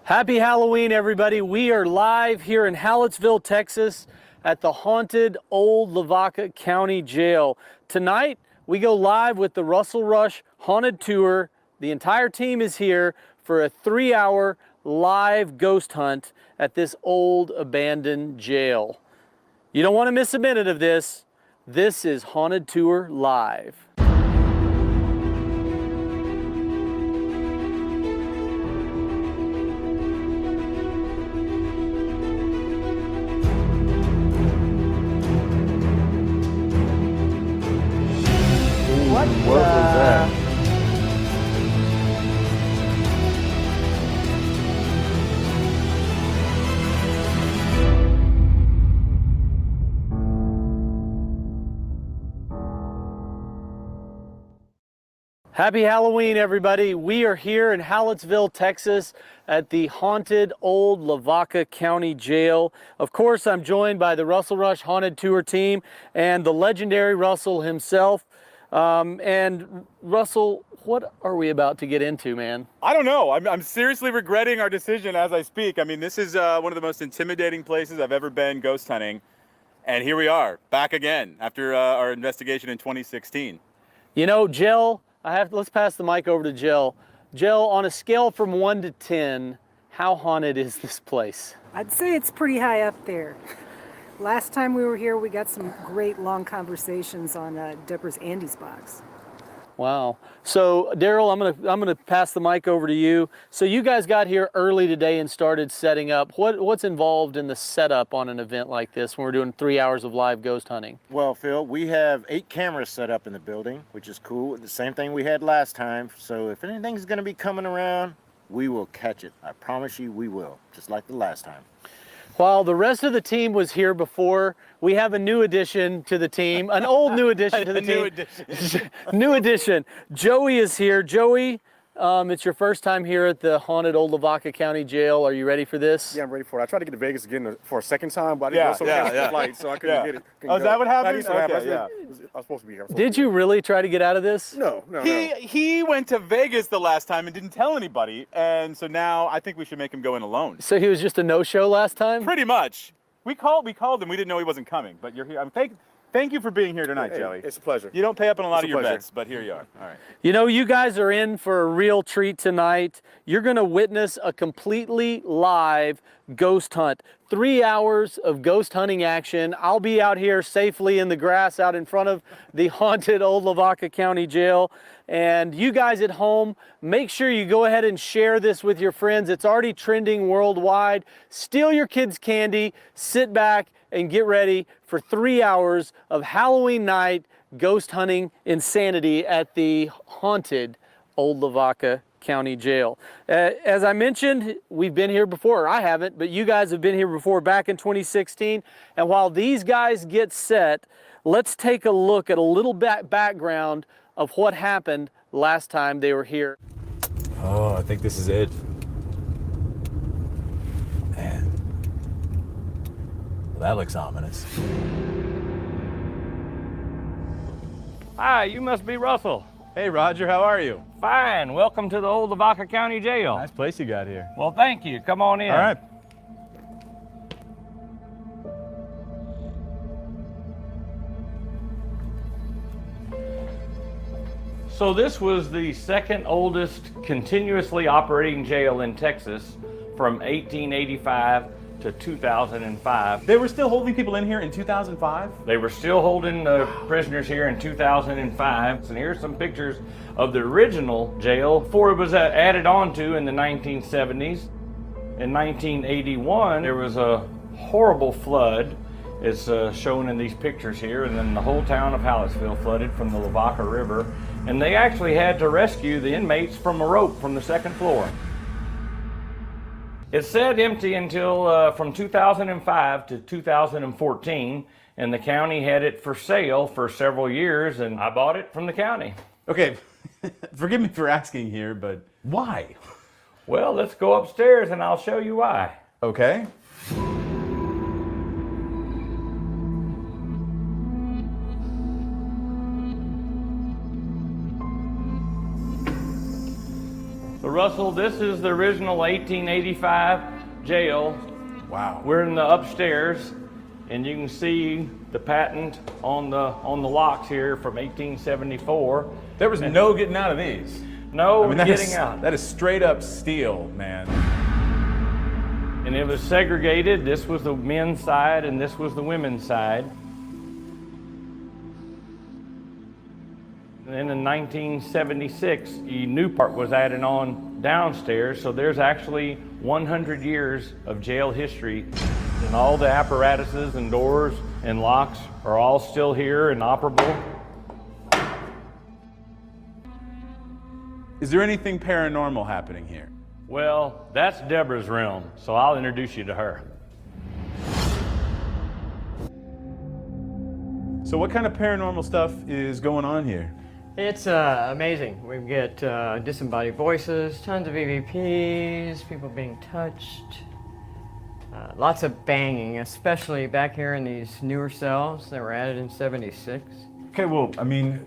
Happy Halloween, everybody. We are live here in Hallettsville, Texas at the haunted old Lavaca County Jail. Tonight, we go live with the Russell Rush Haunted Tour. The entire team is here for a 3-hour live ghost hunt at this old abandoned jail. You don't want to miss a minute of this. This is Haunted Tour Live. What was that? Happy Halloween, everybody. We are here in Hallettsville, Texas at the haunted old Lavaca County Jail. Of course, I'm joined by the Russell Rush Haunted Tour team and the legendary Russell himself. And Russell, what are we about to get into, man? I don't know. I'm seriously regretting our decision as I speak. I mean, this is one of the most intimidating places I've ever been ghost hunting. And here we are, back again after our investigation in 2016. You know, Jill, let's pass the mic over to Jill. Jill, on a scale from 1 to 10, how haunted is this place? I'd say it's pretty high up there. Last time we were here, we got some great long conversations on Deborah's Andy's box. Wow. So, Daryl, I'm gonna pass the mic over to you. So you guys got here early today and started setting up. What's involved in the setup on an event like this when we're doing 3 hours of live ghost hunting? Well, Phil, we have 8 cameras set up in the building, which is cool. The same thing we had last time. So if anything's going to be coming around, we will catch it. I promise you we will, just like the last time. While the rest of the team was here before, we have a new addition to the team, an old new addition to the team. New addition. Joey is here. Joey, it's your first time here at the haunted old Lavaca County Jail. Are you ready for this? Yeah, I'm ready for it. I tried to get to Vegas again for a second time, but I didn't go so flight, so I couldn't get it. Oh, is that what happened? Okay, Yeah. I was supposed to be here. Did you really try to get out of this? No. He went to Vegas the last time and didn't tell anybody, and so now I think we should make him go in alone. So he was just a no-show last time? Pretty much. We called him. We didn't know he wasn't coming, but you're here. Thank you for being here tonight, Hey, Jelly. it's a pleasure. You don't pay up on a lot It's of a your pleasure. bets, but here you are. All right. You know, you guys are in for a real treat tonight. You're going to witness a completely live ghost hunt. 3 hours of ghost hunting action. I'll be out here safely in the grass out in front of the haunted old Lavaca County Jail. And you guys at home, make sure you go ahead and share this with your friends. It's already trending worldwide. Steal your kids' candy, sit back, and get ready for 3 hours of Halloween night ghost hunting insanity at the haunted old Lavaca County Jail. As I mentioned, we've been here before. I haven't, but you guys have been here before back in 2016. And while these guys get set, let's take a look at a little background of what happened last time they were here. Oh, I think this is it. Man. Well, that looks ominous. Hi, you must be Russell. Hey, Roger, how are you? Fine. Welcome to the old Lavaca County Jail. Nice place you got here. Well, thank you. Come on in. All right. So this was the second oldest continuously operating jail in Texas from 1885 to 2005. They were still holding people in here in 2005? They were still holding prisoners here in 2005. And here's some pictures of the original jail before it was added on to in the 1970s. In 1981, there was a horrible flood. It's shown in these pictures here, and then the whole town of Hallettsville flooded from the Lavaca River. And they actually had to rescue the inmates from a rope from the second floor. It sat empty until from 2005 to 2014, and the county had it for sale for several years, and I bought it from the county. Okay, forgive me for asking here, but why? Well, let's go upstairs and I'll show you why. Okay. So Russell, this is the original 1885 jail. Wow. We're in the upstairs, and you can see the patent on the locks here from 1874. There was no getting out of these. No that getting is, out. That is straight up steel, man. And it was segregated. This was the men's side, and this was the women's side. And then in 1976, a new part was added on downstairs, so there's actually 100 years of jail history. And all the apparatuses and doors and locks are all still here and operable. Is there anything paranormal happening here? Well, that's Deborah's realm, so I'll introduce you to her. So what kind of paranormal stuff is going on here? It's amazing. We get disembodied voices, tons of EVPs, people being touched, lots of banging, especially back here in these newer cells that were added in '76. Okay, well, I mean,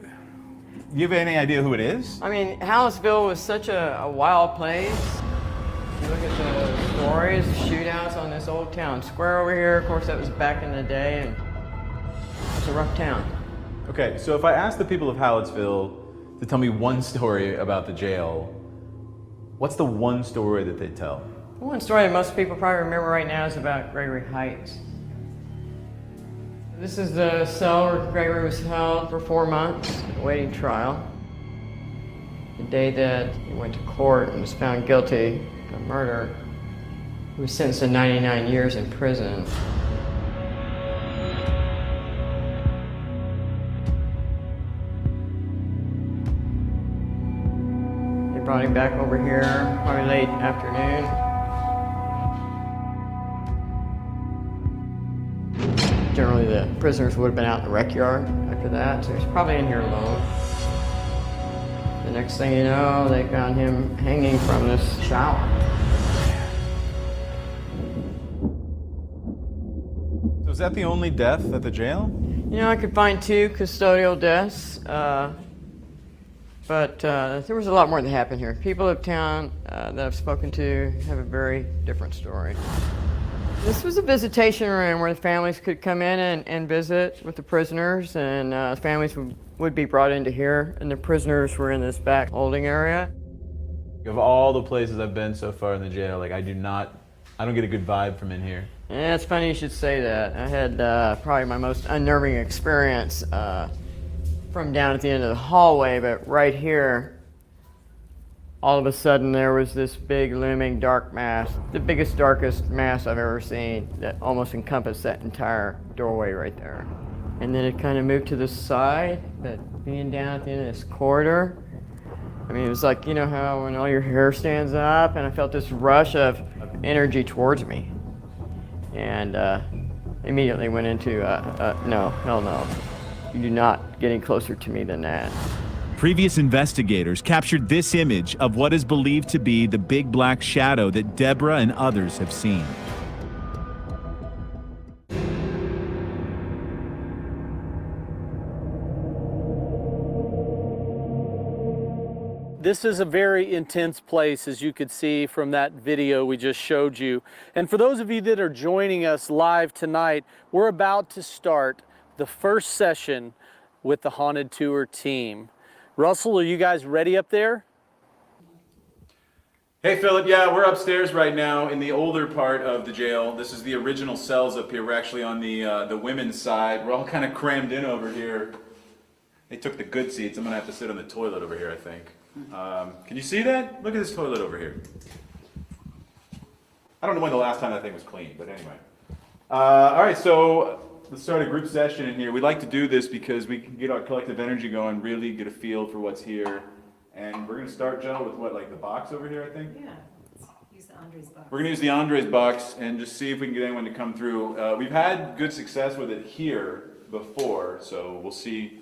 you have any idea who it is? I mean, Hallettsville was such a wild place. You look at the stories, shootouts on this old town square over here. Of course, that was back in the day, and it's a rough town. Okay, so if I ask the people of Hallettsville to tell me one story about the jail, what's the one story that they tell? One story that most people probably remember right now is about Gregory Heights. This is the cell where Gregory was held for 4 months, awaiting trial. The day that he went to court and was found guilty of murder, he was sentenced to 99 years in prison. They brought him back over here, probably late afternoon. Generally, the prisoners would have been out in the rec yard after that, so he's probably in here alone. The next thing you know, they found him hanging from this shower. So is that the only death at the jail? You know, I could find 2 custodial deaths, but there was a lot more that happened here. People of town that I've spoken to have a very different story. This was a visitation room where the families could come in and visit with the prisoners, and families would be brought into here, and the prisoners were in this back holding area. Of all the places I've been so far in the jail, like I don't get a good vibe from in here. Yeah, it's funny you should say that. I had probably my most unnerving experience from down at the end of the hallway, but right here, all of a sudden there was this big looming dark mass, the biggest, darkest mass I've ever seen that almost encompassed that entire doorway right there. And then it kind of moved to the side, but being down at the end of this corridor, I mean, it was like, you know how when all your hair stands up, and I felt this rush of energy towards me. And immediately went into, no, hell no. You do not get any closer to me than that. Previous investigators captured this image of what is believed to be the big black shadow that Deborah and others have seen. This is a very intense place, as you could see from that video we just showed you. And for those of you that are joining us live tonight, we're about to start the first session with the Haunted Tour team. Russell, are you guys ready up there? Hey Philip, yeah, we're upstairs right now in the older part of the jail. This is the original cells up here. We're actually on the women's side. We're all kind of crammed in over here. They took the good seats. I'm gonna have to sit on the toilet over here, I think. Can you see that? Look at this toilet over here. I don't know when the last time that thing was cleaned, but anyway. All right, so let's start a group session in here. We like to do this because we can get our collective energy going, really get a feel for what's here. And we're gonna start, Jill, with what, like the box over here, I think? Yeah, use the Andres box. We're gonna use the Andres box and just see if we can get anyone to come through. We've had good success with it here before, so we'll see.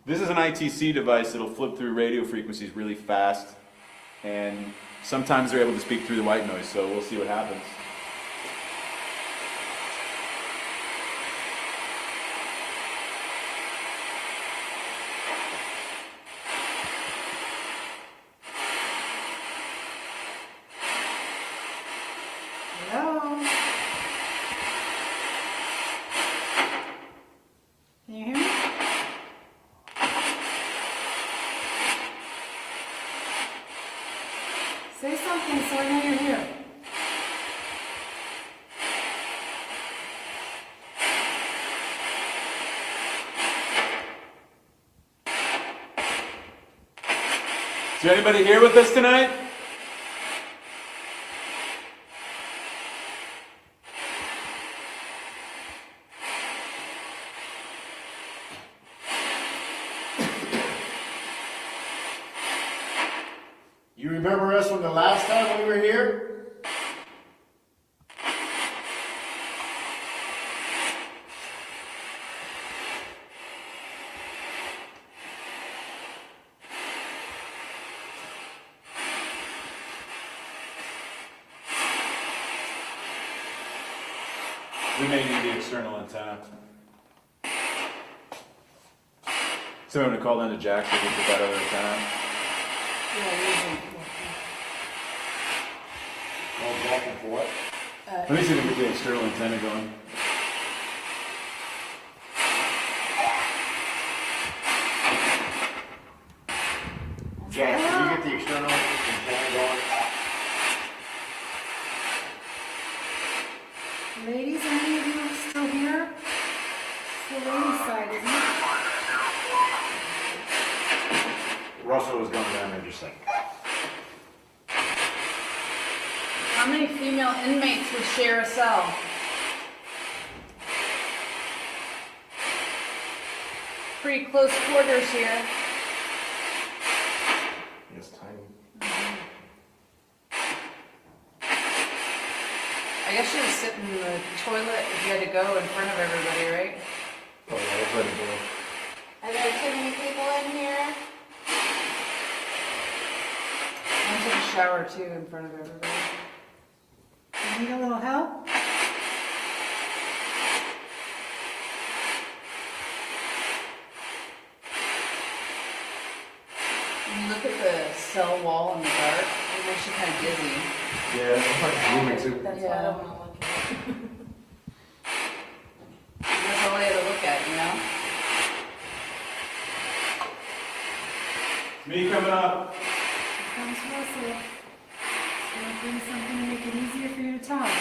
This is an ITC device that'll flip through radio frequencies really fast, and sometimes they're able to speak through the white noise, so we'll see what happens. Hello? Can you hear me? Say something so I know you're here. Is there anybody here with us tonight? You remember us from the last time we were here? We may need the external antenna. So I'm gonna call into Jack so we can put that other antenna. For what? Let me see if we can get the external antenna going. Jack, can you get the external antenna going? Ladies, any of you still here? It's the ladies' side, isn't it? Russell was going down there just a second. How many female inmates would share a cell? Pretty close quarters here. It's tiny. I guess you would sit in the toilet if you had to go in front of everybody, right? Oh, yeah, that's ready to go. Are there too many people in here? I took a shower too in front of everybody. You need a little help? When you look at the cell wall in the dark, it makes you kind of dizzy. Yeah, it's like zooming too. That's why I don't want to look at it. That's all I had to look at, you know? Me coming up. Here comes Russell. It's gonna bring something to make it easier for you to talk.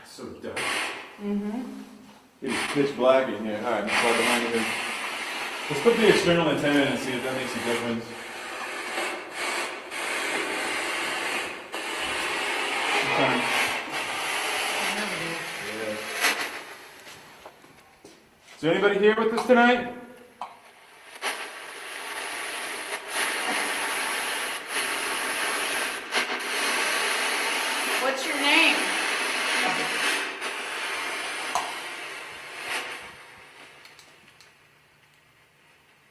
It's so dark. It is pitch black in here. All right, let's plug the line in. Let's put the external antenna in and see if that makes a difference. Sometimes. Yeah. Is there anybody here with us tonight? What's your name?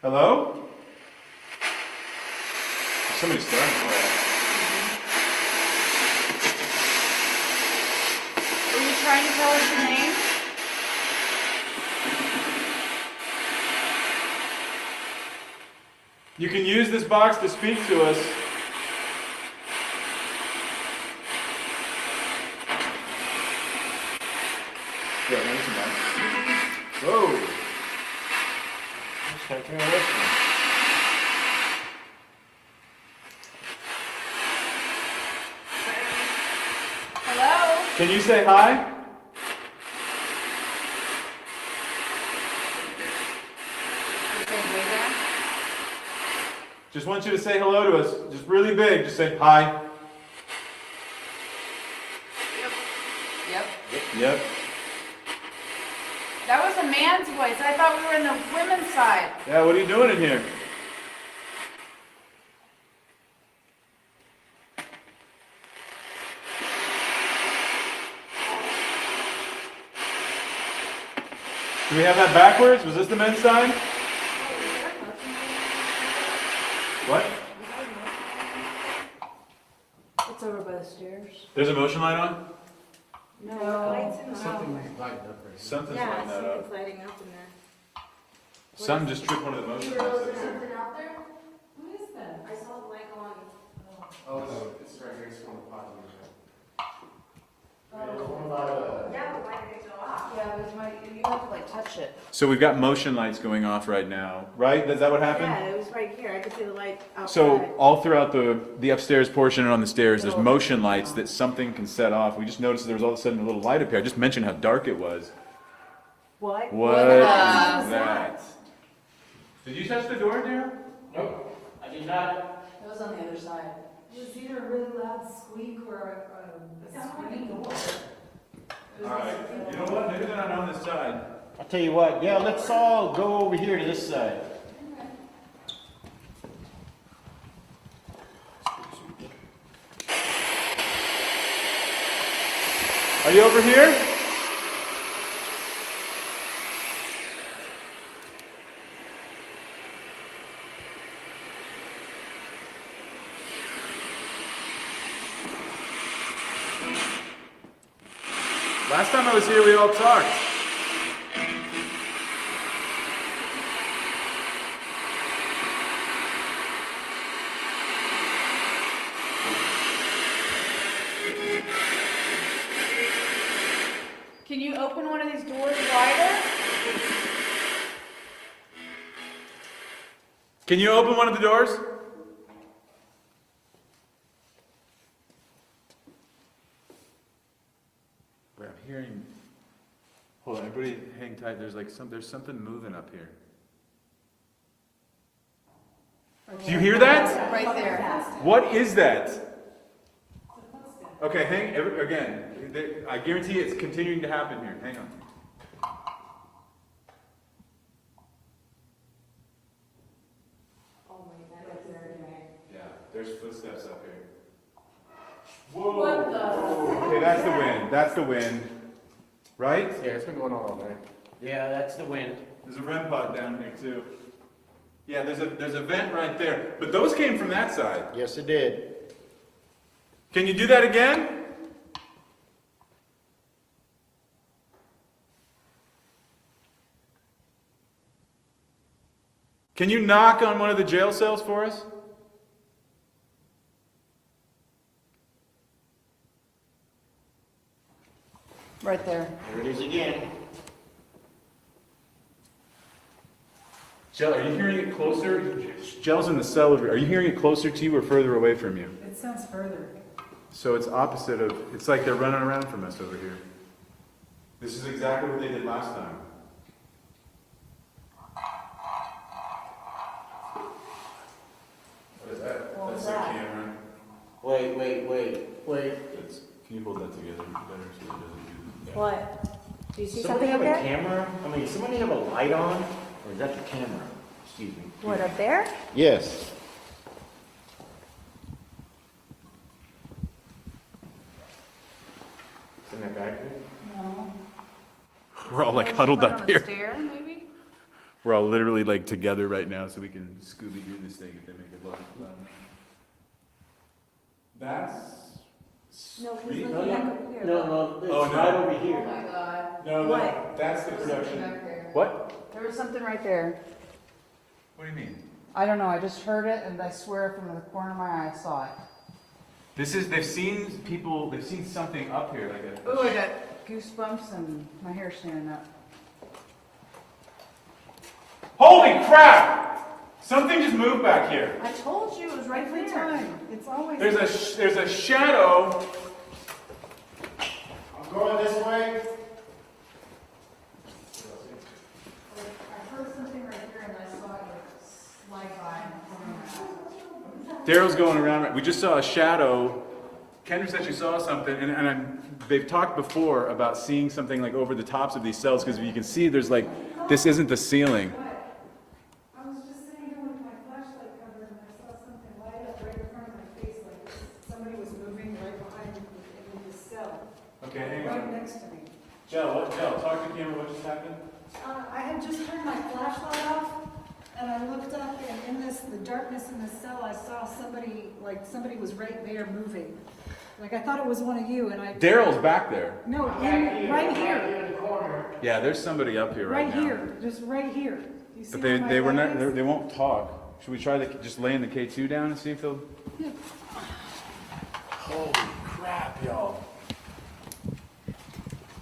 Hello? Somebody's starting to play. Were you trying to tell us your name? You can use this box to speak to us. Yeah, there's a box. Whoa. Just taking a listen. Hello? Can you say hi? Just want you to say hello to us. Just really big. Just say hi. Yep. Yep. That was a man's voice. I thought we were in the women's side. Yeah, what are you doing in here? Do we have that backwards? Was this the men's side? What? It's over by the stairs. There's a motion light on? No. Something's lighting that up. lighting up in there. Something just tripped one of the motion lights. something out there? What is that? I saw the light go on. Yeah, you have to like touch it. So we've got motion lights going off right now, right? Is that what happened? Yeah, it was right here. I could see the light outside. So all throughout the upstairs portion and on the stairs, there's motion lights that something can set off. We just noticed there was all of a sudden a little light up here. I just mentioned how dark it was. What? What is that? Did you touch the door, Daryl? Nope, I did not. It was on the other side. Was either a really loud squeak or a screaming door? All right. You know what? Maybe they're not on this side. I'll tell you what, yeah, let's all go over here to this side. Are you over here? Last time I was here, we all talked. Can you open one of these doors wider? Can you open one of the doors? Wait, I'm hearing. Hold on, everybody hang tight. There's something moving up here. Do you hear that? Right there. What is that? Okay, again. I guarantee it's continuing to happen here. Hang on. Yeah, there's footsteps up here. Whoa! What the? Okay, that's the wind. That's the wind. Right? Yeah, it's been going on all night. Yeah, that's the wind. There's a REM pod down here too. Yeah, there's a vent right there. But those came from that side. Yes, it did. Can you do that again? Can you knock on one of the jail cells for us? Right there. There it is again. Jell, are you hearing it closer? Jell's in the cell over here. Are you hearing it closer to you or further away from you? It sounds further. So it's opposite of, it's like they're running around from us over here. This is exactly what they did last time. What is that? What was That's that? their camera. Wait. Can you hold that together better so it doesn't do that? What? Do you see Somebody something have up a there? camera? I mean, somebody have a light on? Or is that the camera? Excuse me. What, up there? Yes. In that back there? No. We're all like huddled One up on the here. stair, maybe? We're all literally like together right now so we can Scooby-Doo this thing if they make it look loud. That's No, he's street? looking back up here. No, it's Oh, no. right over Oh here. my god. No, What? that's the There was something production. back there. What? There was something right there. What do you mean? I don't know, I just heard it and I swear from the corner of my eye I saw it. They've seen something up here like a. Oh, I got goosebumps and my hair standing up. Holy crap! Something just moved back here. I told you it was right Every there. time. It's always. There's a shadow. I'm going this way. I heard something right here and I saw it slide by in the corner of my eye. Daryl's going around. We just saw a shadow. Kendra said she saw something, and they've talked before about seeing something like over the tops of these cells because you can see there's like this isn't the ceiling. I was just sitting here with my flashlight covered and I saw something light up right in front of my face, like somebody was moving right behind me in the cell, Okay, hang right on. next to me. Jell, talk to the camera. What just happened? I had just turned my flashlight off, and I looked up, and in the darkness in the cell, I saw somebody was right there moving. Like, I thought it was one of you, and I... Daryl's back there. No, right here, Yeah, there's somebody up here right right now. here, just right here. You see But where my they were light not. is? They won't talk. Should we try to just laying the K2 down and see if they'll? Holy crap, y'all.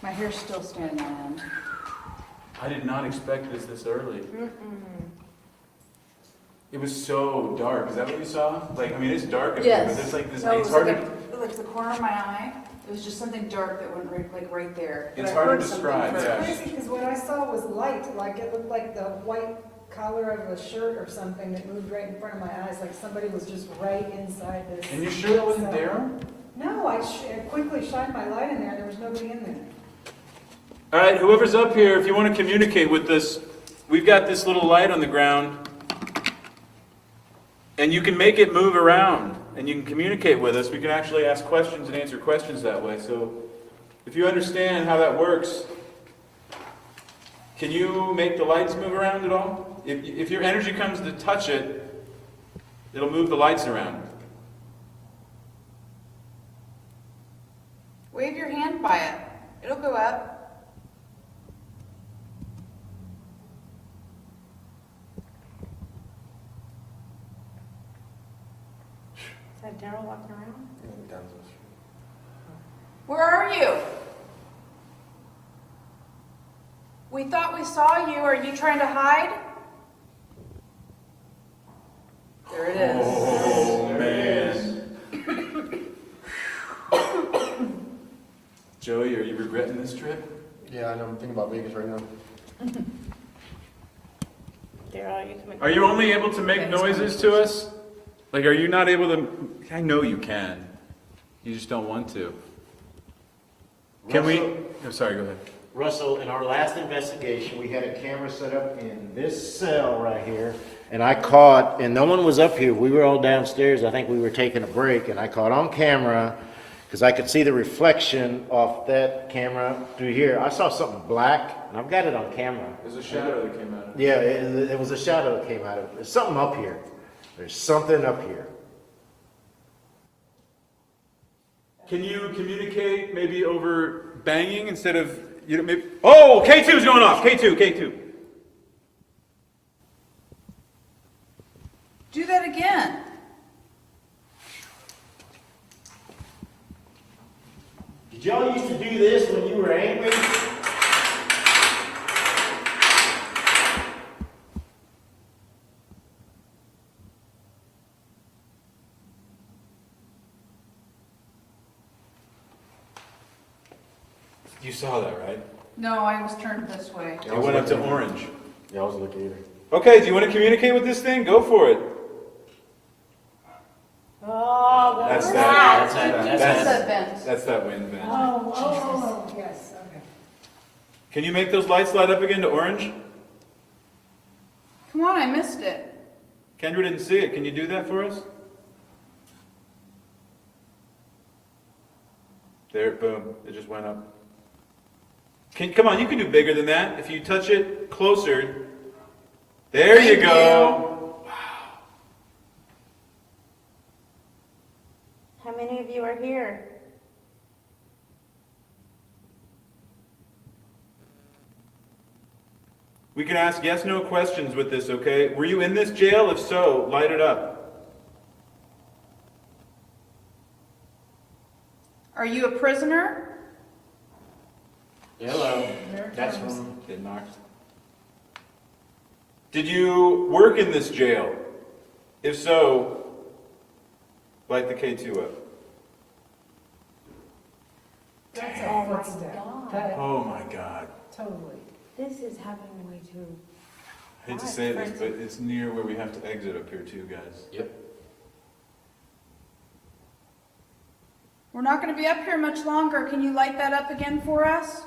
My hair's still standing on end. I did not expect this early. It was so dark. Is that what you saw? Like, I mean, it's dark up here, but there's like this, No, it it's was hard like, like the corner of my eye. It was just something dark that went right there. But It's I hard to heard something describe, first. yeah. Crazy, because what I saw was light, like it looked like the white collar of a shirt or something that moved right in front of my eyes, like somebody was just right inside this. And you sure that wasn't cell. there? No, I quickly shined my light in there, there was nobody in there. All right, whoever's up here, if you want to communicate with us, we've got this little light on the ground, and you can make it move around, and you can communicate with us. We can actually ask questions and answer questions that way. So if you understand how that works, can you make the lights move around at all? If your energy comes to touch it, it'll move the lights around. Wave your hand by it. It'll go up. Is that Daryl walking around? Where are you? We thought we saw you. Are you trying to hide? There it is. Oh, man. Joey, are you regretting this trip? Yeah, I know. I'm thinking about Vegas right now. Daryl, you can. Are you only able to make noises to us? Like, are you not able to? I know you can. You just don't want to. Can we? Oh, sorry, go ahead. Russell, in our last investigation, we had a camera set up in this cell right here, and I caught, and no one was up here, we were all downstairs, I think we were taking a break, and I caught on camera, because I could see the reflection off that camera through here. I saw something black, and I've got it on camera. There's a shadow that came out of it. Yeah, it was a shadow that came out of it. There's something up here. There's something up here. Can you communicate maybe over banging instead of, you know, maybe? Oh, K2 is going off. K2. Do that again. Did y'all used to do this when you were angry? You saw that, right? No, I was turned this way. It went up to orange. Yeah, I was looking either. Okay, do you want to communicate with this thing? Go for it. Oh, That's That's that. the vent. That's that wind vent. Oh, yes, okay. Can you make those lights light up again to orange? Come on, I missed it. Kendra didn't see it. Can you do that for us? There, boom. It just went up. Come on, you can do bigger than that. If you touch it closer. There you Thank go. How many of you are here? We can ask yes, no questions with this, okay? Were you in this jail? If so, light it up. Are you a prisoner? Hello. There it That's comes. from Get knocked. Did you work in this jail? If so, light the K2 up. That's a footstep. That, Oh my God. totally. This is happening way too. I hate to say this, but it's near where we have to exit up here too, guys. Yep. We're not going to be up here much longer. Can you light that up again for us?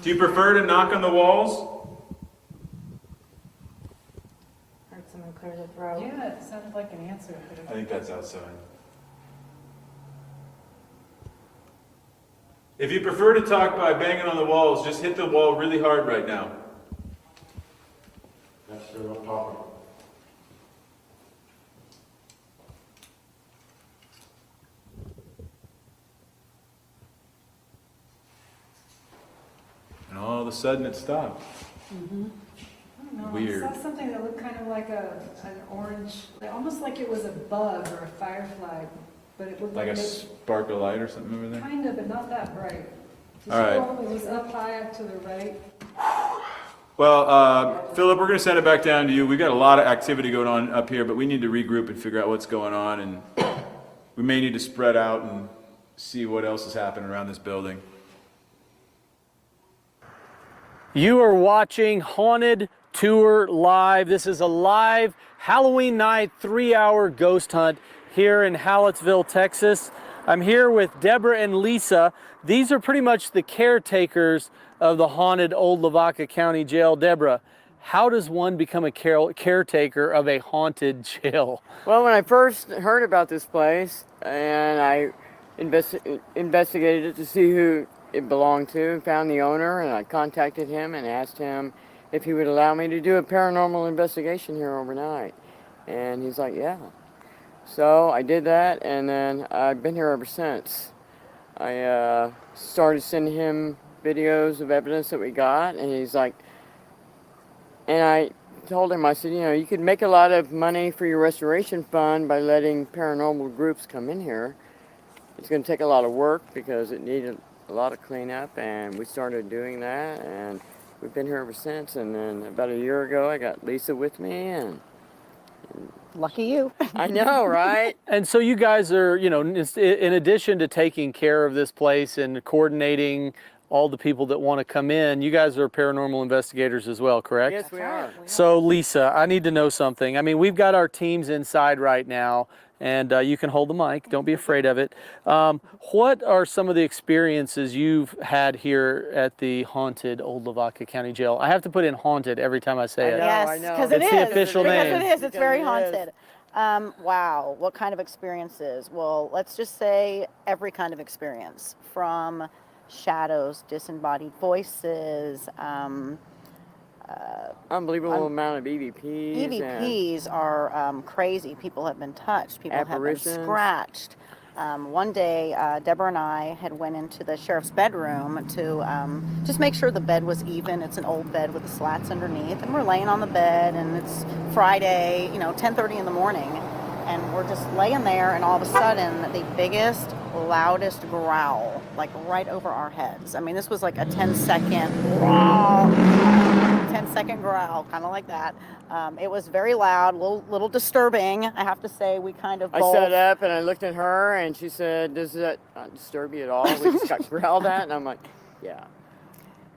Do you prefer to knock on the walls? Heard someone clear the throat. Yeah, it sounded like an answer. I think that's outside. If you prefer to talk by banging on the walls, just hit the wall really hard right now. That's what I'm talking about. And all of a sudden it stopped. I don't know I weird. saw something that looked kind of like an orange, almost like it was a bug or a firefly, but it looked Like like a it, spark of light or something over there? kind of, but not that bright. You All see right. the one that was up high up to the right? Well, Philip, we're going to send it back down to you. We've got a lot of activity going on up here, but we need to regroup and figure out what's going on, and we may need to spread out and see what else is happening around this building. You are watching Haunted Tour Live. This is a live Halloween night 3-hour ghost hunt here in Hallettsville, Texas. I'm here with Deborah and Lisa. These are pretty much the caretakers of the haunted Old Lavaca County Jail. Deborah, how does one become a caretaker of a haunted jail? Well, when I first heard about this place and I investigated it to see who it belonged to and found the owner, and I contacted him and asked him if he would allow me to do a paranormal investigation here overnight. And he's like, yeah. So I did that, and then I've been here ever since. I started sending him videos of evidence that we got, and he's like, and I told him, I said, you know, you could make a lot of money for your restoration fund by letting paranormal groups come in here. It's going to take a lot of work because it needed a lot of cleanup, and we started doing that, and we've been here ever since. And then about a year ago, I got Lisa with me, and Lucky you. I know, right? And so you guys are, you know, in addition to taking care of this place and coordinating all the people that want to come in, you guys are paranormal investigators as well, correct? Yes, we are. So Lisa, I need to know something. I mean, we've got our teams inside right now, and you can hold the mic. Don't be afraid of it. What are some of the experiences you've had here at the haunted Old Lavaca County Jail? I have to put in haunted every time I say it. I Yes, know. because it It's is. the official because name. it is. It's Because very it is. haunted. Wow, what kind of experiences? Well, let's just say every kind of experience, from shadows, disembodied voices, Unbelievable amount of EVPs. and EVPs are crazy. People have been touched. People have been Apparitions. scratched. One day, Deborah and I had went into the sheriff's bedroom to just make sure the bed was even. It's an old bed with the slats underneath, and we're laying on the bed, and it's Friday, 10:30 in the morning, and we're just laying there, and all of a sudden, the biggest, loudest growl, like right over our heads. I mean, this was like a 10-second growl. 10-second growl, kind of like that. It was very loud, little disturbing. I have to say, we kind of I both. sat up and I looked at her, and she said, "Does that not disturb you at all?" We just got growled at, and I'm like, "Yeah."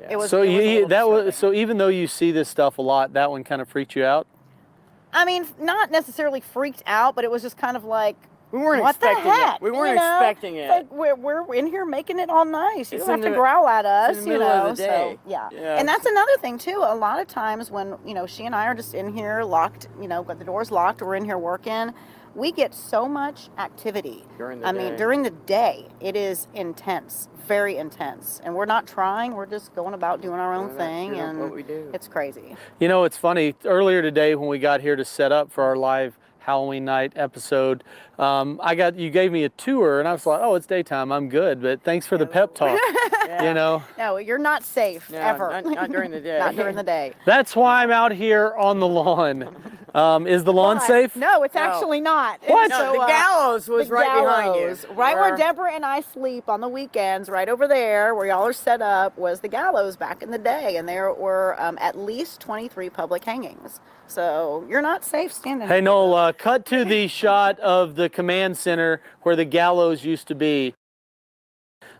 It was. So it was a little that was disturbing. so even though you see this stuff a lot, that one kind of freaked you out. I mean, not necessarily freaked out, but it was just kind of like, We weren't what expecting the heck? it. We weren't you know? expecting It's it. like we're in here making it all nice. You It's don't in have to the- growl at us, in the middle of the day. So yeah. Yeah. And that's another thing too. A lot of times when she and I are just in here locked, got the doors locked, we're in here working. We get so much activity. During the I mean, day. during the day, it is intense, very intense, and we're not trying. We're just going about doing our own Well, that's thing, sure and what we do. it's crazy. You know, it's funny. Earlier today, when we got here to set up for our live Halloween night episode, you gave me a tour, and I was like, "Oh, it's daytime. I'm good." But thanks for the pep talk. You know, No, you're not safe No, ever. not during the day. Not during the day. that's why I'm out here on the lawn. Is the lawn But- safe? No, it's No. actually not. What? No, the gallows was the right behind you. gallows, right where Deborah and I sleep on the weekends, right over there where y'all are set up, was the gallows back in the day, and there were at least 23 public hangings. So you're not safe standing. Hey, Noel, cut to the shot of the command center where the gallows used to be.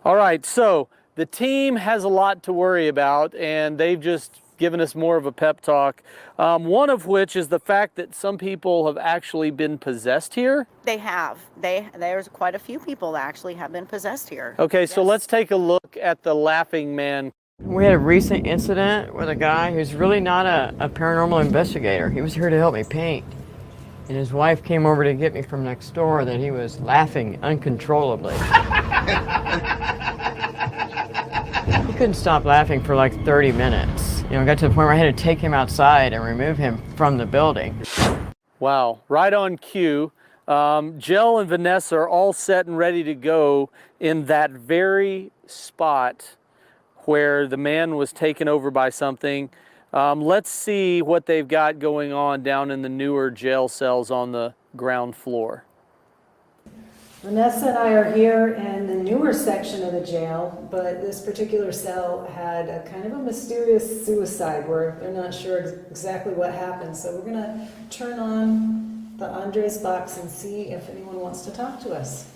All right, so the team has a lot to worry about, and they've just given us more of a pep talk. One of which is the fact that some people have actually been possessed here. They have. There's quite a few people that actually have been possessed here. Okay, so Yes. let's take a look at the Laughing Man. We had a recent incident with a guy who's really not a paranormal investigator. He was here to help me paint. And his wife came over to get me from next door that he was laughing uncontrollably. He couldn't stop laughing for like 30 minutes. It got to the point where I had to take him outside and remove him from the building. Wow, right on cue. Jill and Vanessa are all set and ready to go in that very spot where the man was taken over by something. Let's see what they've got going on down in the newer jail cells on the ground floor. Vanessa and I are here in the newer section of the jail, but this particular cell had a kind of a mysterious suicide where they're not sure exactly what happened. So we're gonna turn on the Andres box and see if anyone wants to talk to us.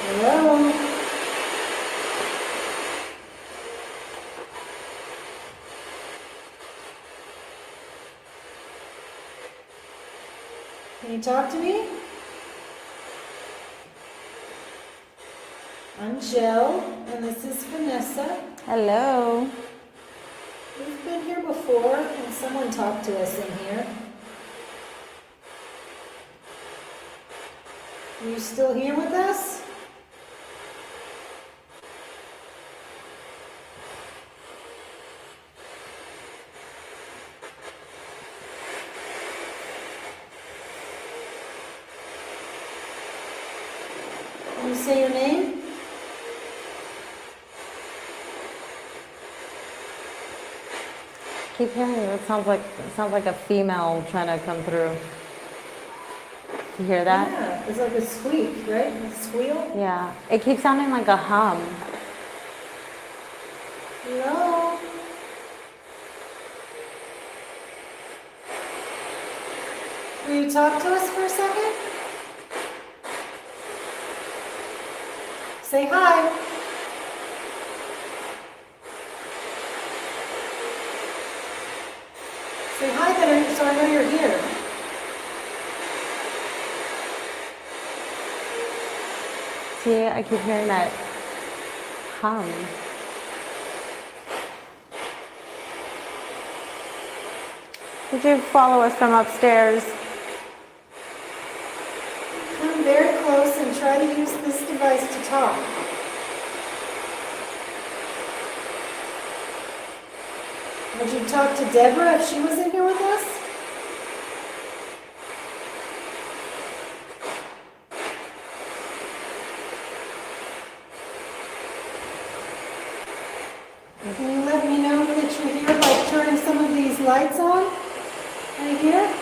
Hello? Can you talk to me? I'm Jill, and this is Vanessa. Hello. We've been here before, and someone talked to us in here. Are you still here with us? Can you say your name? Keep hearing you. It sounds like a female trying to come through. You hear that? Yeah, it's like a squeak, right? A squeal? Yeah. It keeps sounding like a hum. Hello? Will you talk to us for a second? Say hi. Say hi then, so I know you're here. See, I keep hearing that hum. Did you follow us from upstairs? Come very close and try to use this device to talk. Would you talk to Deborah if she was in here with us? Can you let me know that you're here by turning some of these lights on? Right here?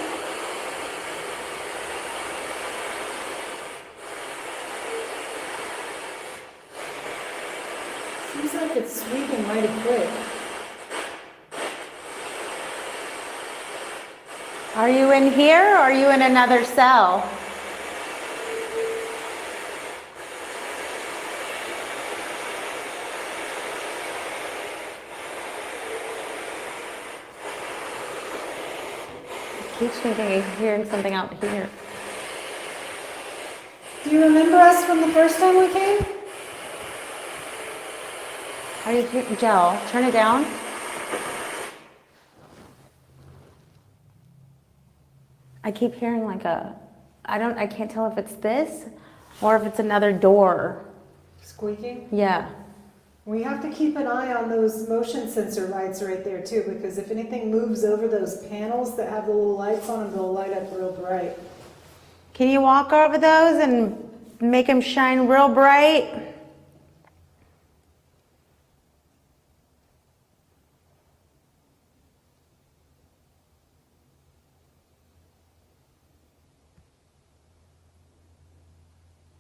Seems like it's sweeping mighty quick. Are you in here or are you in another cell? I keep thinking I'm hearing something out here. Do you remember us from the first time we came? Are you here? Jill, turn it down. I keep hearing like I can't tell if it's this or if it's another door. Squeaking? Yeah. We have to keep an eye on those motion sensor lights right there too, because if anything moves over those panels that have the little lights on them, they'll light up real bright. Can you walk over those and make them shine real bright?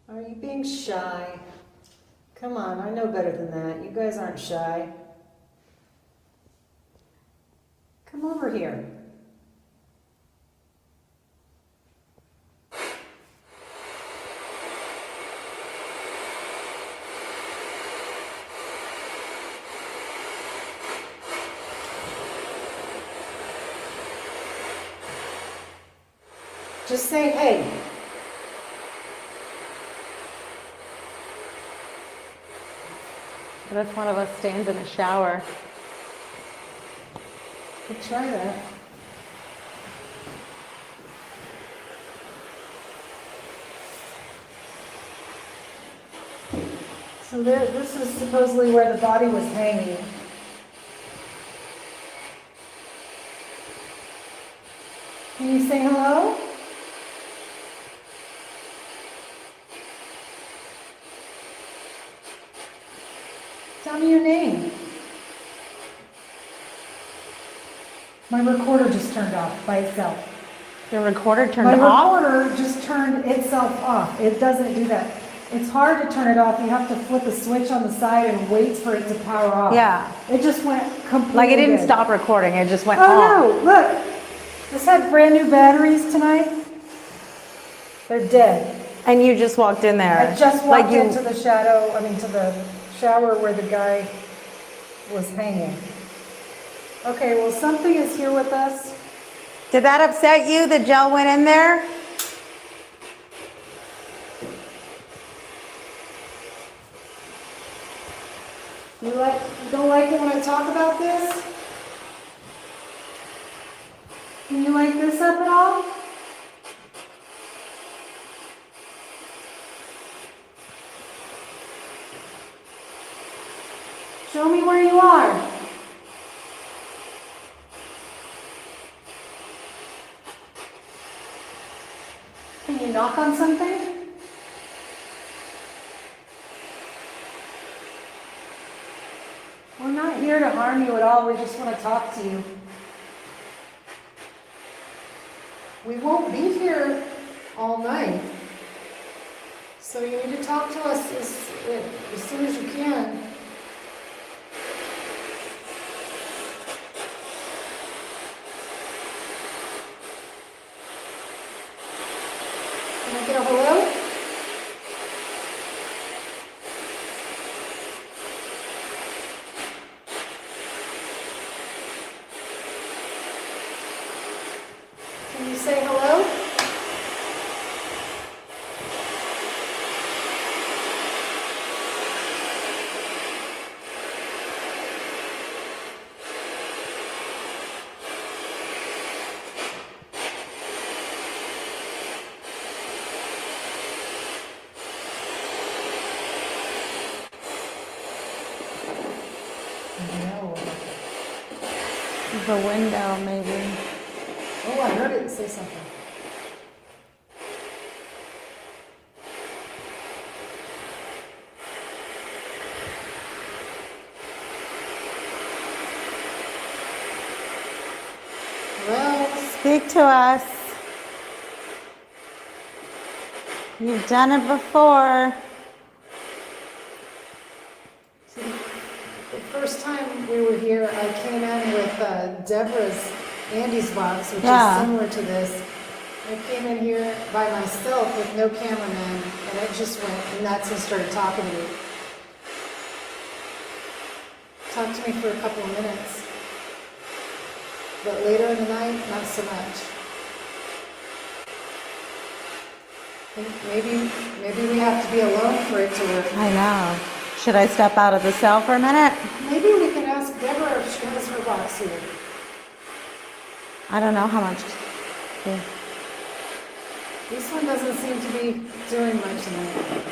Are you being shy? Come on, I know better than that. You guys aren't shy. Come over here. Just say hey. What if one of us stands in a shower? Could try that. So this is supposedly where the body was hanging. Can you say hello? Tell me your name. My recorder just turned off by itself. Your recorder My turned off? recorder just turned itself off. It doesn't do that. It's hard to turn it off. You have to flip a switch on the side and wait for it to power off. Yeah. It just went completely Like it didn't dead. stop recording, it just went off. Oh no, look. This had brand new batteries tonight. They're dead. And you just walked in there. I just Like walked you- into the to the shower where the guy was hanging. Okay, well, something is here with us. Did that upset you that gel went in there? You don't like it when I talk about this? Can you like this up at all? Show me where you are. Can you knock on something? We're not here to harm you at all, we just want to talk to you. We won't be here all night. So you need to talk to us as soon as you can. Can I get a hello? Can you say hello? No. The window, maybe. Oh, I heard it say something. Well, Speak to us. You've done it before. the first time we were here, I came in with Deborah's Andy's box, which Yeah. is similar to this. I came in here by myself with no cameraman, and it just went nuts and started talking to me. Talked to me for a couple of minutes. But later in the night, not so much. Maybe we have to be alone for it to work. I know. Should I step out of the cell for a minute? Maybe we can ask Deborah if she has her box here. I don't know how much. Yeah. This one doesn't seem to be doing much tonight.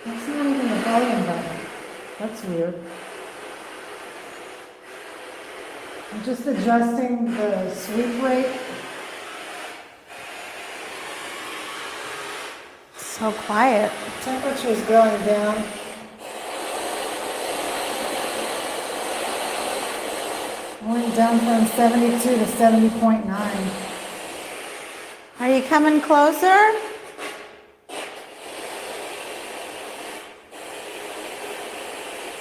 That's not even the volume button. That's weird. I'm just adjusting the sweep rate. So quiet. Temperature is going down. Went down from 72 to 70.9. Are you coming closer?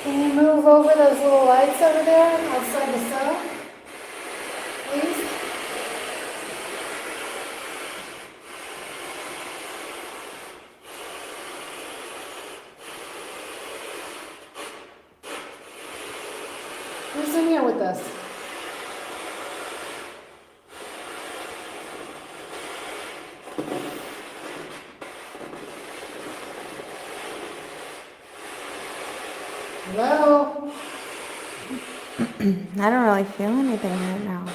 Can you move over those little lights over there outside the cell? Please? Who's in here with us? Hello? I don't really feel anything right now.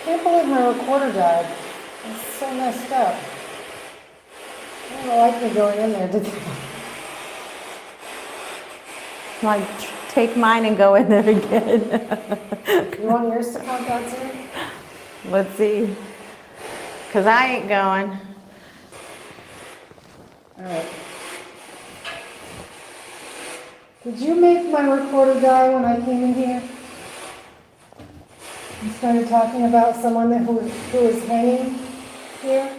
Can't believe my recorder died. It's so messed up. They don't like me going in there, did they? Like, take mine and go in there again. You want yours to count out too? Let's see. Because I ain't going. All right. Did you make my recorder die when I came in here? You started talking about someone who was hanging here?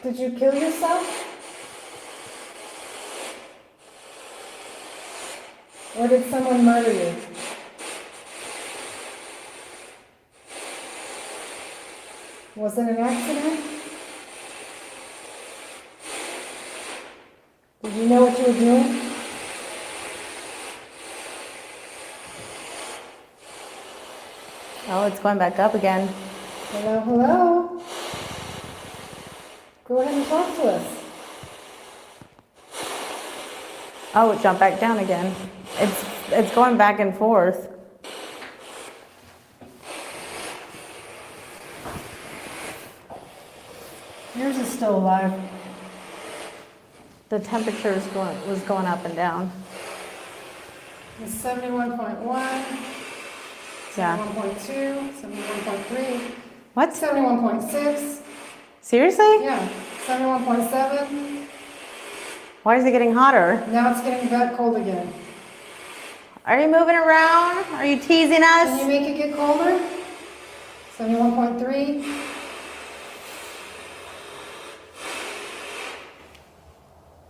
Did you kill yourself? Or did someone murder you? Was it an accident? Did you know what you were doing? Oh, it's going back up again. Hello, hello? Go ahead and talk to us. Oh, it jumped back down again. It's going back and forth. Yours is still alive. The temperature was going up and down. It's 71.1, Yeah. 71.2, 71.3, What? 71.6, Seriously? yeah, 71.7. Why is it getting hotter? Now it's getting back cold again. Are you moving around? Are you teasing Can you us? make it get colder? 71.3.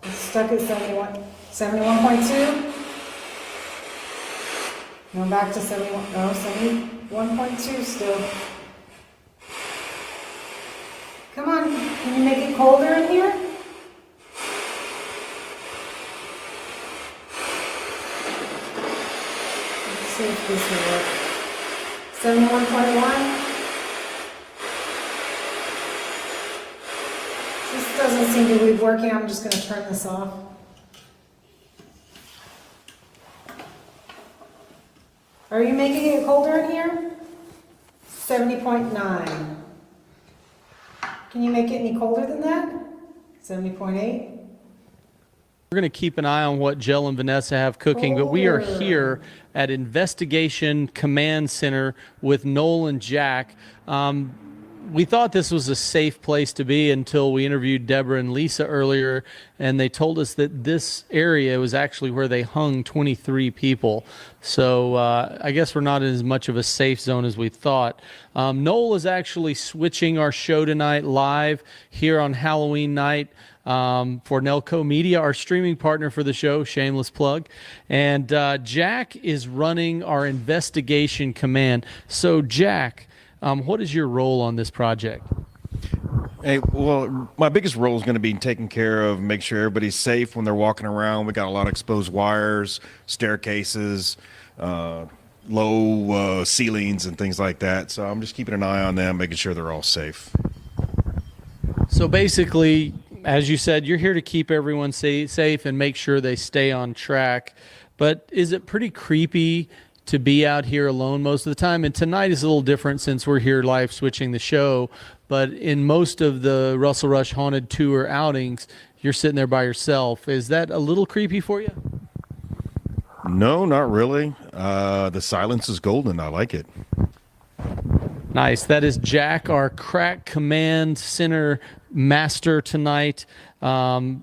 It's stuck at 71, 71.2. Going back to 71, no, 71.2 still. Come on, can you make it colder in here? Let's see if this will work. 71.1. This doesn't seem to be working. I'm just going to turn this off. Are you making it colder in here? 70.9. Can you make it any colder than that? 70.8. We're going to keep an eye on what Jill and Vanessa have cooking, but we are Colder. here at Investigation Command Center with Noel and Jack. We thought this was a safe place to be until we interviewed Deborah and Lisa earlier, and they told us that this area was actually where they hung 23 people. So I guess we're not in as much of a safe zone as we thought. Noel is actually switching our show tonight live here on Halloween night for Nelco Media, our streaming partner for the show, shameless plug. And Jack is running our investigation command. So Jack, what is your role on this project? Hey, well, my biggest role is going to be taking care of, make sure everybody's safe when they're walking around. We got a lot of exposed wires, staircases, low ceilings and things like that. So I'm just keeping an eye on them, making sure they're all safe. So basically, as you said, you're here to keep everyone safe and make sure they stay on track. But is it pretty creepy to be out here alone most of the time? And tonight is a little different since we're here live switching the show. But in most of the Russell Rush Haunted Tour outings, you're sitting there by yourself. Is that a little creepy for you? No, not really. The silence is golden. I like it. Nice. That is Jack, our crack command center master tonight. We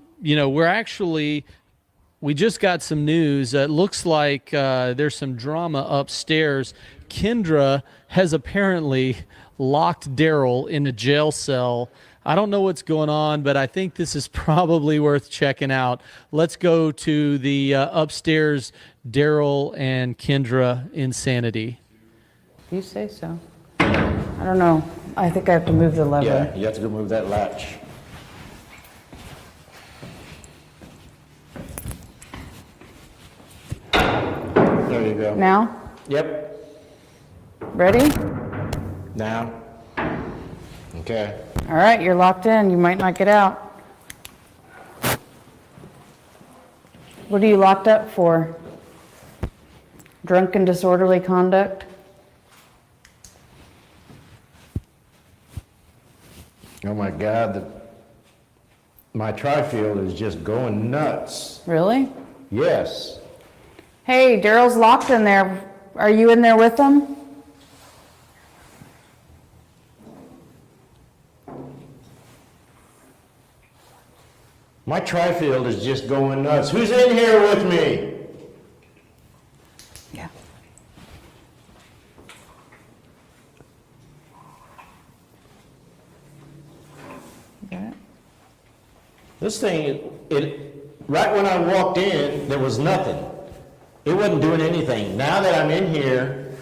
just got some news. It looks like there's some drama upstairs. Kendra has apparently locked Daryl in a jail cell. I don't know what's going on, but I think this is probably worth checking out. Let's go to the upstairs Daryl and Kendra insanity. You say so. I don't know. I think I have to move the lever. Yeah, you have to go move that latch. There you go. Now? Yep. Ready? Now. Okay. All right, you're locked in. You might not get out. What are you locked up for? Drunken disorderly conduct. Oh my God, my tri-field is just going nuts. Really? Yes. Hey, Daryl's locked in there. Are you in there with him? My tri-field is just going nuts. Who's in here with me? Yeah. Got it? This thing, right when I walked in, there was nothing. It wasn't doing anything. Now that I'm in here,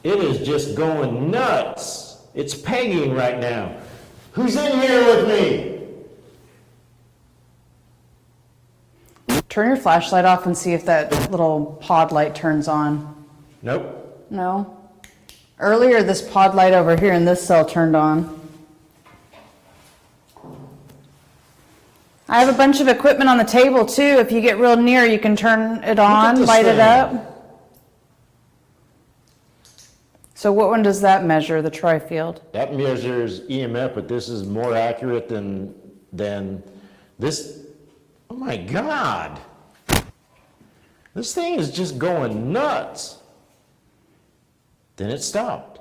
it is just going nuts. It's pegging right now. Who's in here with me? Turn your flashlight off and see if that little pod light turns on. Nope. No? Earlier, this pod light over here in this cell turned on. I have a bunch of equipment on the table too. If you get real near, you can turn it on, this light it thing. up. So what one does that measure, the tri-field? That measures EMF, but this is more accurate than this. Oh my God. This thing is just going nuts. Then it stopped.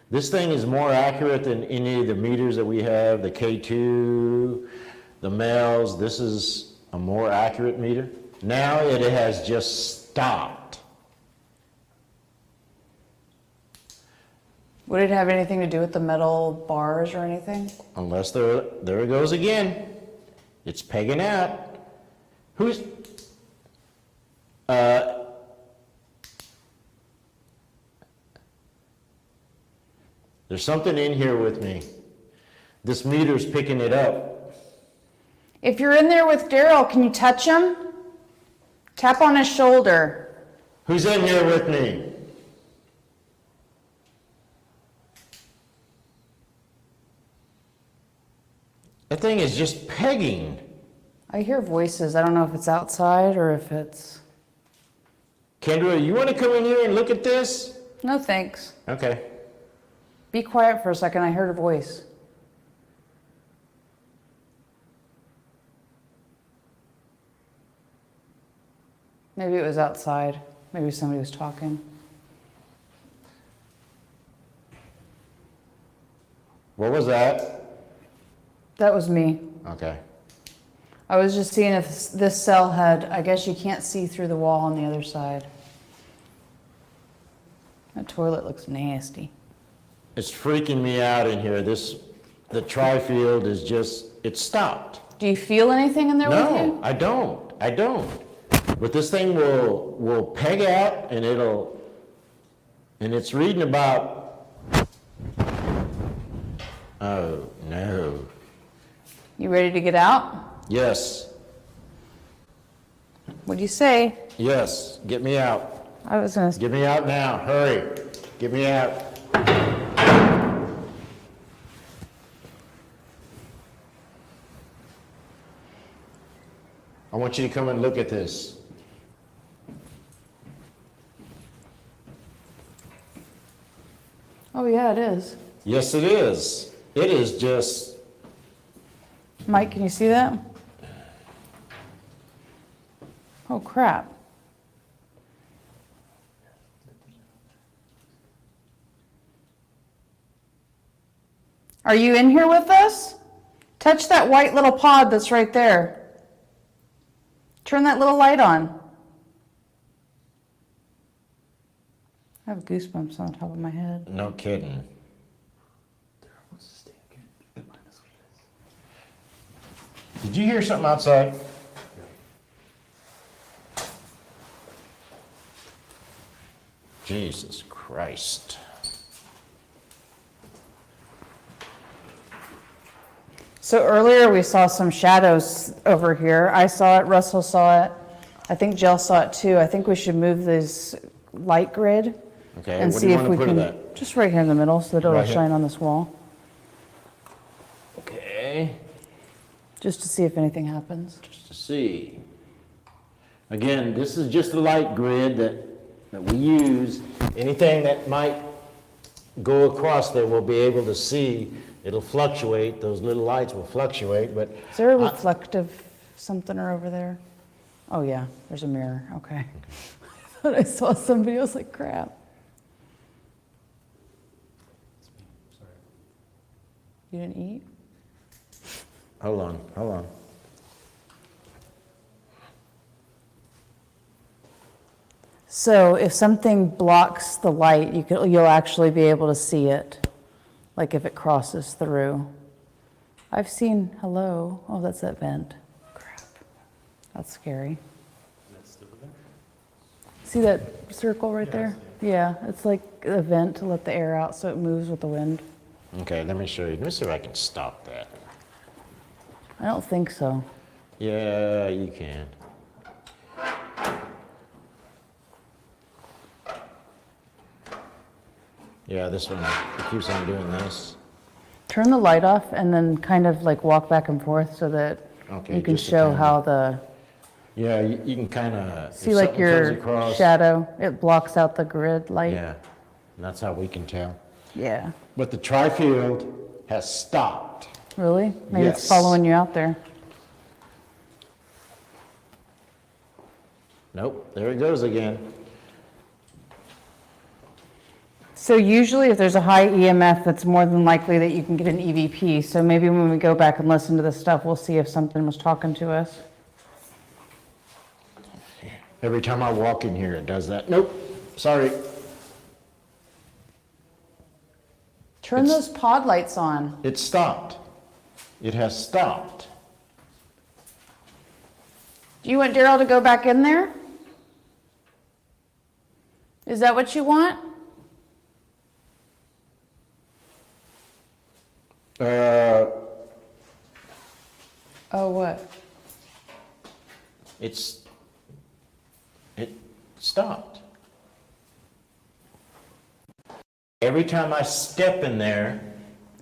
This thing is more accurate than any of the meters that we have, the K2, the MELS. This is a more accurate meter. Now it has just stopped. Would it have anything to do with the metal bars or anything? Unless there it goes again. It's pegging out. Who's, there's something in here with me. This meter's picking it up. If you're in there with Daryl, can you touch him? Tap on his shoulder. Who's in here with me? That thing is just pegging. I hear voices. I don't know if it's outside or if it's... Kendra, you want to come in here and look at this? No, thanks. Okay. Be quiet for a second. I heard a voice. Maybe it was outside. Maybe somebody was talking. What was that? That was me. Okay. I was just seeing if this cell had, I guess you can't see through the wall on the other side. That toilet looks nasty. It's freaking me out in here. The tri-field is just, it stopped. Do you feel anything in there with you? No, I don't. But this thing will peg out and it's reading about, oh no. You ready to get out? Yes, What do you say? yes, get me out. I was gonna. Get me out now, hurry, get me out. I want you to come and look at this. Oh yeah, it is. Yes, it is. It is just, Mike, can you see that? Oh crap. Are you in here with us? Touch that white little pod that's right there. Turn that little light on. I have goosebumps on the top of my head. no kidding. Did you hear something outside? Jesus Christ. So earlier we saw some shadows over here. I saw it, Russell saw it. I think Jill saw it too. I think we should move this light grid Okay, and what do see you if want we to put can, it at? just right here in the middle so that it'll Right here? shine on this wall, Okay, just to see if anything happens. just to see. Again, this is just a light grid that we use. Anything that might go across there, we'll be able to see. It'll fluctuate, those little lights will fluctuate, but Is there a reflective something over there? Oh yeah, there's a mirror, okay. I thought I saw somebody, I was like, crap. You didn't eat? hold on. So if something blocks the light, you'll actually be able to see it, like if it crosses through. I've seen, hello, oh, that's that vent. Crap, that's scary. See that circle right there? Yeah, it's like a vent to let the air out so it moves with the wind. Okay, let me show you. Let me see if I can stop that. I don't think so. Yeah, you can. Yeah, this one, it keeps on doing this. Turn the light off and then kind of like walk back and forth so that Okay, you can just to show kinda- how the, Yeah, you can kind of. see like your shadow, it blocks out the grid light. Yeah, and that's how we can tell. Yeah. But the tri-field has stopped. Really? Maybe it's Yes. following you out there. Nope, there it goes again. So usually if there's a high EMF, it's more than likely that you can get an EVP. So maybe when we go back and listen to this stuff, we'll see if something was talking to us. Every time I walk in here, it does that. Nope, sorry. Turn those pod lights on. It stopped. It has stopped. Do you want Daryl to go back in there? Is that what you want? Oh, what? It stopped. Every time I step in there,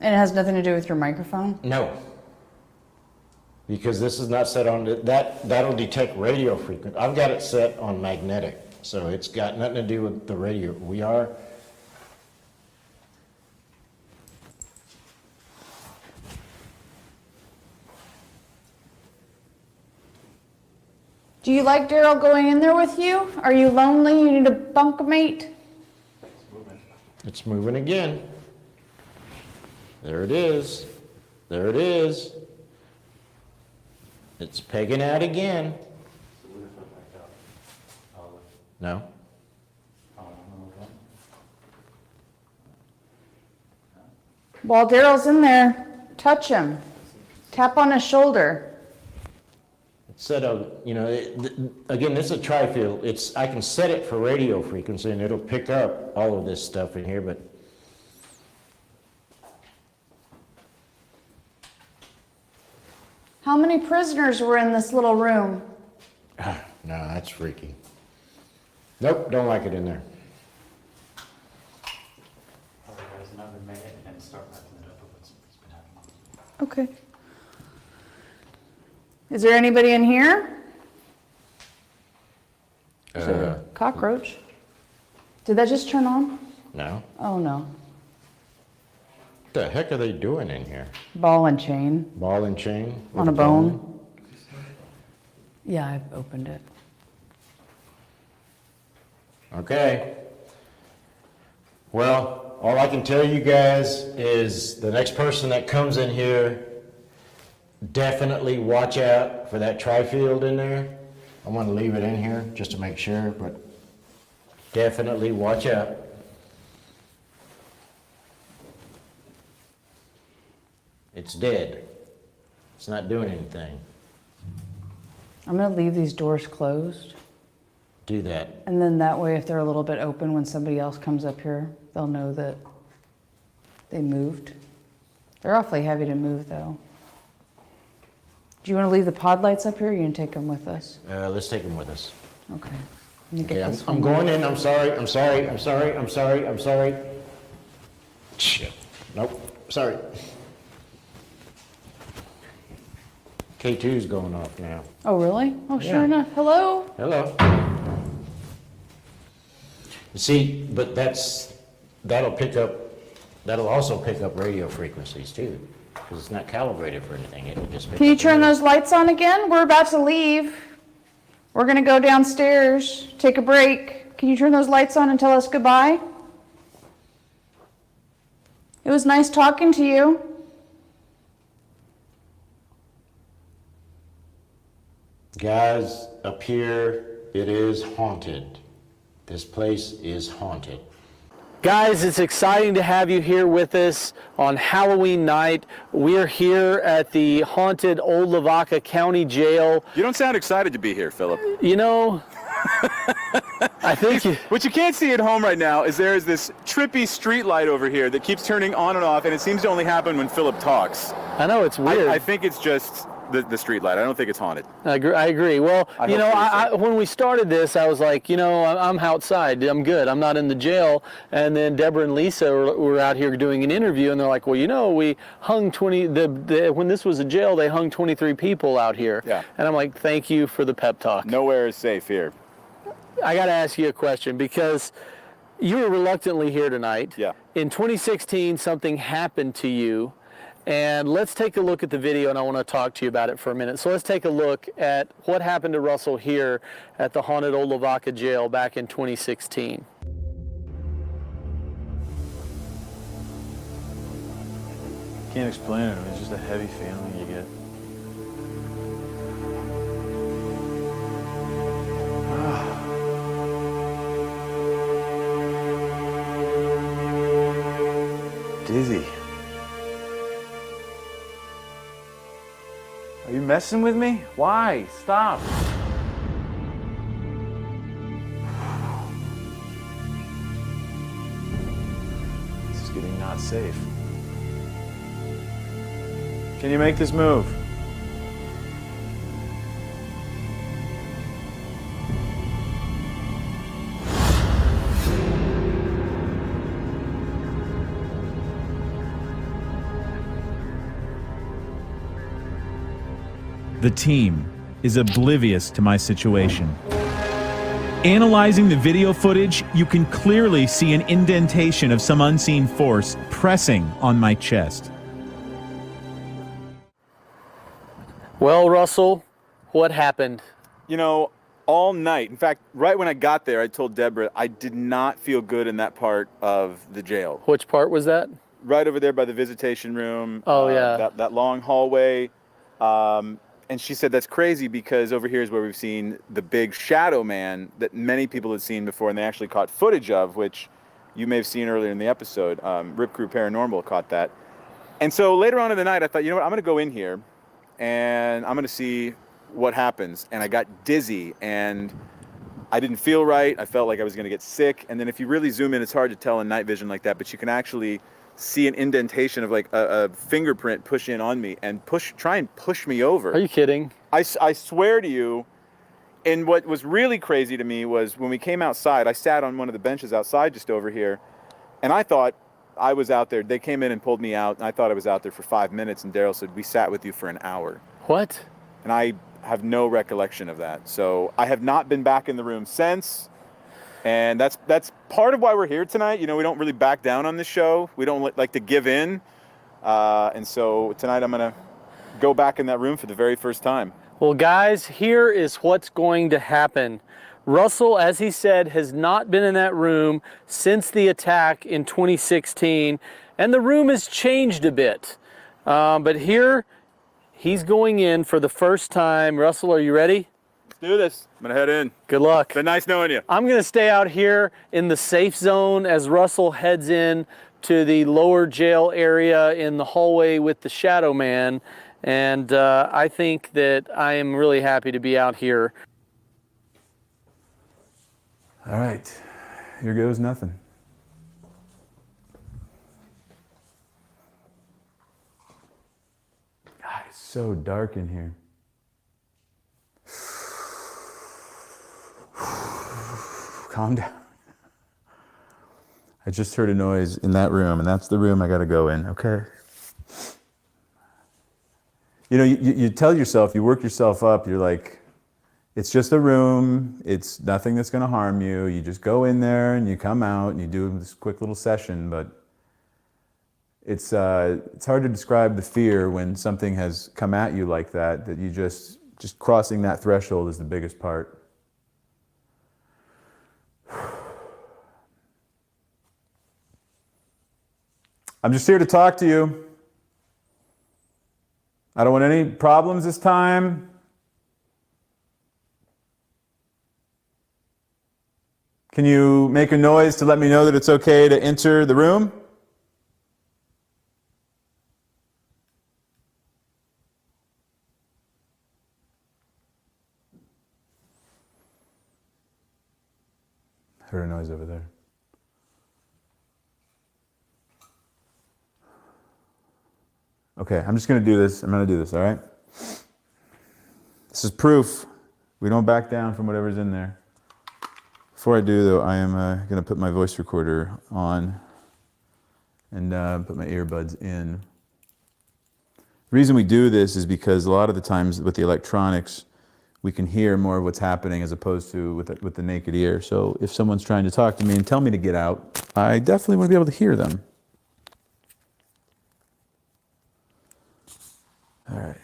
And it has nothing to do with your microphone? no. Because this is not set on, that'll detect radio frequency. I've got it set on magnetic, so it's got nothing to do with the radio. We are, Do you like Daryl going in there with you? Are you lonely? You need a bunkmate? it's moving again. There it is. There it is. It's pegging out again. No? While Daryl's in there, touch him. Tap on his shoulder. Set of, again, this is a tri-field. I can set it for radio frequency and it'll pick up all of this stuff in here, but How many prisoners were in this little room? no, that's freaky. Nope, don't like it in there. Okay. Is there anybody in here? Cockroach. Did that just turn on? No. Oh no. What the heck are they doing in here? Ball and chain Ball and chain? on a bone. Yeah, I've opened it. Okay. Well, all I can tell you guys is the next person that comes in here, definitely watch out for that tri-field in there. I'm going to leave it in here just to make sure, but definitely watch out. It's dead. It's not doing anything. I'm gonna leave these doors closed. Do that. And then that way, if they're a little bit open, when somebody else comes up here, they'll know that they moved. They're awfully heavy to move though. Do you want to leave the pod lights up here or are you going to take them with us? Let's take them with us. Okay. Let me get Okay, this I'm one. going in. I'm sorry. Shit. Nope. Sorry. K2's going off now. Oh, really? Oh, sure Yeah. enough. Hello? Hello. See, but that'll also pick up radio frequencies too, because it's not calibrated for anything. It'll just pick Can you up turn radio. those lights on again? We're about to leave. We're gonna go downstairs, take a break. Can you turn those lights on and tell us goodbye? It was nice talking to you. Guys, up here, it is haunted. This place is haunted. Guys, it's exciting to have you here with us on Halloween night. We're here at the haunted Old Lavaca County Jail. You don't sound excited to be here, Philip. You know, I think What you can't see at home right now is there is this trippy street light over here that keeps turning on and off, and it seems to only happen when Philip talks. I know it's weird. I think it's just the street light. I don't think it's haunted. I agree. Well, I you hope know, so. when we started this, I was like, you know, I'm outside. I'm good. I'm not in the jail. And then Deborah and Lisa were out here doing an interview, and they're like, well, you know, we hung 20. When this was a jail, they hung 23 people out here. Yeah. And I'm like, thank you for the pep talk. Nowhere is safe here. I got to ask you a question because you were reluctantly here tonight. Yeah. In 2016, something happened to you. And let's take a look at the video, and I want to talk to you about it for a minute. So let's take a look at what happened to Russell here at the haunted Old Lavaca Jail back in 2016. Can't explain it. It's just a heavy feeling you get. Dizzy. Are you messing with me? Why? Stop. This is getting not safe. Can you make this move? The team is oblivious to my situation. Analyzing the video footage, you can clearly see an indentation of some unseen force pressing on my chest. Well, Russell, what happened? You know, all night. In fact, right when I got there, I told Deborah I did not feel good in that part of the jail. Which part was that? Right over there by the visitation room. Oh, yeah. That long hallway. And she said that's crazy because over here is where we've seen the big shadow man that many people had seen before, and they actually caught footage of, which you may have seen earlier in the episode. Rip Crew Paranormal caught that. And so later on in the night, I thought, you know what, I'm going to go in here and I'm going to see what happens. And I got dizzy and I didn't feel right. I felt like I was going to get sick. And then if you really zoom in, it's hard to tell in night vision like that, but you can actually see an indentation of like a fingerprint push in on me and try and push me over. Are you kidding? I swear to you. And what was really crazy to me was when we came outside, I sat on one of the benches outside just over here, and I thought I was out there. They came in and pulled me out, and I thought I was out there for 5 minutes, and Daryl said, we sat with you for an hour. What? And I have no recollection of that. So I have not been back in the room since. And that's part of why we're here tonight. You know, we don't really back down on this show. We don't like to give in. And so tonight I'm going to go back in that room for the very first time. Well, guys, here is what's going to happen. Russell, as he said, has not been in that room since the attack in 2016. And the room has changed a bit. But here, he's going in for the first time. Russell, are you ready? Let's do this. I'm going to head in. Good luck. Been nice knowing you. I'm going to stay out here in the safe zone as Russell heads in to the lower jail area in the hallway with the Shadow Man. And I think that I am really happy to be out here. All right, here goes nothing. God, it's so dark in here. Calm down. I just heard a noise in that room, and that's the room I gotta go in, okay? you know, you tell yourself, you work yourself up, you're like, it's just a room, it's nothing that's going to harm you. You just go in there and you come out and you do this quick little session, but it's hard to describe the fear when something has come at you like that, that you just crossing that threshold is the biggest part. I'm just here to talk to you. I don't want any problems this time. Can you make a noise to let me know that it's okay to enter the room? I heard a noise over there. Okay, I'm just going to do this. I'm going to do this, all right? This is proof. We don't back down from whatever's in there. Before I do, though, I am going to put my voice recorder on and put my earbuds in. The reason we do this is because a lot of the times with the electronics, we can hear more of what's happening as opposed to with the naked ear. So if someone's trying to talk to me and tell me to get out, I definitely want to be able to hear them. All right.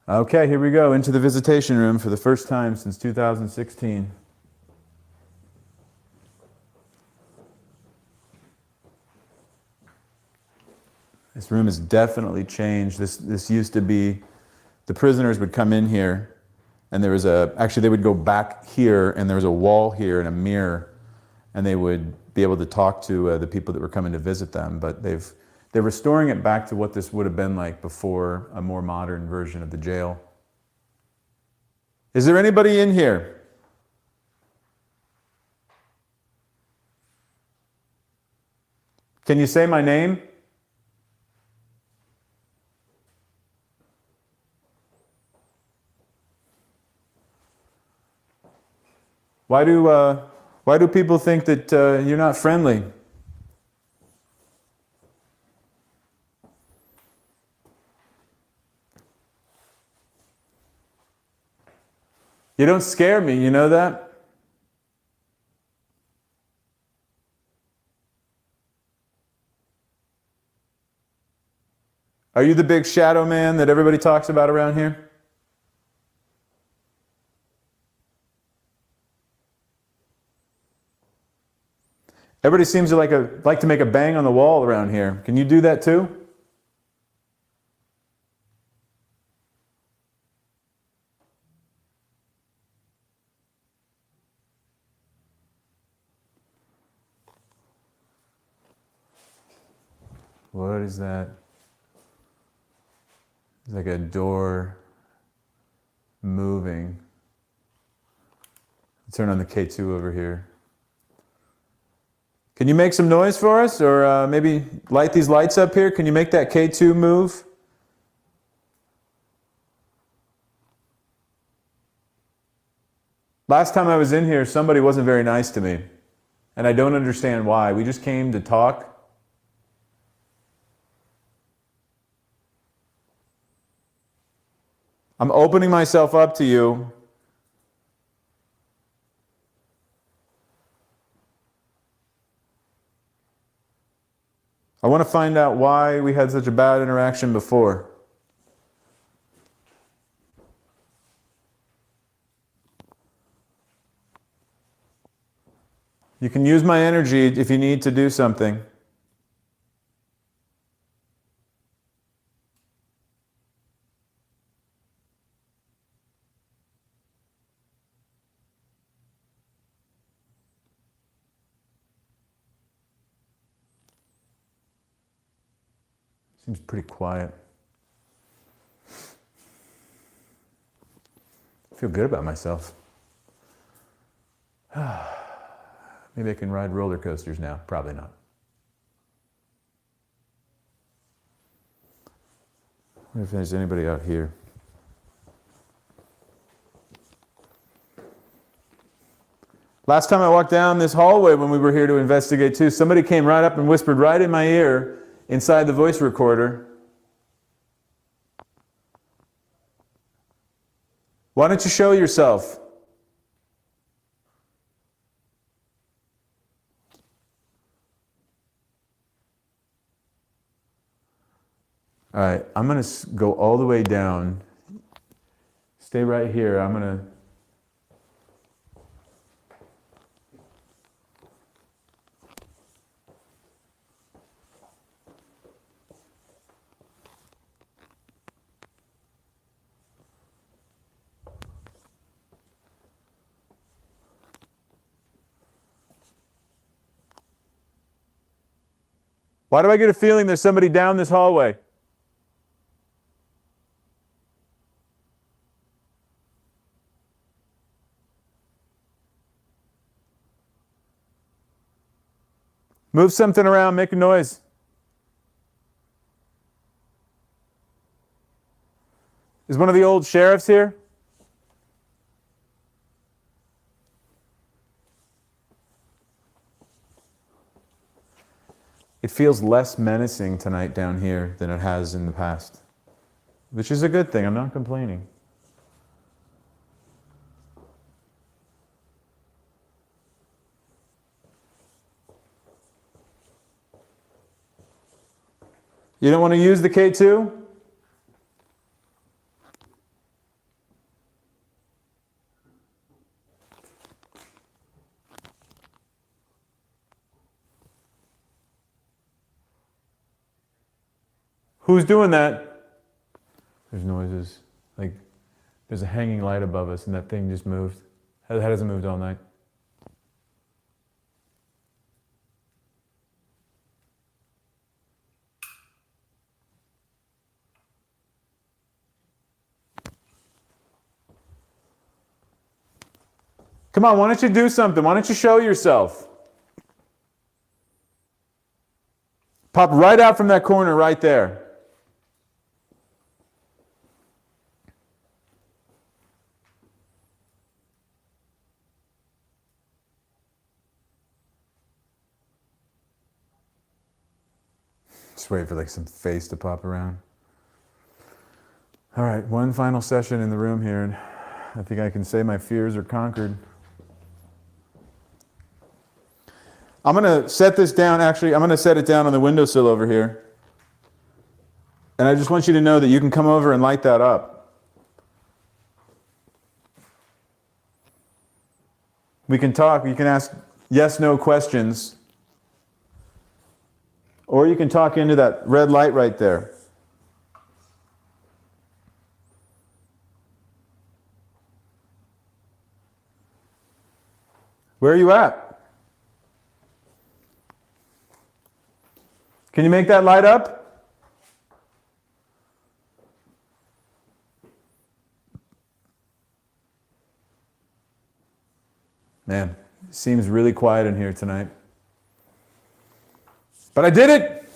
Okay, here we go, into the visitation room for the first time since 2016. This room has definitely changed. This used to be, the prisoners would come in here, and there was actually they would go back here, and there was a wall here and a mirror, and they would be able to talk to the people that were coming to visit them. But they're restoring it back to what this would have been like before a more modern version of the jail. Is there anybody in here? Can you say my name? Why do people think that you're not friendly? You don't scare me, you know that? Are you the big shadow man that everybody talks about around here? Everybody seems to like to make a bang on the wall around here. Can you do that too? What is that? It's like a door moving. Turn on the K2 over here. Can you make some noise for us? Or maybe light these lights up here? Can you make that K2 move? Last time I was in here, somebody wasn't very nice to me. And I don't understand why. We just came to talk. I'm opening myself up to you. I want to find out why we had such a bad interaction before. You can use my energy if you need to do something. Seems pretty quiet. I feel good about myself. Maybe I can ride roller coasters now. Probably not. I wonder if there's anybody out here. Last time I walked down this hallway when we were here to investigate too, somebody came right up and whispered right in my ear inside the voice recorder. Why don't you show yourself? All right, I'm going to go all the way down. Stay right here. I'm going to... Why do I get a feeling there's somebody down this hallway? Move something around, make a noise. Is one of the old sheriffs here? It feels less menacing tonight down here than it has in the past, which is a good thing. I'm not complaining. You don't want to use the K2? Who's doing that? There's noises. Like, there's a hanging light above us and that thing just moved. That hasn't moved all night. Come on, why don't you do something? Why don't you show yourself? Pop right out from that corner right there. Just wait for like some face to pop around. All right, one final session in the room here, and I think I can say my fears are conquered. I'm going to set this down, actually, I'm going to set it down on the windowsill over here. And I just want you to know that you can come over and light that up. We can talk, you can ask yes/no questions. Or you can talk into that red light right there. Where are you at? Can you make that light up? Man, it seems really quiet in here tonight. But I did it!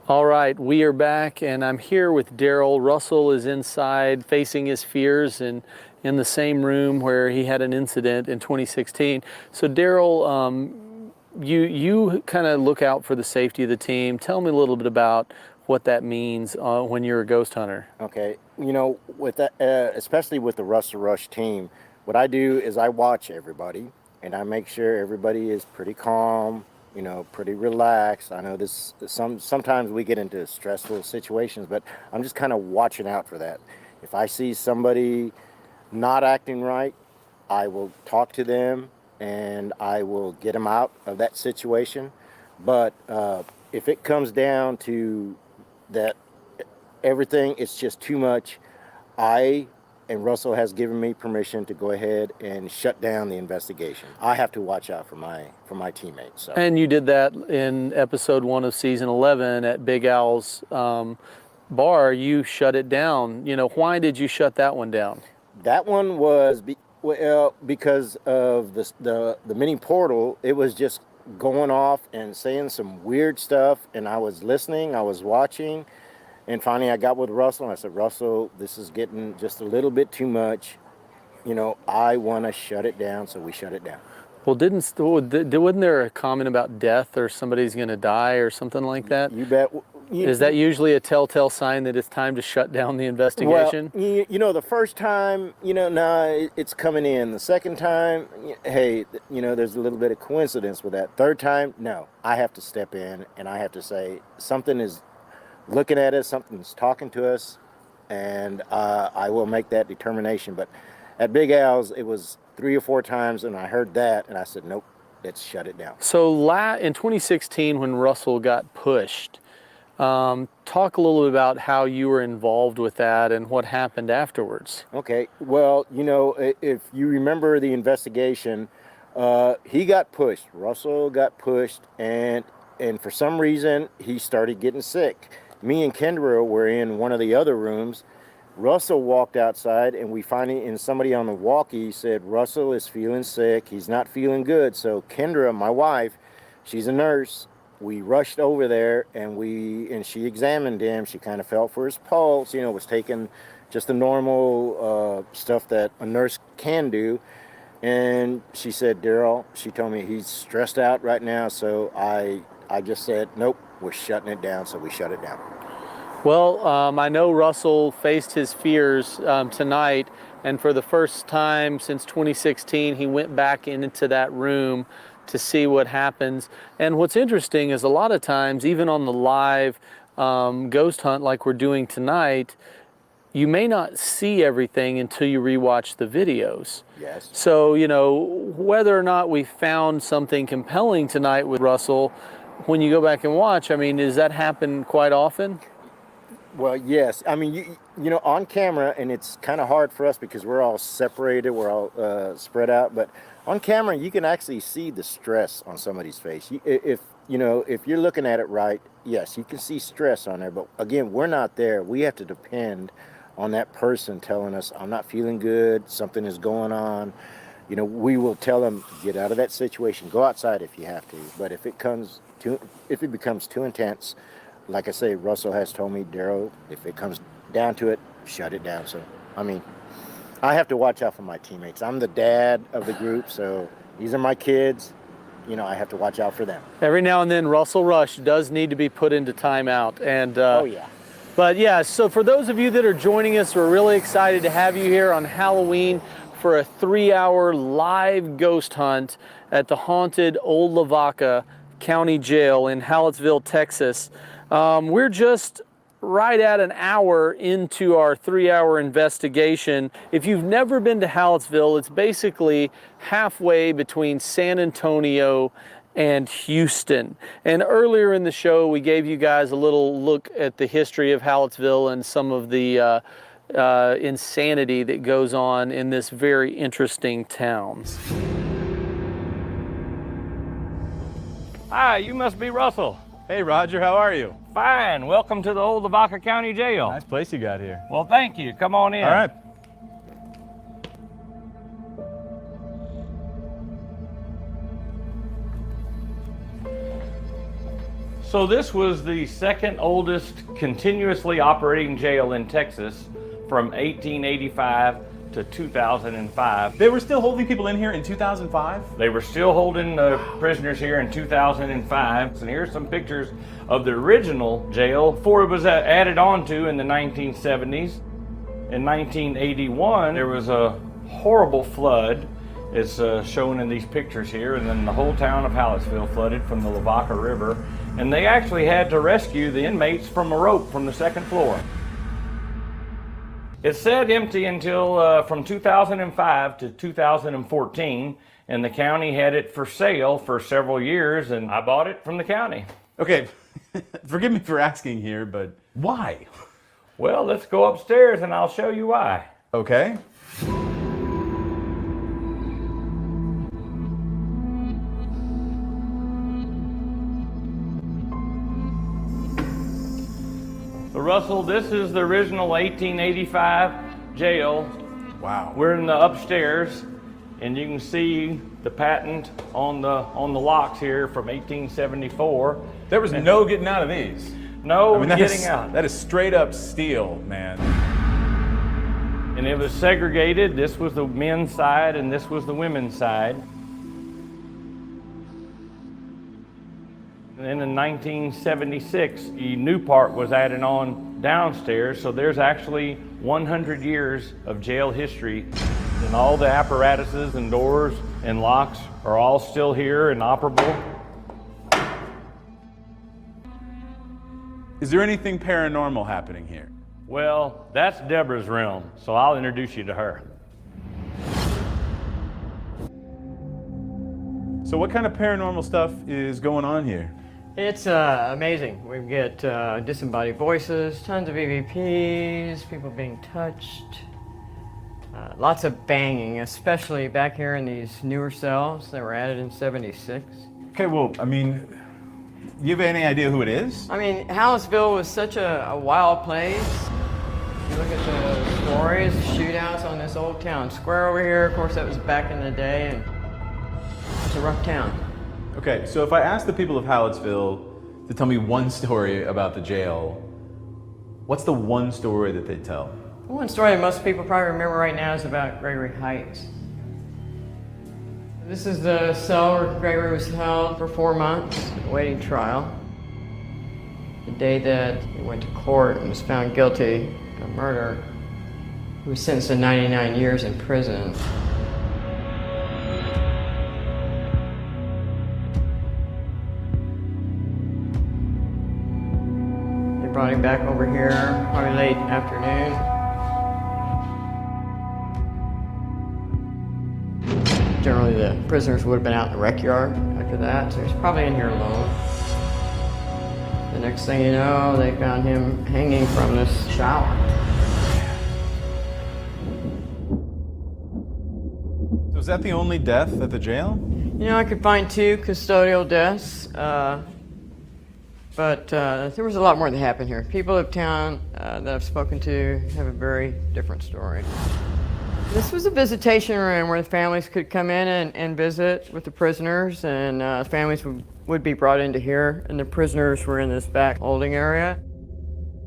All right, we are back, and I'm here with Daryl. Russell is inside facing his fears and in the same room where he had an incident in 2016. So Daryl, you kind of look out for the safety of the team. Tell me a little bit about what that means when you're a ghost hunter. Okay, you know, with that, especially with the Russell Rush team, what I do is I watch everybody, and I make sure everybody is pretty calm, you know, pretty relaxed. I know sometimes we get into stressful situations, but I'm just kind of watching out for that. If I see somebody not acting right, I will talk to them and I will get them out of that situation. But if it comes down to that everything, it's just too much, and Russell has given me permission to go ahead and shut down the investigation. I have to watch out for my teammates. So. And you did that in episode 1 of season 11 at Big Al's bar. You shut it down. You know, why did you shut that one down? That one was because of the mini portal. It was just going off and saying some weird stuff, and I was listening, I was watching, And finally I got with Russell and I said, Russell, this is getting just a little bit too much. You know, I want to shut it down, so we shut it down. Well, wasn't there a comment about death or somebody's going to die or something like that? You bet. Is that usually a telltale sign that it's time to shut down the investigation? Well, you know, the first time, you know, nah, it's coming in. The second time, hey, you know, there's a little bit of coincidence with that. Third time, no, I have to step in and I have to say something is looking at us, something's talking to us, and I will make that determination. But at Big Al's, it was 3 or 4 times, and I heard that, and I said, nope, let's shut it down. So in 2016, when Russell got pushed, talk a little bit about how you were involved with that and what happened afterwards. Okay, well, you know, if you remember the investigation, he got pushed. Russell got pushed, and for some reason, he started getting sick. Me and Kendra were in one of the other rooms. Russell walked outside, and we finally, and somebody on the walkie said, Russell is feeling sick. He's not feeling good. So Kendra, my wife, she's a nurse. We rushed over there, and she examined him. She kind of felt for his pulse, you know, was taking just the normal stuff that a nurse can do. And she said, Daryl, she told me he's stressed out right now. So I just said, nope, we're shutting it down. So we shut it down. Well, I know Russell faced his fears tonight, and for the first time since 2016, he went back into that room to see what happens. And what's interesting is a lot of times, even on the live ghost hunt like we're doing tonight, you may not see everything until you rewatch the videos. Yes. So, you know, whether or not we found something compelling tonight with Russell, when you go back and watch, I mean, does that happen quite often? Well, yes. I mean, you know, on camera, and it's kind of hard for us because we're all separated, we're all spread out. But on camera, you can actually see the stress on somebody's face. If you're looking at it right, yes, you can see stress on there. But again, we're not there. We have to depend on that person telling us, I'm not feeling good, something is going on. You know, we will tell them, get out of that situation, go outside if you have to. But if it becomes too intense, like I say, Russell has told me, Daryl, if it comes down to it, shut it down. So, I mean, I have to watch out for my teammates. I'm the dad of the group, so these are my kids. You know, I have to watch out for them. Every now and then, Russell Rush does need to be put into timeout. And oh, yeah. But yeah, so for those of you that are joining us, we're really excited to have you here on Halloween for a 3-hour live ghost hunt at the haunted Old Lavaca County Jail in Hallettsville, Texas. We're just right at an hour into our 3-hour investigation. If you've never been to Hallettsville, it's basically halfway between San Antonio and Houston. And earlier in the show, we gave you guys a little look at the history of Hallettsville and some of the insanity that goes on in this very interesting town. Hi, you must be Russell. Hey, Roger, how are you? Fine. Welcome to the Old Lavaca County Jail. Nice place you got here. Well, thank you. Come on in. All right. So this was the second oldest continuously operating jail in Texas from 1885 to 2005. They were still holding people in here in 2005? They were still holding prisoners here in 2005. And here's some pictures of the original jail before it was added on to in the 1970s. In 1981, there was a horrible flood. It's shown in these pictures here, and then the whole town of Hallettsville flooded from the Lavaca River. And they actually had to rescue the inmates from a rope from the second floor. It sat empty until from 2005 to 2014, and the county had it for sale for several years, and I bought it from the county. Okay, forgive me for asking here, but why? Well, let's go upstairs and I'll show you why. Okay. Russell, this is the original 1885 jail. Wow. We're in the upstairs, and you can see the patent on the locks here from 1874. There was no getting out of these. No I mean, that getting is, out. that is straight up steel, man. And it was segregated. This was the men's side and this was the women's side. And then in 1976, the new part was added on downstairs, so there's actually 100 years of jail history, and all the apparatuses and doors and locks are all still here and operable. Is there anything paranormal happening here? Well, that's Deborah's realm, so I'll introduce you to her. So what kind of paranormal stuff is going on here? It's amazing. We get disembodied voices, tons of EVPs, people being touched, lots of banging, especially back here in these newer cells that were added in '76. Okay, well, I mean, you have any idea who it is? I mean, Hallettsville was such a wild place. You look at the stories, shootouts on this old town square over here. Of course, that was back in the day, and it's a rough town. Okay, so if I ask the people of Hallettsville to tell me one story about the jail, what's the one story that they tell? One story that most people probably remember right now is about Gregory Heights. This is the cell where Gregory was held for 4 months, awaiting trial. The day that he went to court and was found guilty of murder, he was sentenced to 99 years in prison. They brought him back over here, probably late afternoon. Generally, the prisoners would have been out in the rec yard after that, so he's probably in here alone. The next thing you know, they found him hanging from this shower. So is that the only death at the jail? You know, I could find 2 custodial deaths, but there was a lot more that happened here. People of town that I've spoken to have a very different story. This was a visitation room where the families could come in and visit with the prisoners, and families would be brought into here, and the prisoners were in this back holding area.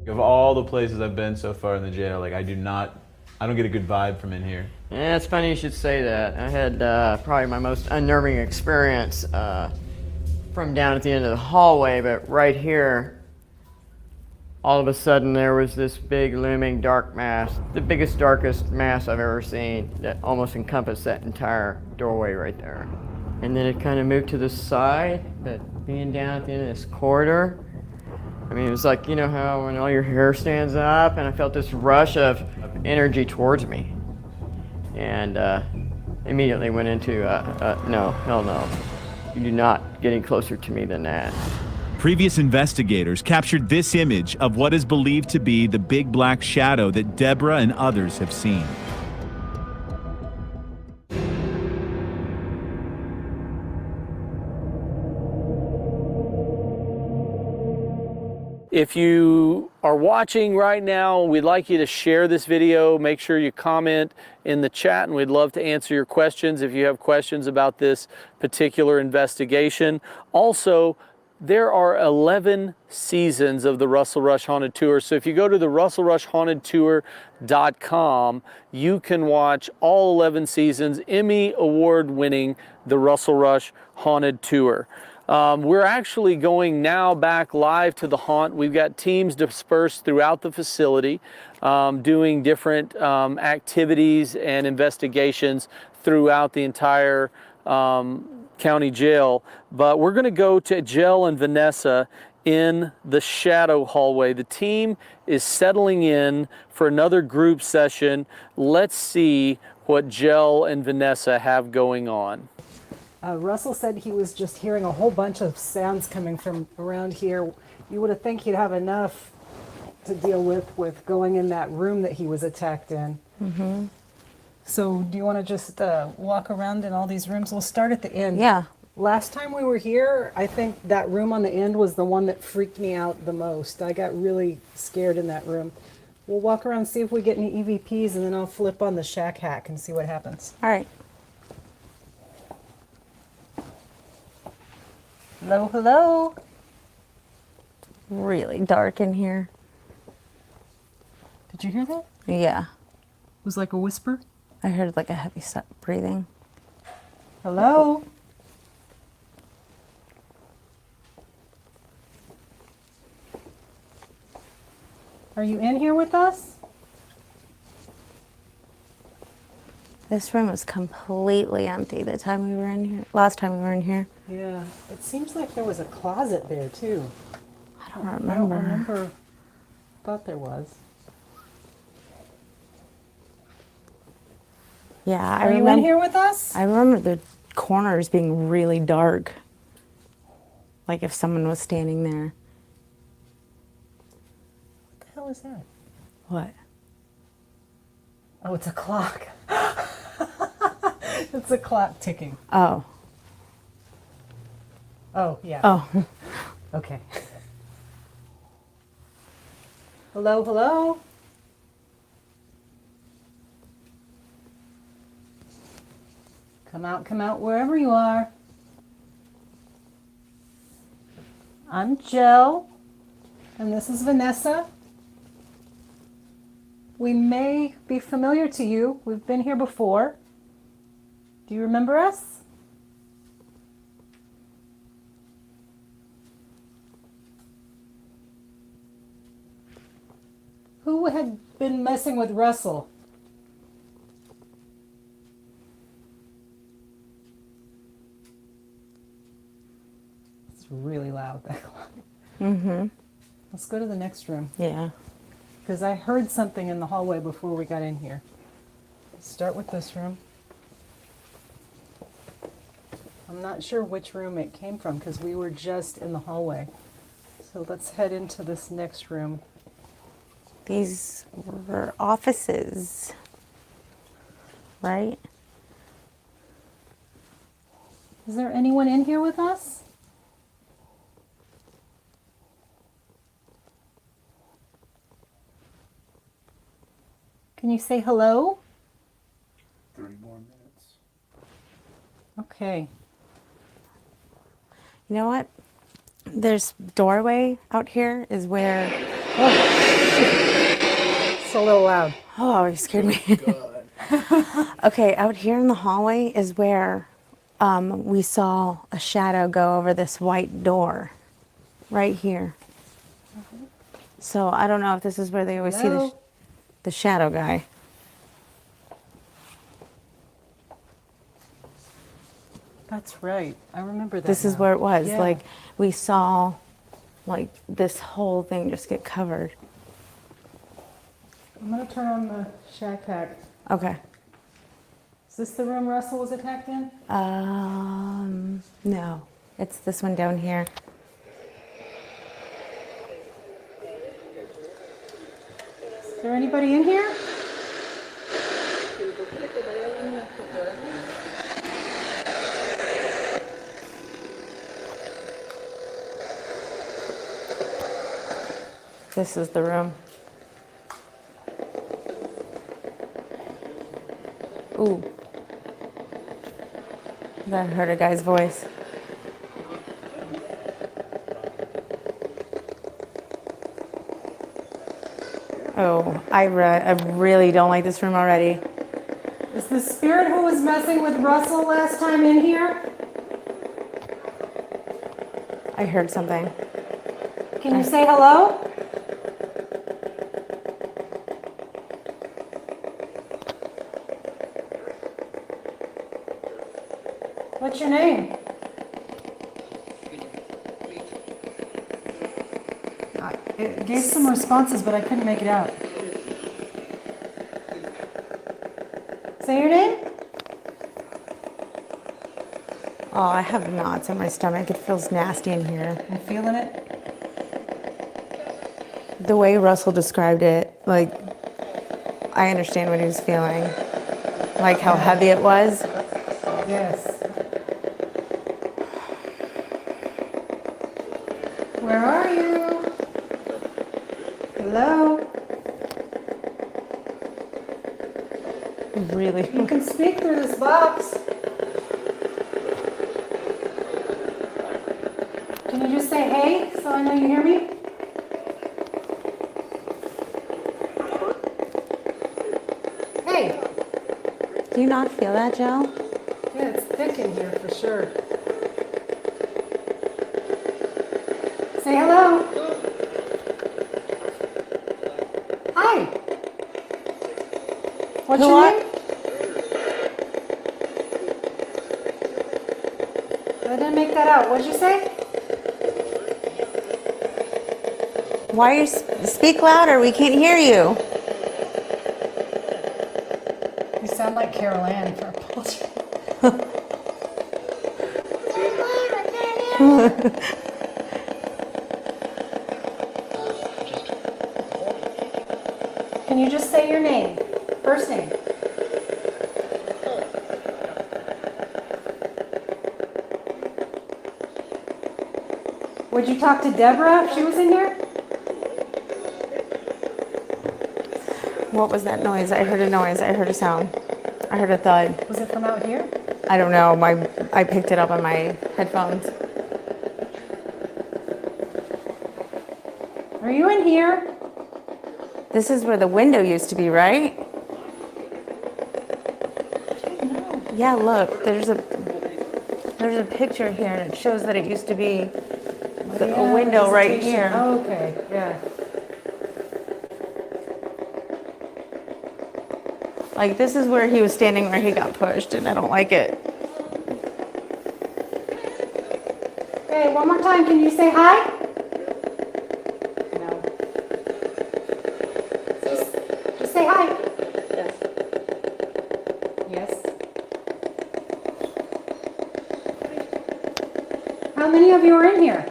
Of all the places I've been so far in the jail, like I don't get a good vibe from in here. Yeah, it's funny you should say that. I had probably my most unnerving experience from down at the end of the hallway, but right here, all of a sudden there was this big looming dark mass, the biggest, darkest mass I've ever seen that almost encompassed that entire doorway right there. And then it kind of moved to the side, but being down at the end of this corridor, I mean, it was like, you know how when all your hair stands up, and I felt this rush of energy towards me. And immediately went into, no, hell no. You do not get any closer to me than that. Previous investigators captured this image of what is believed to be the big black shadow that Deborah and others have seen. If you are watching right now, we'd like you to share this video. Make sure you comment in the chat, and we'd love to answer your questions if you have questions about this particular investigation. Also, there are 11 seasons of the Russell Rush Haunted Tour. So if you go to the russellrushhauntedtour.com, you can watch all 11 seasons, Emmy Award winning the Russell Rush Haunted Tour. We're actually going now back live to the haunt. We've got teams dispersed throughout the facility doing different activities and investigations throughout the entire county jail. But we're going to go to Jell and Vanessa in the shadow hallway. The team is settling in for another group session. Let's see what Jell and Vanessa have going on. Russell said he was just hearing a whole bunch of sounds coming from around here. You would have think he'd have enough to deal with going in that room that he was attacked in. Mm-hmm. So do you want to just walk around in all these rooms? We'll start at the end. Yeah. Last time we were here, I think that room on the end was the one that freaked me out the most. I got really scared in that room. We'll walk around, see if we get any EVPs, and then I'll flip on the shack hack and see what happens. All right. Hello, hello. really dark in here. Did you hear that? Yeah. It was like a whisper. I heard like a heavy breathing. Hello? Are you in here with us? This room was completely empty the time we were in here. Last time we were in here. Yeah. It seems like there was a closet there too. I don't remember. I don't remember. Thought there was. Yeah, I Are you remember. in here with us? I remember the corners being really dark. Like if someone was standing there. What the hell is that? What? Oh, it's a clock. It's a clock ticking. Oh. Oh, yeah. Oh. Okay. Hello, hello? Come out, wherever you are. I'm Jill, and this is Vanessa. We may be familiar to you. We've been here before. Do you remember us? Who had been messing with Russell? It's really loud, that clock. Mm-hmm. Let's go to the next room. Yeah. Because I heard something in the hallway before we got in here. Let's start with this room. I'm not sure which room it came from because we were just in the hallway. So let's head into this next room. These were offices, right? Is there anyone in here with us? Can you say hello? 30 more minutes. Okay. You know what? There's doorway out here is where. It's a little loud. Oh, you scared me. Okay, out here in the hallway is where we saw a shadow go over this white door. Right here. So I don't know if this is where they always see Hello? the shadow guy. That's right. I remember that. This is now. where it was. Yeah. Like we saw like this whole thing just get covered. I'm gonna turn on the shack pack. Okay. Is this the room Russell was attacked in? No. It's this one down here. Is there anybody in here? This is the room. Ooh. I heard a guy's voice. Oh, I really don't like this room already. Is the spirit who was messing with Russell last time in here? I heard something. Can you say hello? What's your name? It gave some responses, but I couldn't make it out. Say your name? Oh, I have knots in my stomach. It feels nasty in here. I'm feeling it. The way Russell described it, like, I understand what he was feeling. Like how heavy it was. Yes. Where are you? Hello? Really? You can speak through this box. Can you just say hey so I know you hear me? you not feel that, Joe? Yeah, it's thick in here for sure. Say hello. Hi. What's Who your are- name? I didn't make that out. What'd you say? Why are you speak louder? We can't hear you. You sound like Carol Ann for a poultry. Can you just say your name? First name. Would you talk to Deborah if she was in here? What was that noise? I heard a noise. I heard a sound. I heard a thud. Was it from out here? I don't know. I picked it up on my headphones. Are you in here? This is where the window used to be, right? Yeah, look. There's a picture here and it shows that it used to be a window right Visitation. here. Oh, okay, yeah. Like this is where he was standing where he got pushed and I don't like it. Hey, one more time, can you say hi? No. Just say hi. Yes. Yes. How many of you are in here?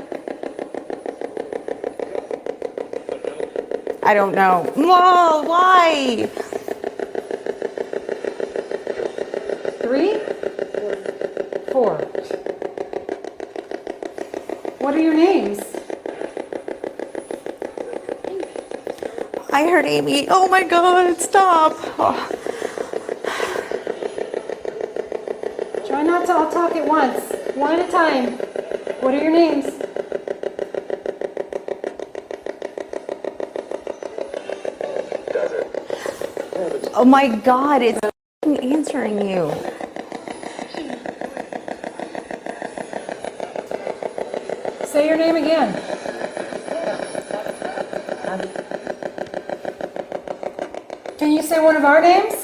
I don't know. Whoa, why? 3? 4. What are your names? I heard Amy. Oh my God, stop. Oh. Try not to all talk at once. One at a time. What are your names? Oh my God, it's answering you. Say your name again. Can you say one of our names?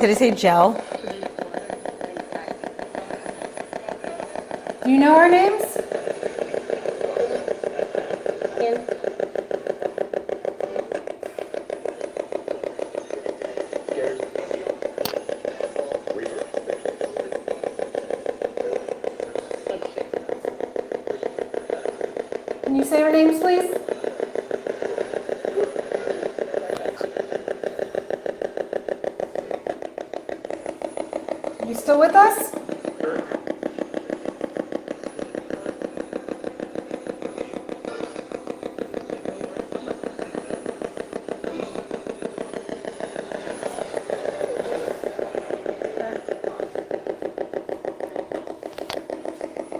Did I say Jill? Do you know our names? Can you say our names, please? You still with us?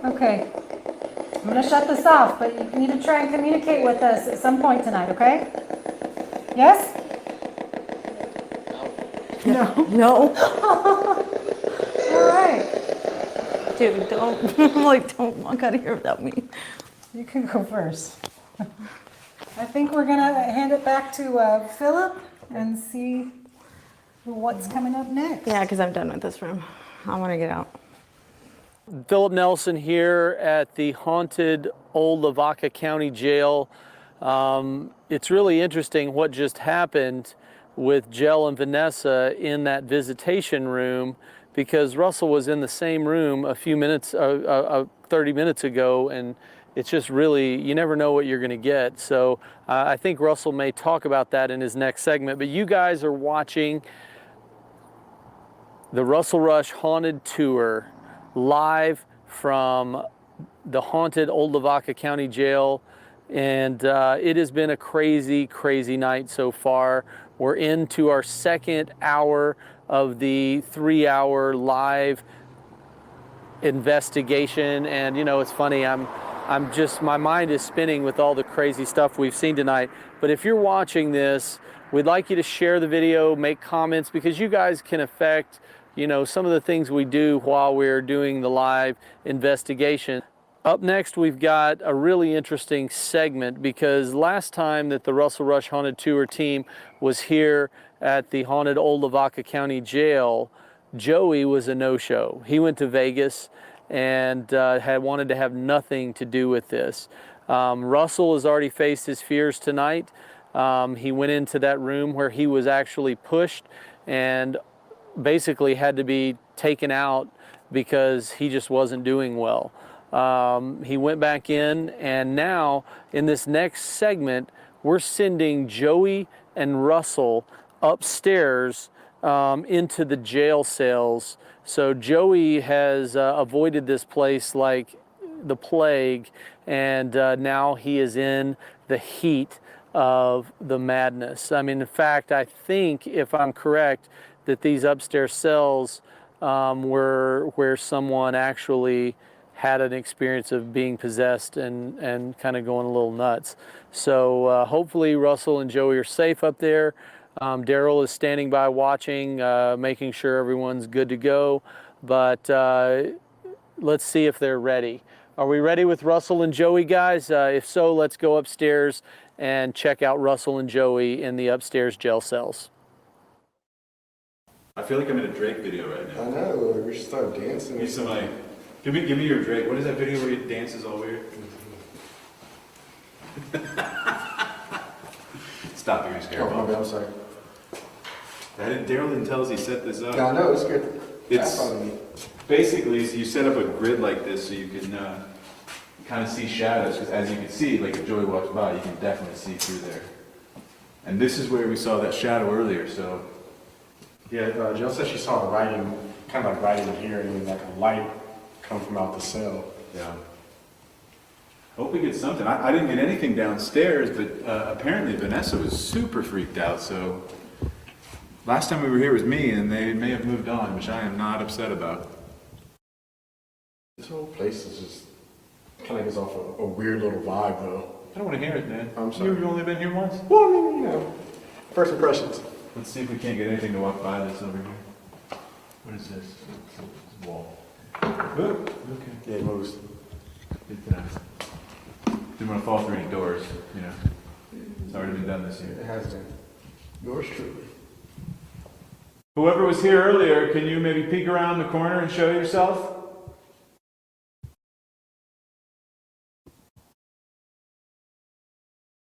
Okay. I'm going to shut this off, but you need to try and communicate with us at some point tonight, okay? Yes? No. No. All right. Dude, don't walk out of here without me. You can go first. I think we're going to hand it back to Philip and see what's coming up next. Yeah, because I'm done with this room. I want to get out. Philip Nelson here at the haunted old Lavaca County Jail. It's really interesting what just happened with Jell and Vanessa in that visitation room, because Russell was in the same room a few minutes, 30 minutes ago, and it's just really, you never know what you're going to get. So I think Russell may talk about that in his next segment, but you guys are watching the Russell Rush Haunted Tour live from the haunted old Lavaca County Jail, and it has been a crazy, crazy night so far. We're into our second hour of the 3-hour live investigation, and you know, it's funny, I'm my mind is spinning with all the crazy stuff we've seen tonight. But if you're watching this, we'd like you to share the video, make comments, because you guys can affect, you know, some of the things we do while we're doing the live investigation. Up next, we've got a really interesting segment, because last time that the Russell Rush Haunted Tour team was here at the haunted Old Lavaca County Jail, Joey was a no-show. He went to Vegas and had wanted to have nothing to do with this. Russell has already faced his fears tonight. He went into that room where he was actually pushed and basically had to be taken out because he just wasn't doing well. He went back in, and now in this next segment, we're sending Joey and Russell upstairs into the jail cells. So Joey has avoided this place like the plague, and now he is in the heat of the madness. I mean, in fact, I think, if I'm correct, that these upstairs cells were where someone actually had an experience of being possessed and kind of going a little nuts. So hopefully Russell and Joey are safe up there. Daryl is standing by watching, making sure everyone's good to go. But let's see if they're ready. Are we ready with Russell and Joey, guys? If so, let's go upstairs and check out Russell and Joey in the upstairs jail cells. I feel like I'm in a Drake video right now. I know, we should start dancing. Need some like, give me your Drake. What is that video where he dances all weird? Stop, you're scared. Oh, my bad, I'm sorry. Daryl didn't tell us he set this up. Yeah, I know, it's good. It's basically, so you set up a grid like this so you can kind of see shadows, because as you can see, like if Joey walks by, you can definitely see through there. And this is where we saw that shadow earlier, so. Yeah, Jill said she saw a writing, kind of like writing here, and like a light come from out the cell. Yeah. Hope we get something. I didn't get anything downstairs, but apparently Vanessa was super freaked out, so. Last time we were here was me, and they may have moved on, which I am not upset about. This whole place is just kind of gives off a weird little vibe, though. I don't want to hear it, man. I'm sorry. You've only been here once? Well, I mean, you know, first impressions. Let's see if we can't get anything to walk by this over here. What is this? It's a wall. Oh, okay. Yeah, it moves. Didn't want to fall through any doors, you know. It's already been done this year. It has been. Yours truly. Whoever was here earlier, can you maybe peek around the corner and show yourself?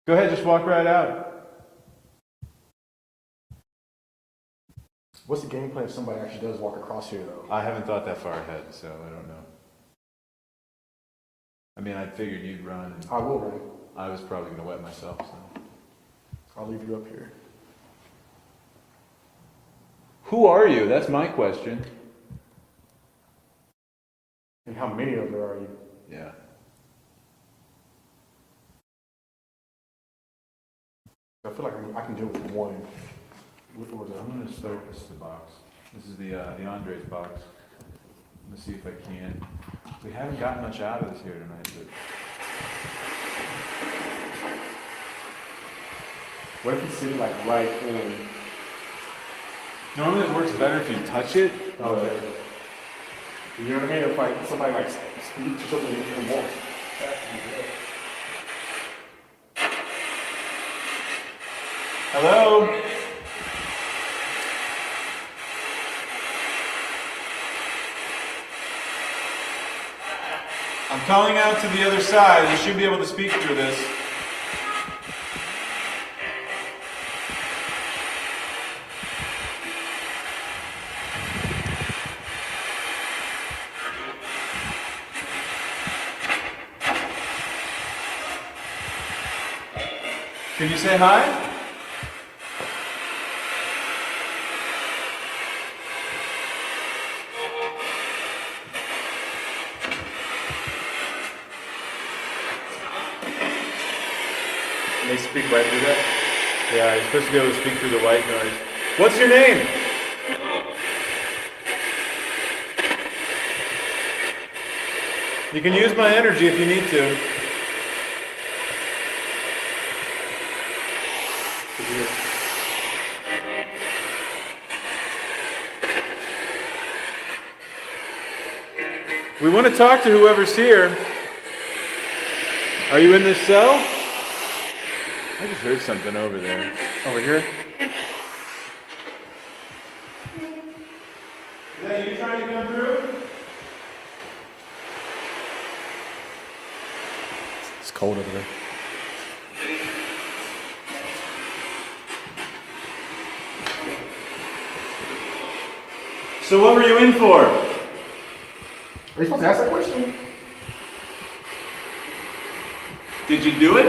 Go ahead, just walk right out. What's the game plan if somebody actually does walk across here, though? I haven't thought that far ahead, so I don't know. I mean, I figured you'd run. And I will run. I was probably going to wet myself, so. I'll leave you up here. Who are you? That's my question. And how many of there are you? Yeah. I feel like I can deal with one. I'm going to start this is the box. This is the Andres box. Let's see if I can. We haven't gotten much out of this here tonight, but. What if it's sitting like right in? Normally it works better if you touch it. Oh, yeah. You know what I mean? If like somebody like speaks or something and walks. Hello? I'm calling out to the other side. You should be able to speak through this. Can you say hi? They speak right through that? Yeah, you're supposed to be able to speak through the white noise. What's your name? You can use my energy if you need to. We want to talk to whoever's here. Are you in this cell? I just heard something over there. Over here? Is that you trying to come through? It's cold over there. So what were you in for? Are you supposed to ask that question? Did you do it?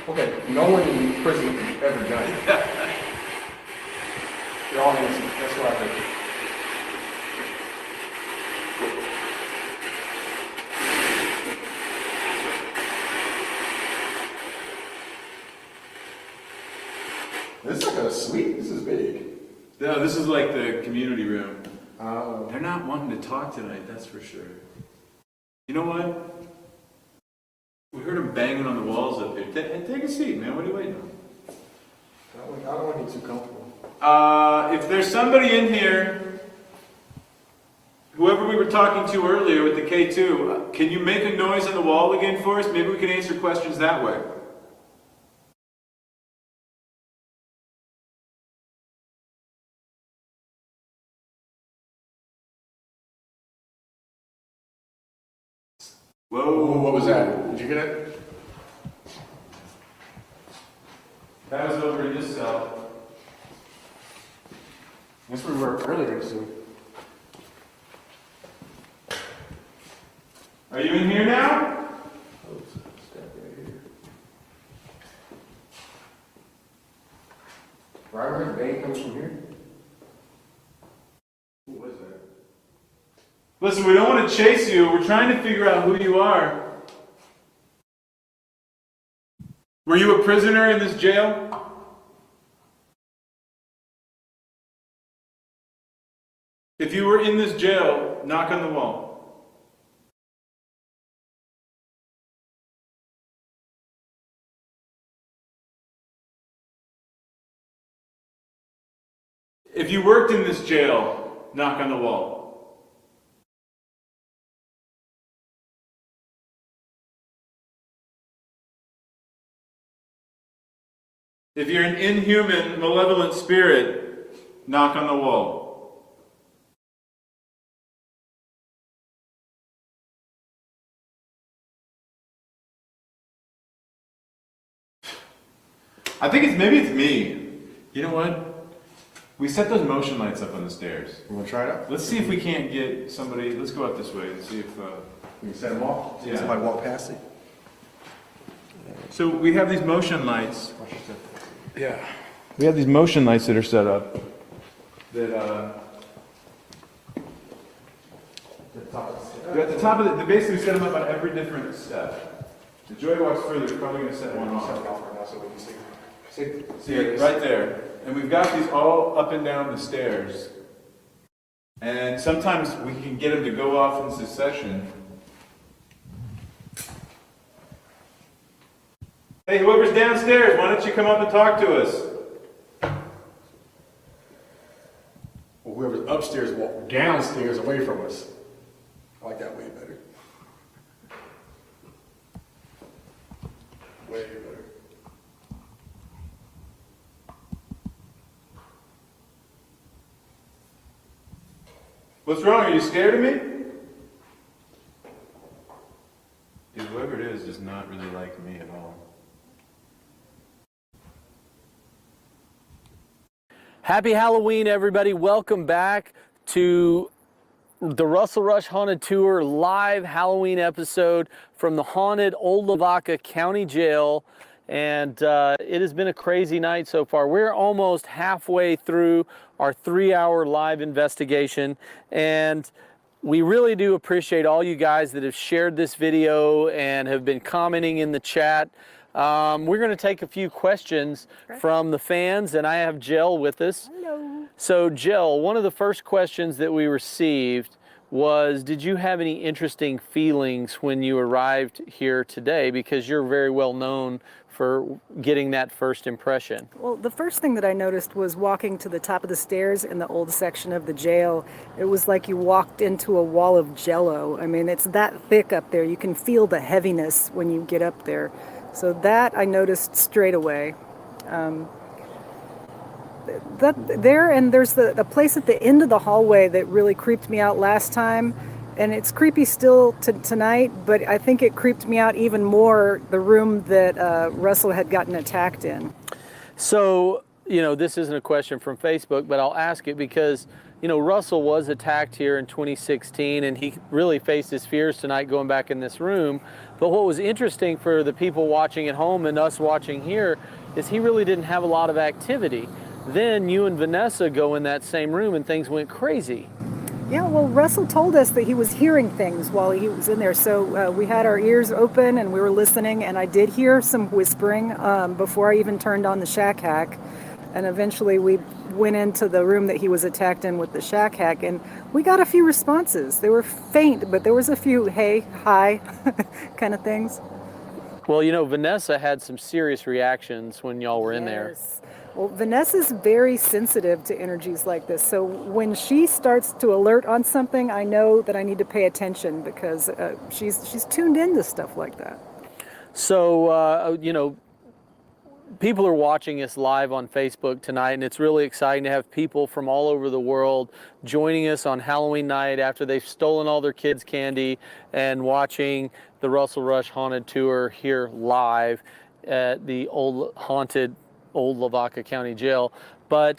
Okay, no one in prison ever done it. They're all innocent. That's what I think. This is like a suite. This is big. No, this is like the community room. Oh. They're not wanting to talk tonight, that's for sure. You know what? We heard them banging on the walls up here. Take a seat, man. What are you waiting on? I don't want to get too comfortable. If there's somebody in here, whoever we were talking to earlier with the K2, can you make a noise on the wall again for us? Maybe we can answer questions that way. Whoa. What was that? Did you get it? That was over in this cell. That's where we were earlier, so. Are you in here now? Right where the bay comes from here? Who was that? Listen, we don't want to chase you. We're trying to figure out who you are. Were you a prisoner in this jail? If you were in this jail, knock on the wall. If you worked in this jail, knock on the wall. If you're an inhuman, malevolent spirit, knock on the wall. I think maybe it's me. You know what? We set those motion lights up on the stairs. You want to try it out? Let's see if we can't get somebody, let's go out this way and see if, We can set them off? Yeah. Somebody walk past it? so we have these motion lights. Yeah. We have these motion lights that are set up that, they're at the top of the, they basically set them up on every different step. If Joy walks further, they're probably gonna set one Set off. it off right now so we can see. See, right there. And we've got these all up and down the stairs. And sometimes we can get them to go off in succession. Hey, whoever's downstairs, why don't you come up and talk to us? Well, whoever's upstairs walk downstairs away from us. I like that way better. Way better. What's wrong? Are you scared of me? Dude, whoever it is does not really like me at all. Happy Halloween, everybody. Welcome back to the Russell Rush Haunted Tour live Halloween episode from the haunted Old Lavaca County Jail. And it has been a crazy night so far. We're almost halfway through our 3-hour live investigation. And we really do appreciate all you guys that have shared this video and have been commenting in the chat. We're going to take a few questions from the fans, and I have Jill with us. Hello. So Jill, one of the first questions that we received was, did you have any interesting feelings when you arrived here today? Because you're very well known for getting that first impression. Well, the first thing that I noticed was walking to the top of the stairs in the old section of the jail. It was like you walked into a wall of jello. I mean, it's that thick up there. You can feel the heaviness when you get up there. So that I noticed straight away. There's a place at the end of the hallway that really creeped me out last time. And it's creepy still tonight, but I think it creeped me out even more, the room that Russell had gotten attacked in. So, you know, this isn't a question from Facebook, but I'll ask it because, you know, Russell was attacked here in 2016 and he really faced his fears tonight going back in this room. But what was interesting for the people watching at home and us watching here is he really didn't have a lot of activity. Then you and Vanessa go in that same room and things went crazy. Yeah, well, Russell told us that he was hearing things while he was in there. So we had our ears open and we were listening, and I did hear some whispering before I even turned on the shack hack. And eventually we went into the room that he was attacked in with the shack hack, and we got a few responses. They were faint, but there was a few, hey, hi, kind of things. Well, you know, Vanessa had some serious reactions when y'all were in there. Well, Vanessa's very sensitive to energies like this. So when she starts to alert on something, I know that I need to pay attention because she's tuned into stuff like that. So, you know, people are watching us live on Facebook tonight, and it's really exciting to have people from all over the world joining us on Halloween night after they've stolen all their kids' candy and watching the Russell Rush Haunted Tour here live at the haunted Old Lavaca County Jail. But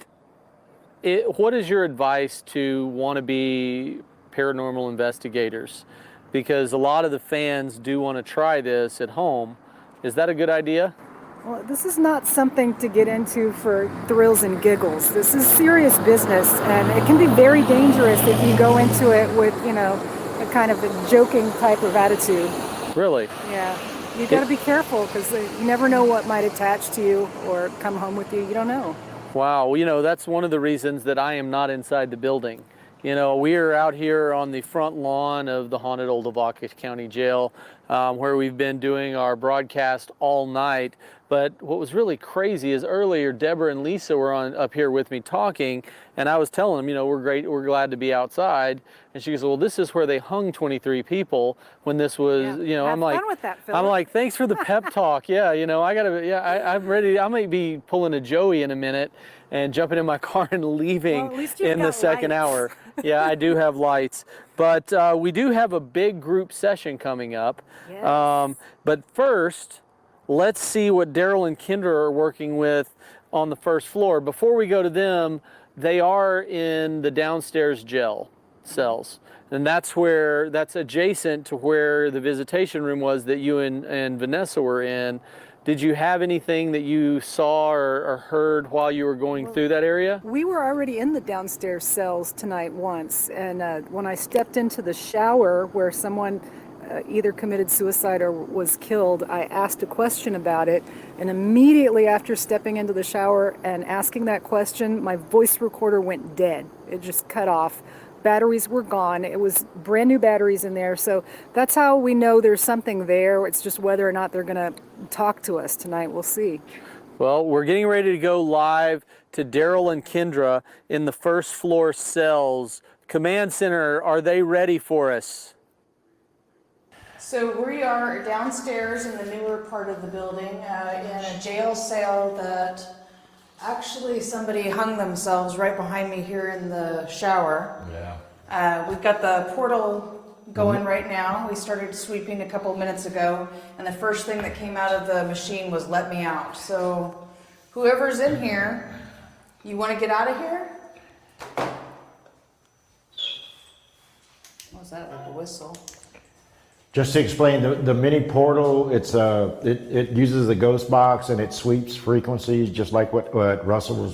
what is your advice to wannabe paranormal investigators? Because a lot of the fans do want to try this at home. Is that a good idea? Well, this is not something to get into for thrills and giggles. This is serious business, and it can be very dangerous if you go into it with, you know, a kind of a joking type of attitude. Really? Yeah. You got to be careful because you never know what might attach to you or come home with you. You don't know. Wow. Well, you know, that's one of the reasons that I am not inside the building. You know, we are out here on the front lawn of the haunted Old Lavaca County Jail, where we've been doing our broadcast all night. But what was really crazy is earlier, Deborah and Lisa were up here with me talking, and I was telling them, you know, we're glad to be outside. And she goes, well, this is where they hung 23 people when this was, you know, Have I'm like, fun with that, Philip. I'm like, thanks for the pep talk. Yeah, you know, I'm ready. I might be pulling a Joey in a minute and jumping in my car and leaving Well, at least you've in the got second lights. hour. Yeah, I do have lights. But we do have a big group session coming up. Yes. But first, let's see what Daryl and Kendra are working with on the first floor. Before we go to them, they are in the downstairs jail cells. And that's adjacent to where the visitation room was that you and Vanessa were in. Did you have anything that you saw or heard while you were going through that area? We were already in the downstairs cells tonight once, and when I stepped into the shower where someone either committed suicide or was killed, I asked a question about it, and immediately after stepping into the shower and asking that question, my voice recorder went dead. It just cut off. Batteries were gone. It was brand new batteries in there, so that's how we know there's something there. It's just whether or not they're going to talk to us tonight. We'll see. Well, we're getting ready to go live to Daryl and Kendra in the first floor cells. Command Center, are they ready for us? So we are downstairs in the newer part of the building in a jail cell that actually somebody hung themselves right behind me here in the shower. Yeah. We've got the portal going right now. We started sweeping a couple minutes ago, and the first thing that came out of the machine was let me out. So whoever's in here, you want to get out of here? What was that, like a whistle? Just to explain, the mini portal, it uses the ghost box and it sweeps frequencies just like what Russell was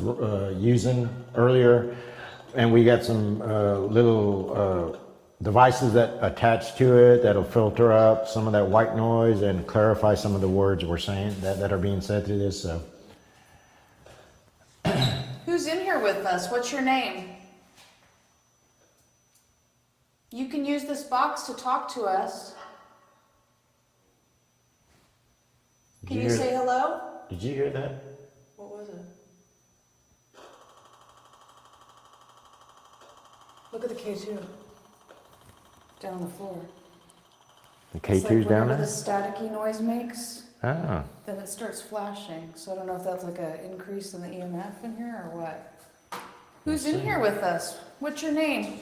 using earlier. And we got some little devices that attach to it that'll filter up some of that white noise and clarify some of the words we're saying that are being said through this. So. Who's in here with us? What's your name? You can use this box to talk to us. Can you say hello? Did you hear that? What was it? Look at the K2 down on the floor. The It's K2's like down whenever the there? staticky noise makes, Ah. then it starts flashing. So I don't know if that's like an increase in the EMF in here or what. Who's in here with us? What's your name?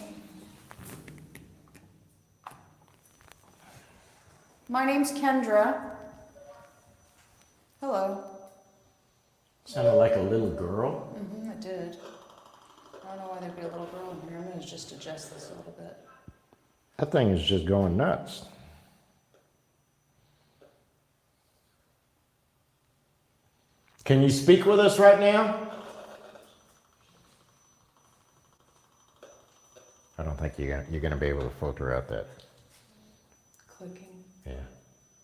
My name's Kendra. Hello. Sounded like a little girl. Mm-hmm, it did. I don't know why there'd be a little girl in here. I'm gonna just adjust this a little bit. That thing is just going nuts. Can you speak with us right now? I don't think you're gonna be able to filter out that. Clicking. Yeah,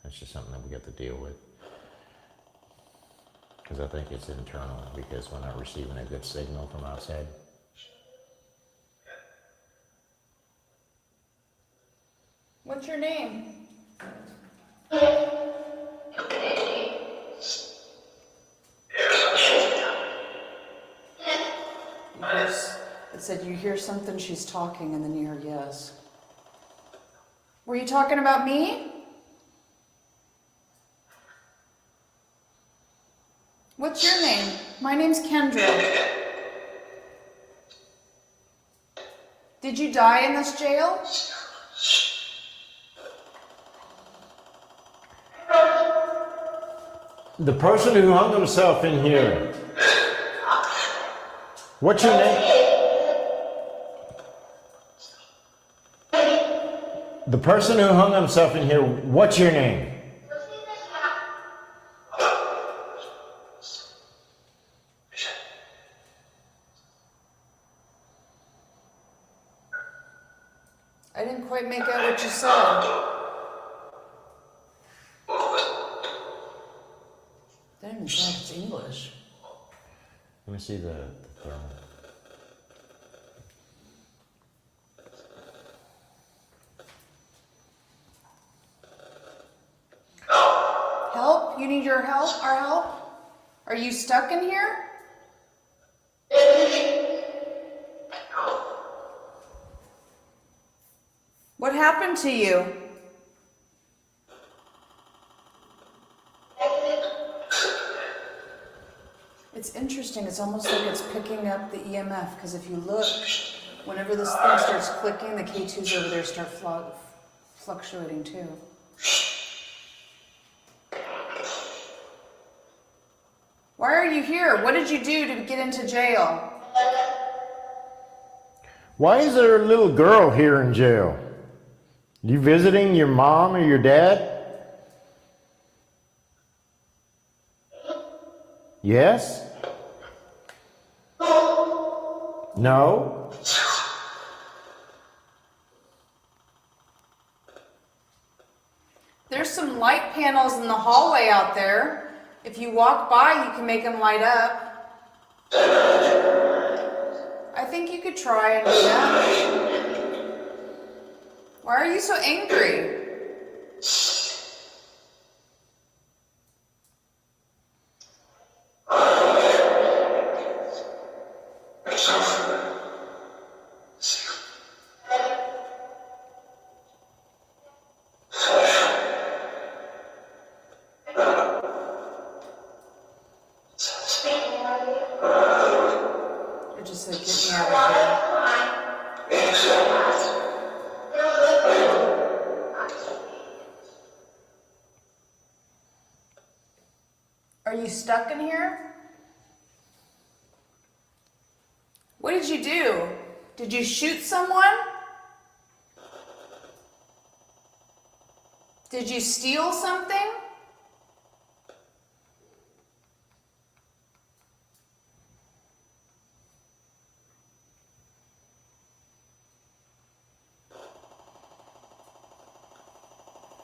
that's just something that we got to deal with. Because I think it's internal, because we're not receiving a good signal from outside. What's your name? It said you hear something, she's talking, and then you hear yes. Were you talking about me? What's your name? My name's Kendra. Did you die in this jail? The person who hung himself in here. What's your name? The person who hung himself in here, what's your name? I didn't quite make out what you said. That didn't even sound like it's English. Let me see the thermal. Help? You need your help? Our help? Are you stuck in here? What happened to you? It's interesting. It's almost like it's picking up the EMF, because if you look, whenever this thing starts clicking, the K2s over there start fluctuating too. Why are you here? What did you do to get into jail? Why is there a little girl here in jail? You visiting your mom or your dad? Yes? No? There's some light panels in the hallway out there. If you walk by, you can make them light up. I think you could try and do that. Why are you so angry? You're just like, get me out of here. Are you stuck in here? What did you do? Did you shoot someone? Did you steal something?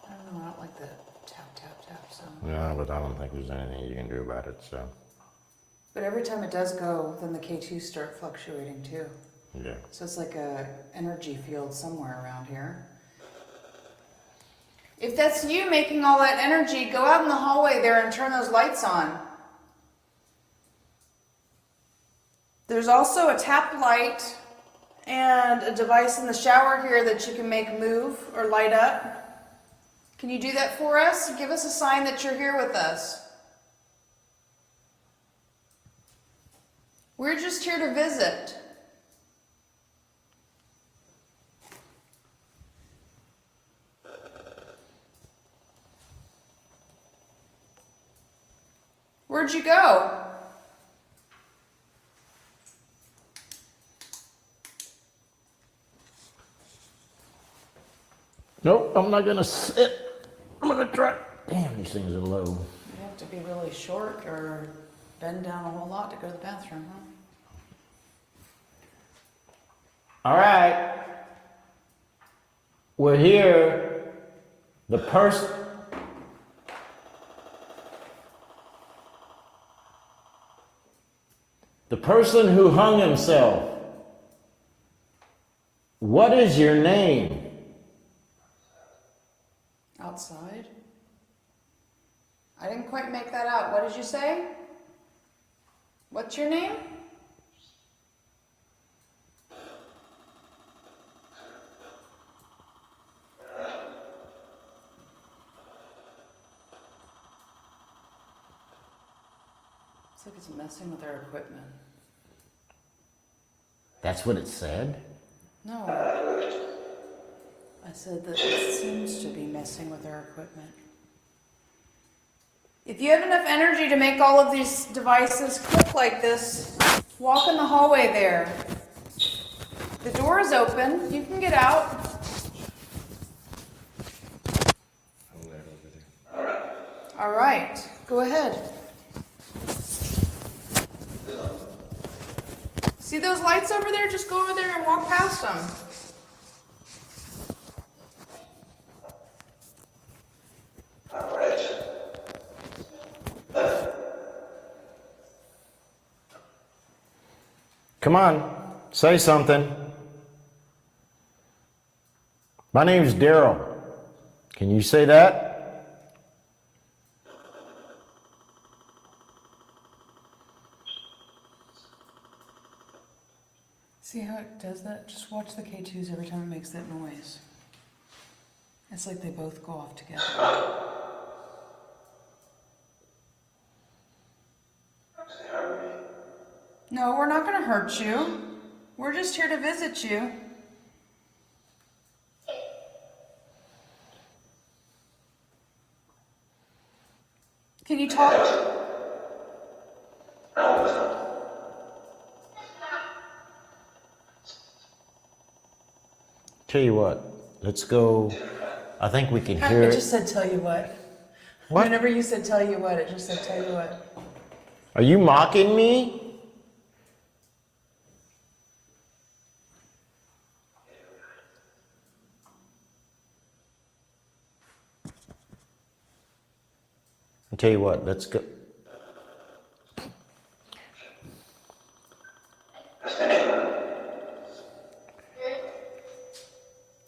I don't know, I don't like the tap, tap, tap sound. No, but I don't think there's anything you can do about it, so. But every time it does go, then the K2s start fluctuating too. Yeah. So it's like a energy field somewhere around here. If that's you making all that energy, go out in the hallway there and turn those lights on. There's also a tap light and a device in the shower here that you can make move or light up. Can you do that for us? Give us a sign that you're here with us. We're just here to visit. Where'd you go? Nope, I'm not gonna sit. I'm gonna try. Damn, these things are low. You have to be really short or bend down a whole lot to go to the bathroom, huh? All right. We're here. The person. The person who hung himself. What is your name? Outside? I didn't quite make that out. What did you say? What's your name? It's like it's messing with our equipment. That's what it said? No. I said that it seems to be messing with our equipment. If you have enough energy to make all of these devices click like this, walk in the hallway there. The door is open. You can get out. All right. Go ahead. See those lights over there? Just go over there and walk past them. Come on, say something. My name's Daryl. Can you say that? See how it does that? Just watch the K2s every time it makes that noise. It's like they both go off together. No, we're not going to hurt you. We're just here to visit you. Can you talk? Tell you what, let's go. I think we can hear It it. just said tell you what. What? Whenever you said tell you what, it just said tell you what. Are you mocking me? I'll tell you what, let's go.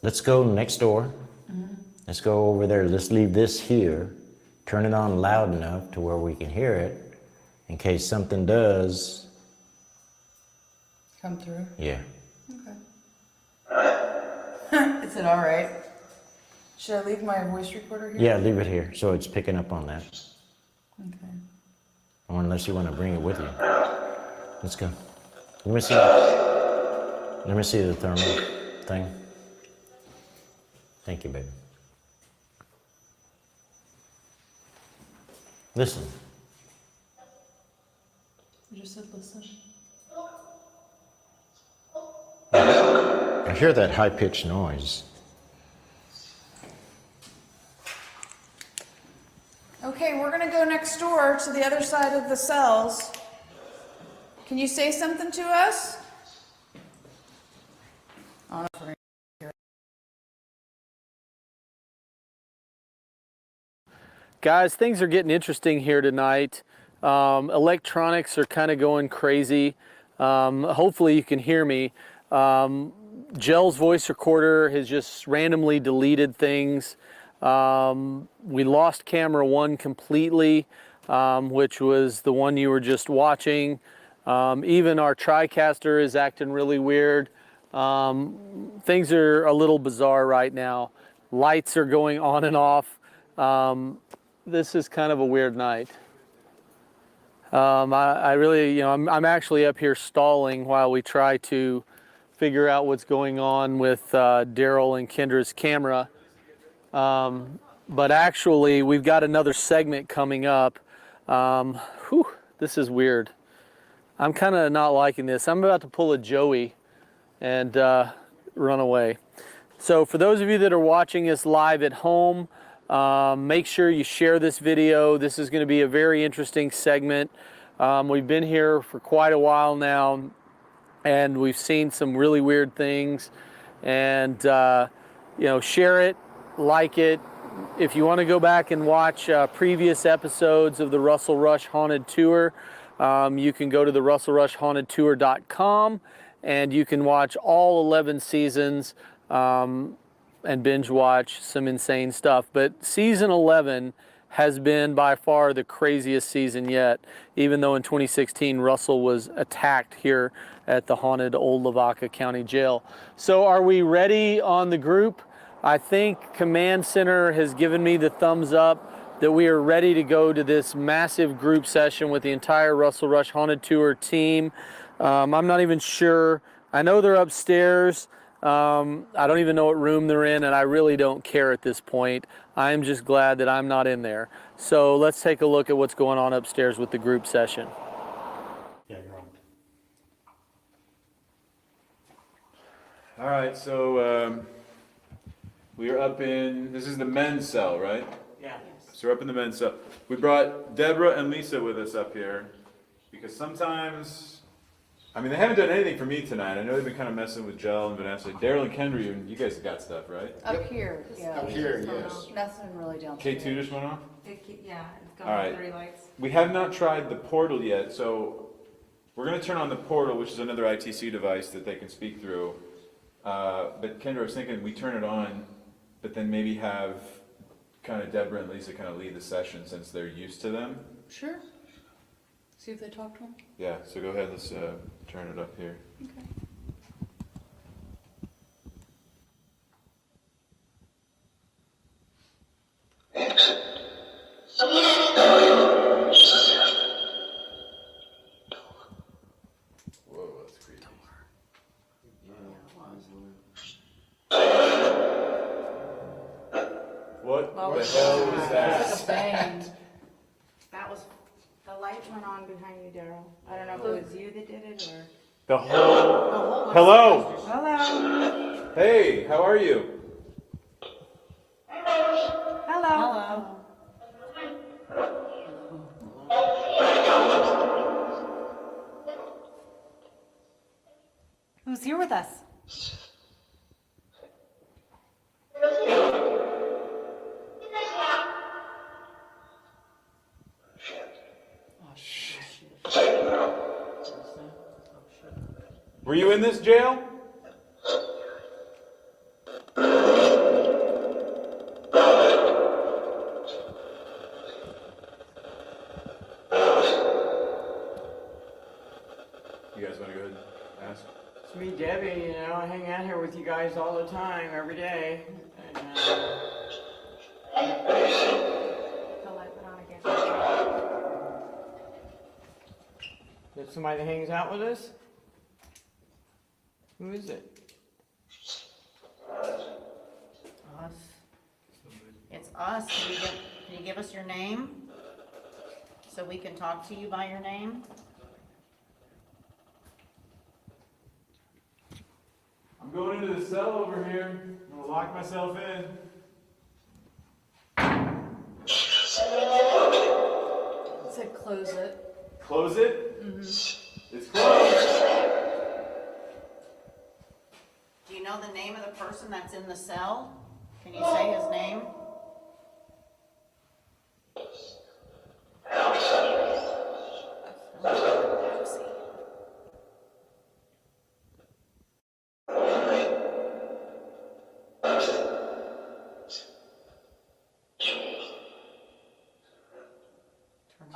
Let's go next door. Let's go over there. Let's leave this here. Turn it on loud enough to where we can hear it in case something does. Come through. Yeah. Okay. Is it all right? Should I leave my voice recorder here? Yeah, leave it here so it's picking up on that. Okay. Or unless you want to bring it with you. Let's go. Let me see. Let me see the thermal thing. Thank you, baby. Listen. You just said listen. I hear that high-pitched noise. Okay, we're gonna go next door to the other side of the cells. Can you say something to us? I don't know if we're gonna hear it. Guys, things are getting interesting here tonight. Electronics are kind of going crazy. Hopefully you can hear me. Gel's voice recorder has just randomly deleted things. We lost camera 1 completely, which was the one you were just watching. Even our TriCaster is acting really weird. Things are a little bizarre right now. Lights are going on and off. This is kind of a weird night. I really, I'm actually up here stalling while we try to figure out what's going on with Daryl and Kendra's camera. But actually, we've got another segment coming up. This is weird. I'm kind of not liking this. I'm about to pull a Joey and run away. So for those of you that are watching us live at home, make sure you share this video. This is going to be a very interesting segment. We've been here for quite a while now, and we've seen some really weird things. And share it, like it. If you want to go back and watch previous episodes of the Russell Rush Haunted Tour, you can go to the russellrushhauntedtour.com and you can watch all 11 seasons and binge watch some insane stuff. But season 11 has been by far the craziest season yet, even though in 2016 Russell was attacked here at the haunted Old Lavaca County Jail. So are we ready on the group? I think Command Center has given me the thumbs up that we are ready to go to this massive group session with the entire Russell Rush Haunted Tour team. I'm not even sure. I know they're upstairs. I don't even know what room they're in, and I really don't care at this point. I'm just glad that I'm not in there. So let's take a look at what's going on upstairs with the group session. Yeah, you're on. All right, so we are up in, this is the men's cell, right? Yeah. So we're up in the men's cell. We brought Deborah and Lisa with us up here because sometimes, they haven't done anything for me tonight. I know they've been kind of messing with Gel and Vanessa. Daryl and Kendra, you guys have got stuff, right? Up here, yeah. Up here, yes. Nothing really down K2 just went off? Yeah, it's All got right. 3 lights. We have not tried the portal yet, so we're going to turn on the portal, which is another ITC device that they can speak through. But Kendra, I was thinking we turn it on, but then maybe have kind of Deborah and Lisa kind of lead the session since they're used to them. Sure. See if they talk to him. Yeah, so go ahead, let's turn it up here. Okay. Whoa, that's creepy. What the hell was that? Bang. That was, the light went on behind you, Daryl. I don't know if it was you that did it or. The whole... Hello! Hello. Hey, how are you? Hello. Who's here with us? Were you in this jail? You guys want to go ahead and ask? It's me, Debbie, I hang out here with you guys all the time, every day. And, The light went on again. is it somebody that hangs out with us? Who is it? Us. It's us. Can you give us your name? So we can talk to you by your name? I'm going into the cell over here. I'm going to lock myself in. It said close it. Close it? It's closed. Do you know the name of the person that's in the cell? Can you say his name?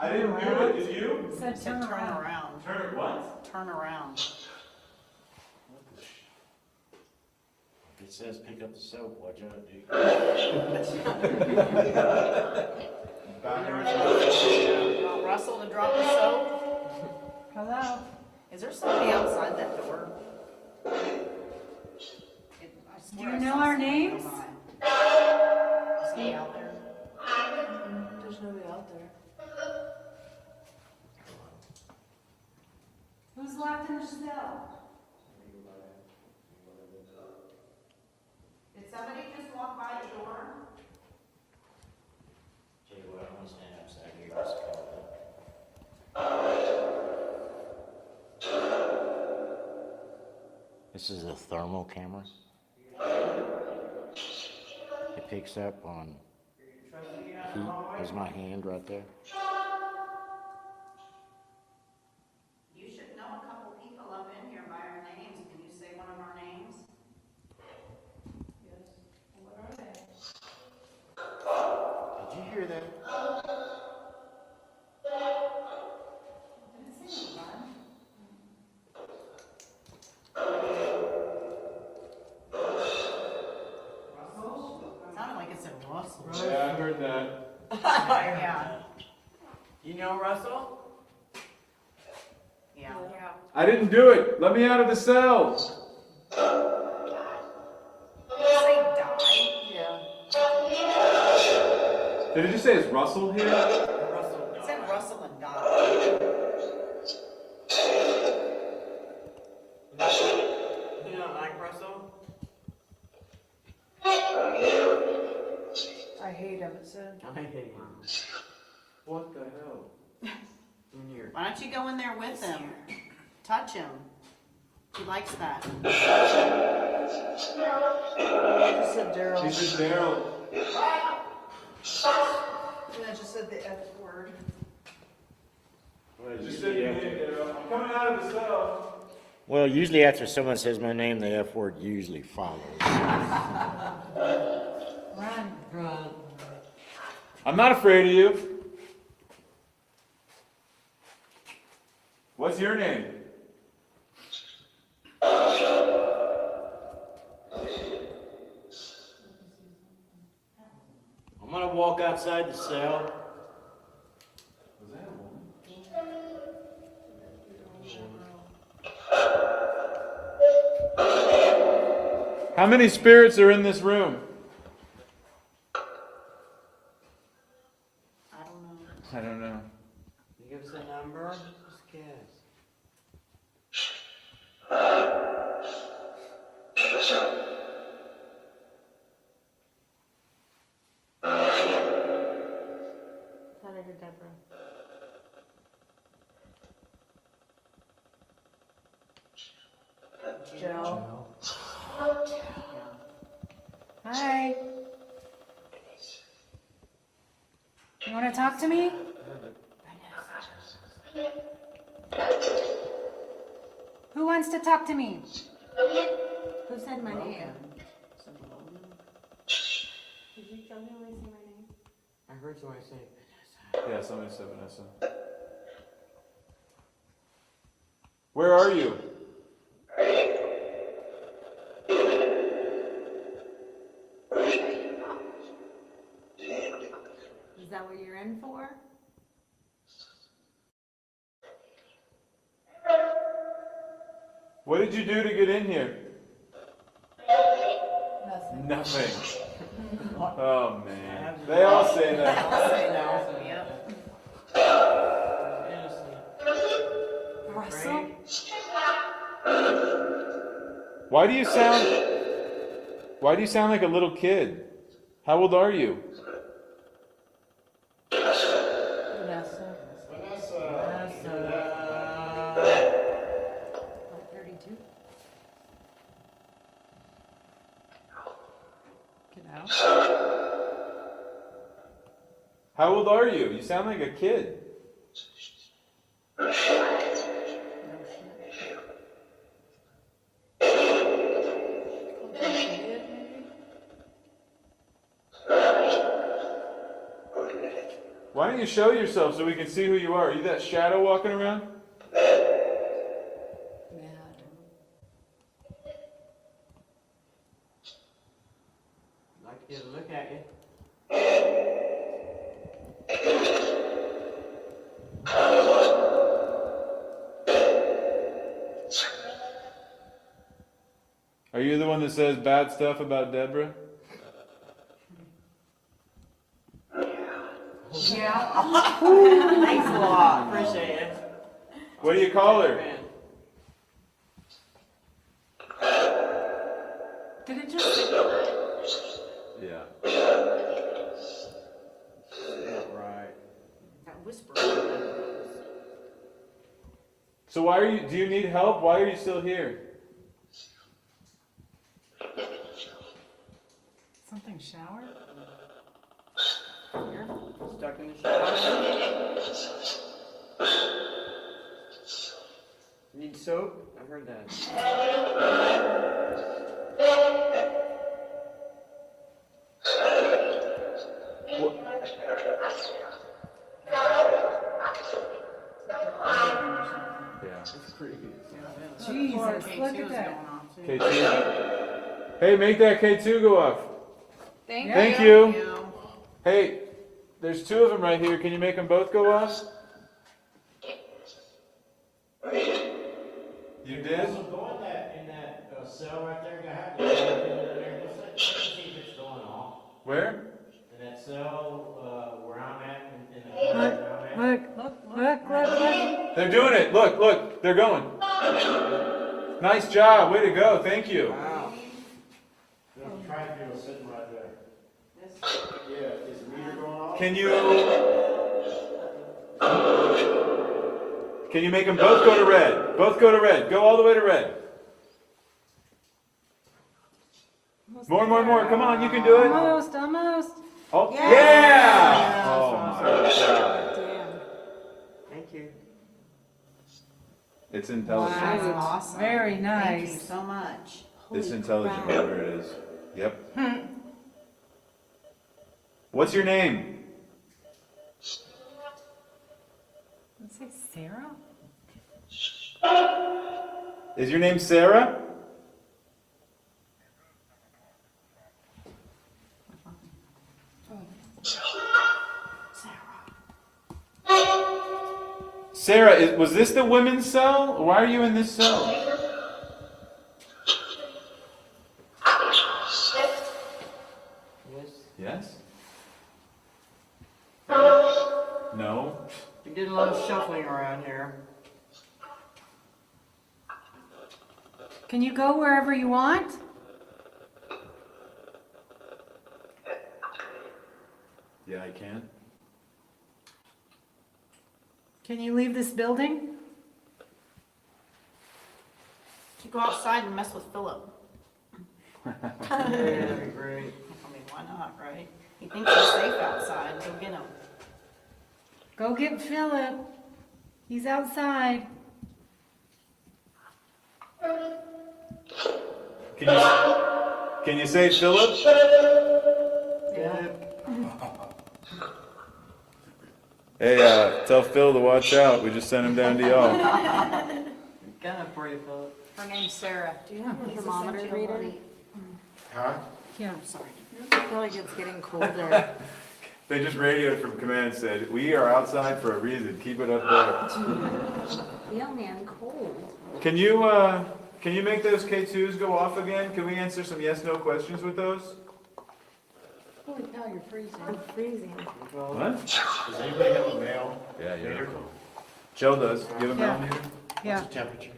I didn't do it, did you? Said Said turn around. Turn, what? Turn around. It says pick up the soap, watch out, dude. You want Russell to drop the soap? Hello? Is there somebody outside that door? Do you know our names? Is he out there? There's nobody out there. Who's locked in the cell? Did somebody just walk by the door? Tell you what, I'm gonna stand upside here. Just This is a thermal camera. It picks up on heat. There's my hand right there. You should know a couple people up in here by our names. Can you say one of our names? Yes. What are they? Did you hear that? Sounded like it said Russell. Yeah, I heard that. Yeah. You know Russell? Yeah. I didn't do it. Let me out of the cell. Say die. Yeah. Did it just say it's Russell here? Russell. It said Russell and die. You don't like Russell? I hate him, it said. I hate him. What the hell? Why don't you go in there with him? Touch him. He likes that. It said Daryl. He said Daryl. And it just said the F word. Just said your name, Daryl. I'm coming out of the cell. Well, usually after someone says my name, the F word usually follows. Run. I'm not afraid of you. What's your name? I'm gonna walk outside the cell. Was that a woman? How many spirits are in this room? I don't know. I don't know. You give us a number? Just guess. Thought I heard Deborah. Jill. Hi. You want to talk to me? Who wants to talk to me? Who said my name? Did you genuinely say my name? I heard somebody say Yeah, somebody said Vanessa. Where are you? Is that what you're in for? What did you do to get in here? Nothing. Nothing. Oh man. They all say that. I'll say no. Yep. Russell? Why do you sound like a little kid? How old are you? Vanessa. Like 32? Get out. How old are you? You sound like a kid. Why don't you show yourself so we can see who you are? Are you that shadow walking around? I'd like to get a look at you. Are you the one that says bad stuff about Deborah? Yeah. Thanks a lot. Appreciate it. What do you call her? Did it just? Yeah. Right. That whisper. So why are you, do you need help? Why are you still here? Something shower? Here, stuck in the shower. Need soap? I've heard that. It's pretty good. Jesus, look at that. K2. Hey, make that K2 go off. Thank you. Hey, there's two of them right here. Can you make them both go off? You did? Go in that cell right there. Go in there. Let's see if it's going off. Where? In that cell where I'm at. Look. They're doing it. Look. They're going. Nice job. Way to go. Thank you. Wow. Try to feel sitting right there. Yeah, is the meter going off? Can you make them both go to red? Both go to red. Go all the way to red. More. Come on, you can do it. Almost. Oh, yeah! Oh my God. Damn. Thank you. It's intelligent. Wow. Awesome. Very Thank you nice. so much. It's intelligent, whatever it is. Yep. What's your name? Let's say Sarah? Is your name Sarah? Sarah, was this the women's cell? Why are you in this cell? Yes. Yes? No? We did a little shuffling around here. Can you go wherever you want? Yeah, I can. Can you leave this building? You go outside and mess with Philip. That'd be great. I mean, why not, right? He thinks he's safe outside. Go get him. Go get Philip. He's outside. Can you say Philip? Yeah. Hey, tell Phil to watch out. We just sent him down to y'all. Gonna for you, Philip. Her name's Sarah. Do you have a He's thermometer essentially reader? Huh? Yeah. I'm sorry. I feel like it's getting colder. They just radioed from command and said, "We are outside for a reason. Keep it up there." Yeah, man, cold. Can you make those K2s go off again? Can we answer some yes/no questions with those? Holy cow, you're freezing. I'm freezing. What? Does anybody have a mail? Yeah, meter? Joe does. You have a Yeah. millimeter? Yeah. What's the temperature?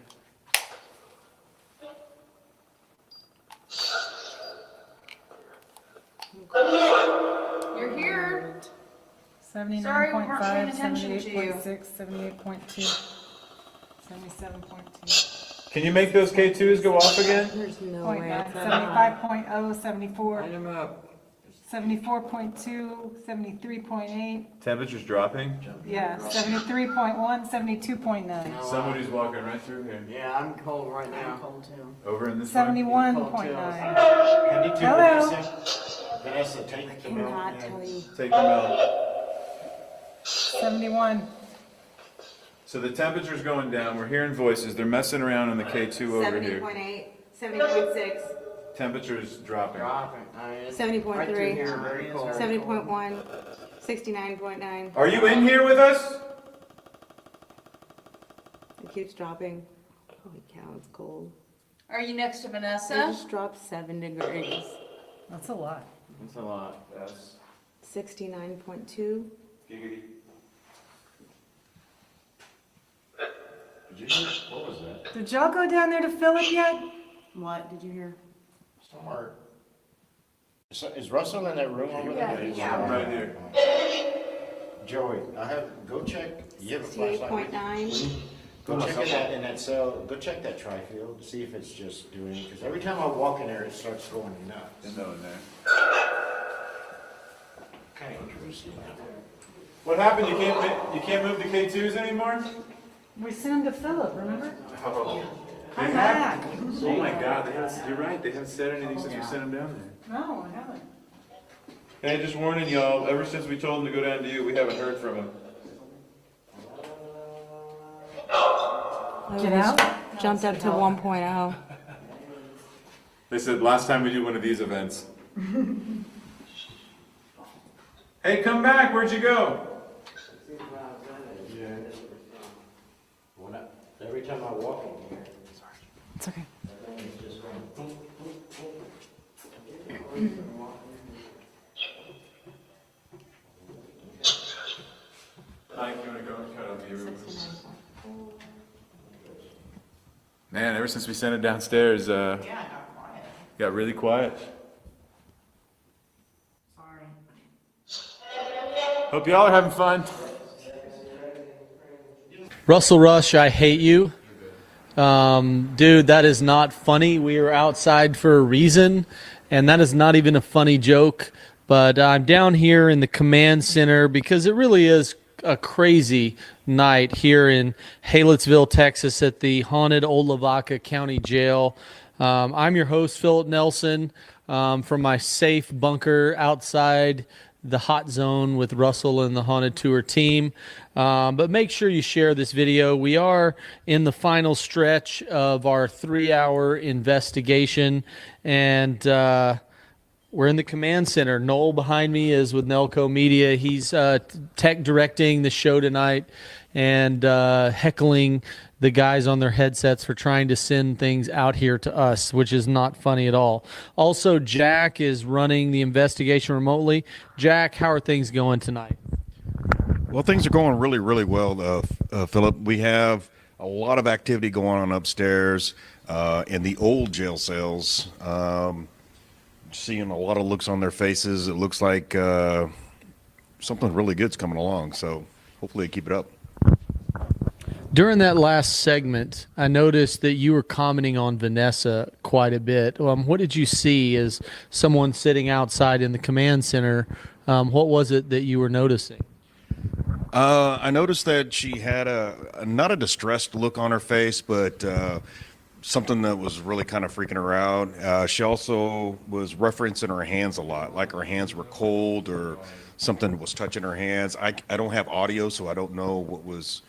You're here. 79.5, paying attention to you. 78.6, 78.2, 77.2. Can you make those K2s go off again? There's no Point way. nine, it's that high. 75.0, 74, Line them up. 74.2, 73.8, Temperature's dropping. yeah, 73.1, 72.9, Somebody's walking right through here. Yeah, I'm cold right I'm now. cold too. Over in this one. 71.9. Can you do Hello. Vanessa, take the mail. Cannot tell you. Take them out. 71. So the temperature's going down, we're hearing voices, they're messing around in the K2 over here. 70.8, 70.6, Temperature's dropping. 70.3, 70.1, 69.9. Are you in here with us? It keeps dropping. Holy cow, it's cold. Are you next to It Vanessa? just dropped 7 degrees. That's a lot. That's a lot. Yes. 69.2. Giggity. Did you hear, what was that? Did y'all go down there to Philip yet? What did you hear? Somewhere. Is Russell in that room over there? Yeah. Right here. Joey, go check, you have a flashlight? 68.9. Go check in that cell, go check that tri-field, see if it's just doing, because every time I walk in there, it starts going nuts. There's no one there. Kind of interesting. What happened? You can't move the K2s anymore? We sent him to Philip, remember? Oh. Come back. Oh my God, you're right, they haven't said anything since we sent them down there. No, I haven't. Hey, just warning y'all, ever since we told him to go down to you, we haven't heard from him. Get out? Jumped up to 1.0. They said last time we do one of these events. Hey, come back, where'd you go? Every time I walk in here. It's okay. It's just going. Mike, you wanna go and cut out the room? Man, ever since we sent it downstairs, got really quiet. Hope y'all are having fun. Russell Rush, I hate you. Dude, that is not funny. We are outside for a reason, and that is not even a funny joke. But I'm down here in the command center because it really is a crazy night here in Hallettsville, Texas at the haunted Old Lavaca County Jail. I'm your host, Philip Nelson, from my safe bunker outside the hot zone with Russell and the Haunted Tour team. But make sure you share this video. We are in the final stretch of our 3-hour investigation, and we're in the command center. Noel behind me is with Nelco Media. He's tech directing the show tonight and heckling the guys on their headsets for trying to send things out here to us, which is not funny at all. Also, Jack is running the investigation remotely. Jack, how are things going tonight? Well, things are going really, really well, Philip. We have a lot of activity going on upstairs in the old jail cells. Seeing a lot of looks on their faces. It looks like something really good's coming along. So hopefully keep it up. During that last segment, I noticed that you were commenting on Vanessa quite a bit. What did you see as someone sitting outside in the command center? What was it that you were noticing? I noticed that she had not a distressed look on her face, but something that was really kind of freaking her out. She also was referencing her hands a lot, like her hands were cold or something was touching her hands. I don't have audio, so I don't know what was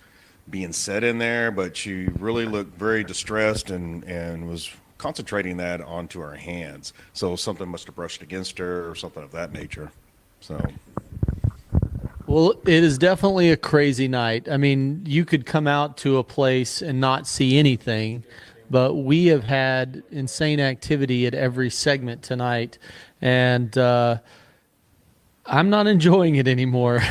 being said in there, but she really looked very distressed and was concentrating that onto her hands. So something must have brushed against her or something of that nature. So. Well, it is definitely a crazy night. I mean, you could come out to a place and not see anything, but we have had insane activity at every segment tonight, and I'm not enjoying it anymore.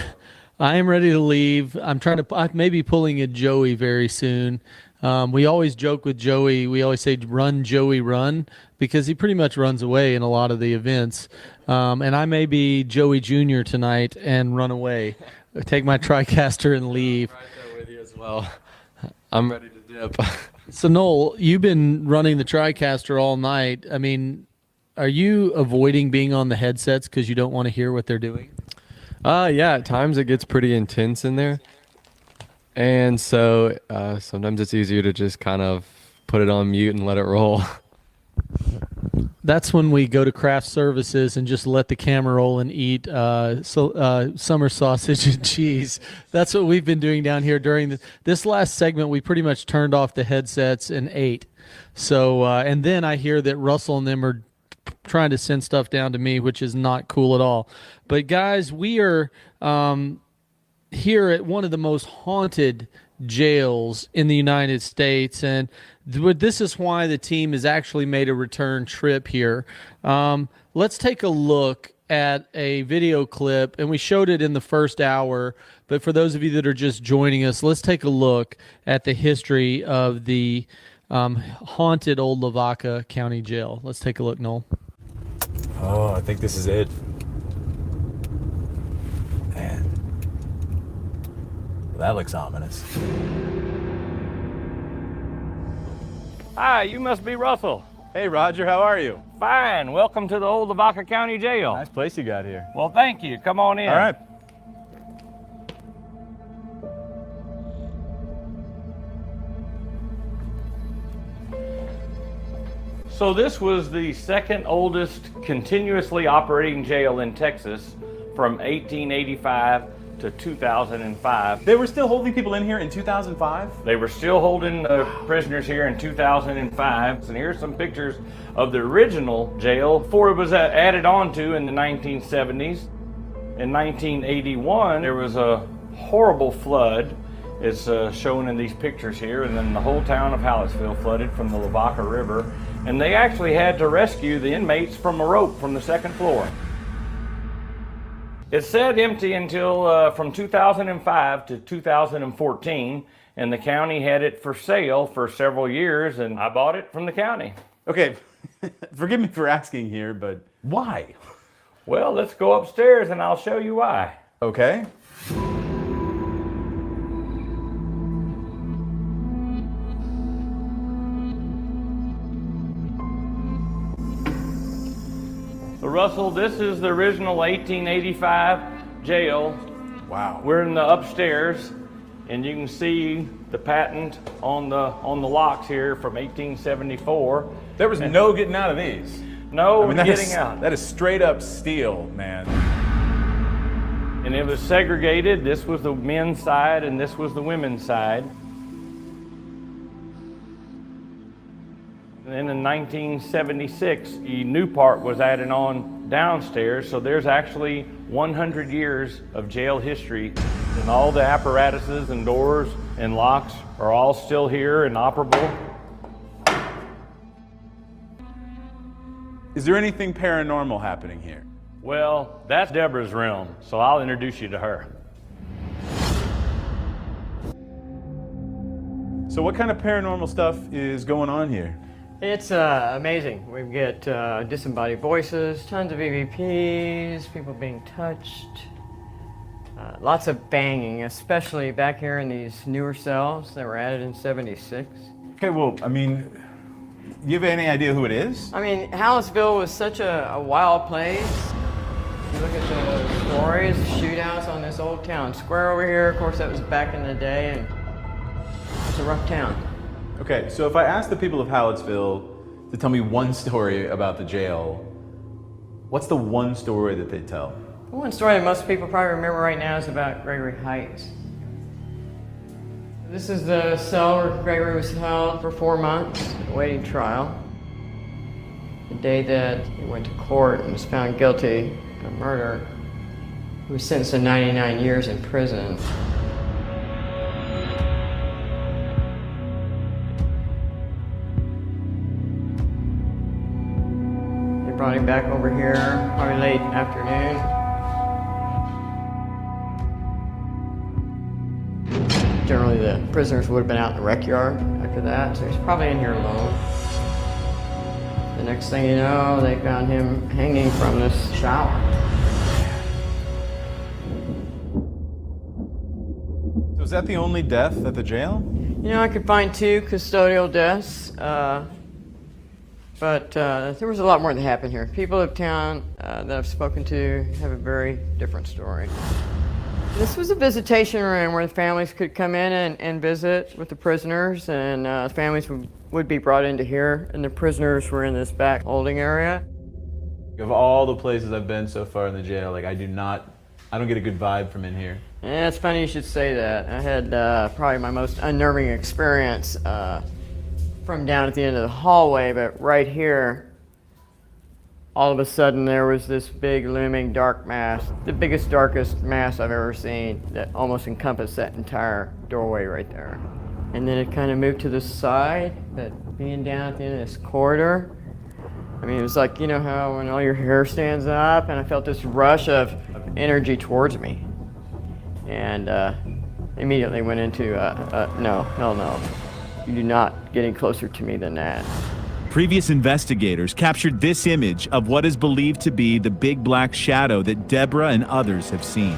I am ready to leave. I may be pulling a Joey very soon. We always joke with Joey. We always say, run, Joey, run, because he pretty much runs away in a lot of the events. And I may be Joey Jr. tonight and run away, take my TriCaster and leave. Right there with you as well. I'm ready to dip. So, Noel, you've been running the TriCaster all night. I mean, are you avoiding being on the headsets because you don't want to hear what they're doing? Yeah, at times it gets pretty intense in there. And so sometimes it's easier to just kind of put it on mute and let it roll. That's when we go to craft services and just let the camera roll and eat summer sausage and cheese. That's what we've been doing down here during this last segment. We pretty much turned off the headsets and ate. So, and then I hear that Russell and them are trying to send stuff down to me, which is not cool at all. But guys, we are here at one of the most haunted jails in the United States, and this is why the team has actually made a return trip here. Let's take a look at a video clip, and we showed it in the first hour, but for those of you that are just joining us, let's take a look at the history of the haunted old Lavaca County Jail. Let's take a look, Noel. Oh, I think this is it. Man. That looks ominous. Hi, you must be Russell. Hey, Roger, how are you? Fine. Welcome to the old Lavaca County Jail. Nice place you got here. Well, thank you. Come on in. All right. So this was the second oldest continuously operating jail in Texas from 1885 to 2005. They were still holding people in here in 2005? They were still holding prisoners here in 2005. And here's some pictures of the original jail before it was added on to in the 1970s. In 1981, there was a horrible flood. It's shown in these pictures here, and then the whole town of Hallettsville flooded from the Lavaca River. And they actually had to rescue the inmates from a rope from the second floor. It sat empty until from 2005 to 2014, and the county had it for sale for several years, and I bought it from the county. Okay, forgive me for asking here, but why? Well, let's go upstairs and I'll show you why. Okay. So Russell, this is the original 1885 jail. Wow. We're in the upstairs, and you can see the patent on the locks here from 1874. There was no getting out of these. No getting out. That is straight up steel, man. And it was segregated. This was the men's side, and this was the women's side. And then in 1976, the new part was added on downstairs, so there's actually 100 years of jail history, and all the apparatuses and doors and locks are all still here and operable. Is there anything paranormal happening here? Well, that's Deborah's realm, so I'll introduce you to her. So what kind of paranormal stuff is going on here? It's amazing. We get disembodied voices, tons of EVPs, people being touched, lots of banging, especially back here in these newer cells that were added in '76. Okay, well, I mean, you have any idea who it is? I mean, Hallettsville was such a wild place. You look at the stories, shootouts on this old town square over here. Of course, that was back in the day, and it's a rough town. Okay, so if I ask the people of Hallettsville to tell me one story about the jail, what's the one story that they tell? One story that most people probably remember right now is about Gregory Heights. This is the cell where Gregory was held for 4 months, awaiting trial. The day that he went to court and was found guilty of murder, he was sentenced to 99 years in prison. They brought him back over here, probably late afternoon. Generally, the prisoners would have been out in the rec yard after that, so he's probably in here alone. The next thing you know, they found him hanging from this shower. So is that the only death at the jail? You know, I could find 2 custodial deaths, but there was a lot more that happened here. People of town that I've spoken to have a very different story. This was a visitation room where the families could come in and visit with the prisoners, and families would be brought into here, and the prisoners were in this back holding area. Of all the places I've been so far in the jail, like I don't get a good vibe from in here. Yeah, it's funny you should say that. I had probably my most unnerving experience from down at the end of the hallway, but right here, all of a sudden there was this big looming dark mass, the biggest, darkest mass I've ever seen that almost encompassed that entire doorway right there. And then it kind of moved to the side, but being down at the end of this corridor, I mean, it was like, you know how when all your hair stands up, and I felt this rush of energy towards me. And immediately went into, no. You do not get any closer to me than that. Previous investigators captured this image of what is believed to be the big black shadow that Deborah and others have seen.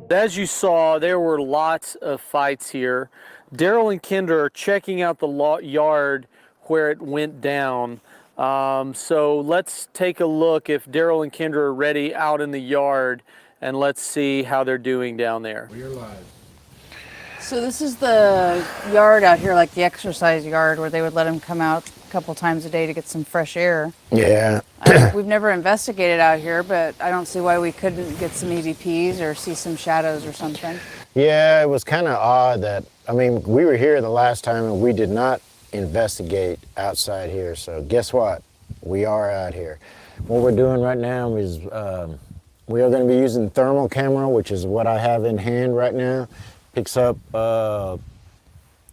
As you saw, there were lots of fights here. Daryl and Kendra are checking out the yard where it went down. So let's take a look if Daryl and Kendra are ready out in the yard, and let's see how they're doing down there. We're live. So this is the yard out here, like the exercise yard, where they would let them come out a couple times a day to get some fresh air. Yeah. We've never investigated out here, but I don't see why we couldn't get some EVPs or see some shadows or something. Yeah, it was kind of odd that, I mean, we were here the last time and we did not investigate outside here. So guess what? We are out here. What we're doing right now is we are going to be using thermal camera, which is what I have in hand right now. Picks up,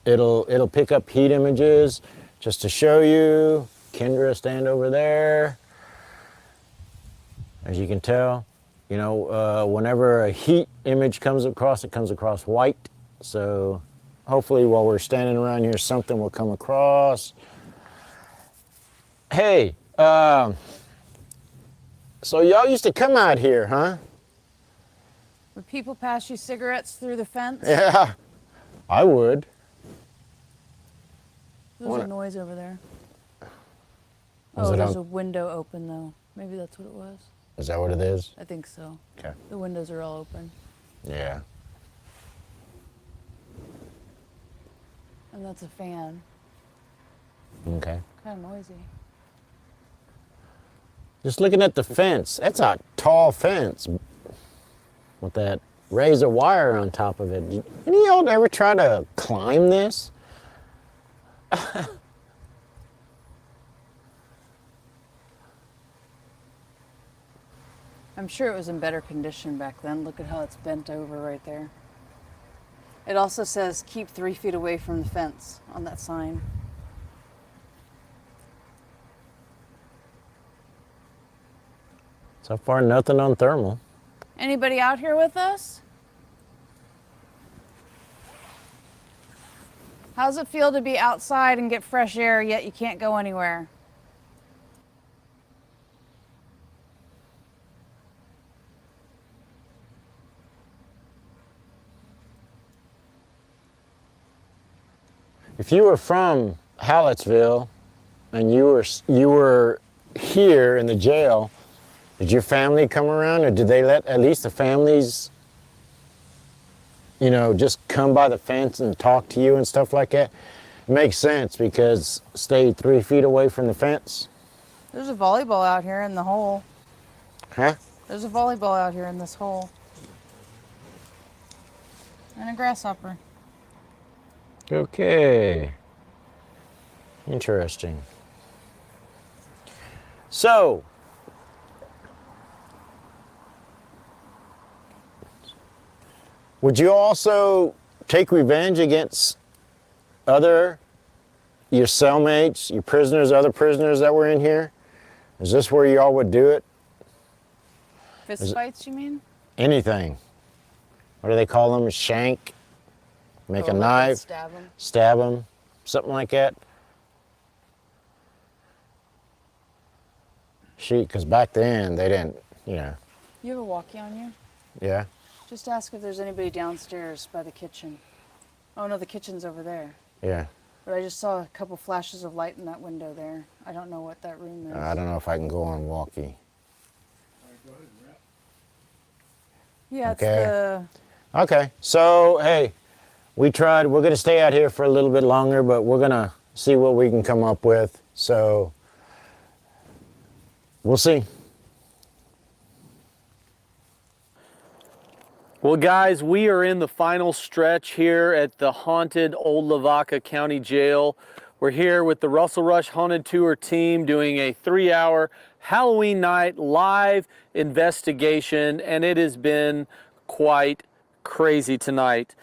it'll pick up heat images just to show you. Kendra, stand over there. As you can tell, you know, whenever a heat image comes across, it comes across white. So hopefully while we're standing around here, something will come across. Hey, so y'all used to come out here, huh? Would people pass you cigarettes through the fence? Yeah, I would. There's a noise over there. Was Oh, it there's on- a window open though. Maybe that's what it was. Is that what it is? I think so. Okay. The windows are all open. Yeah. And that's a fan. Okay. Kind of noisy. Just looking at the fence, that's a tall fence with that razor wire on top of it. Any of y'all ever try to climb this? I'm sure it was in better condition back then. Look at how it's bent over right there. It also says keep 3 feet away from the fence on that sign. So far, nothing on thermal. Anybody out here with us? How's it feel to be outside and get fresh air, yet you can't go anywhere? If you were from Hallettsville and you were here in the jail, did your family come around, or did they let at least the families, you know, just come by the fence and talk to you and stuff like that? It makes sense because stay 3 feet away from the fence. There's a volleyball out here in the hole. Huh? There's a volleyball out here in this hole. And a grasshopper. Okay. Interesting. So, would you also take revenge against your cellmates, your prisoners, other prisoners that were in here? Is this where y'all would do it? Fist fights, you mean? Anything. What do they call them? A shank? Make a Go knife? Stab them. Stab them? Something like that? Shoot, because back then they didn't, you know. You have a walkie on you? Yeah? Just ask if there's anybody downstairs by the kitchen. Oh no, the kitchen's over there. Yeah. But I just saw a couple flashes of light in that window there. I don't know what that room is. I don't know if I can go on walkie. Yeah, it's Okay. the Okay, so hey, we tried. We're gonna stay out here for a little bit longer, but we're gonna see what we can come up with. So we'll see. Well, guys, we are in the final stretch here at the haunted Old Lavaca County Jail. We're here with the Russell Rush Haunted Tour team doing a 3-hour Halloween night live investigation, and it has been quite crazy tonight.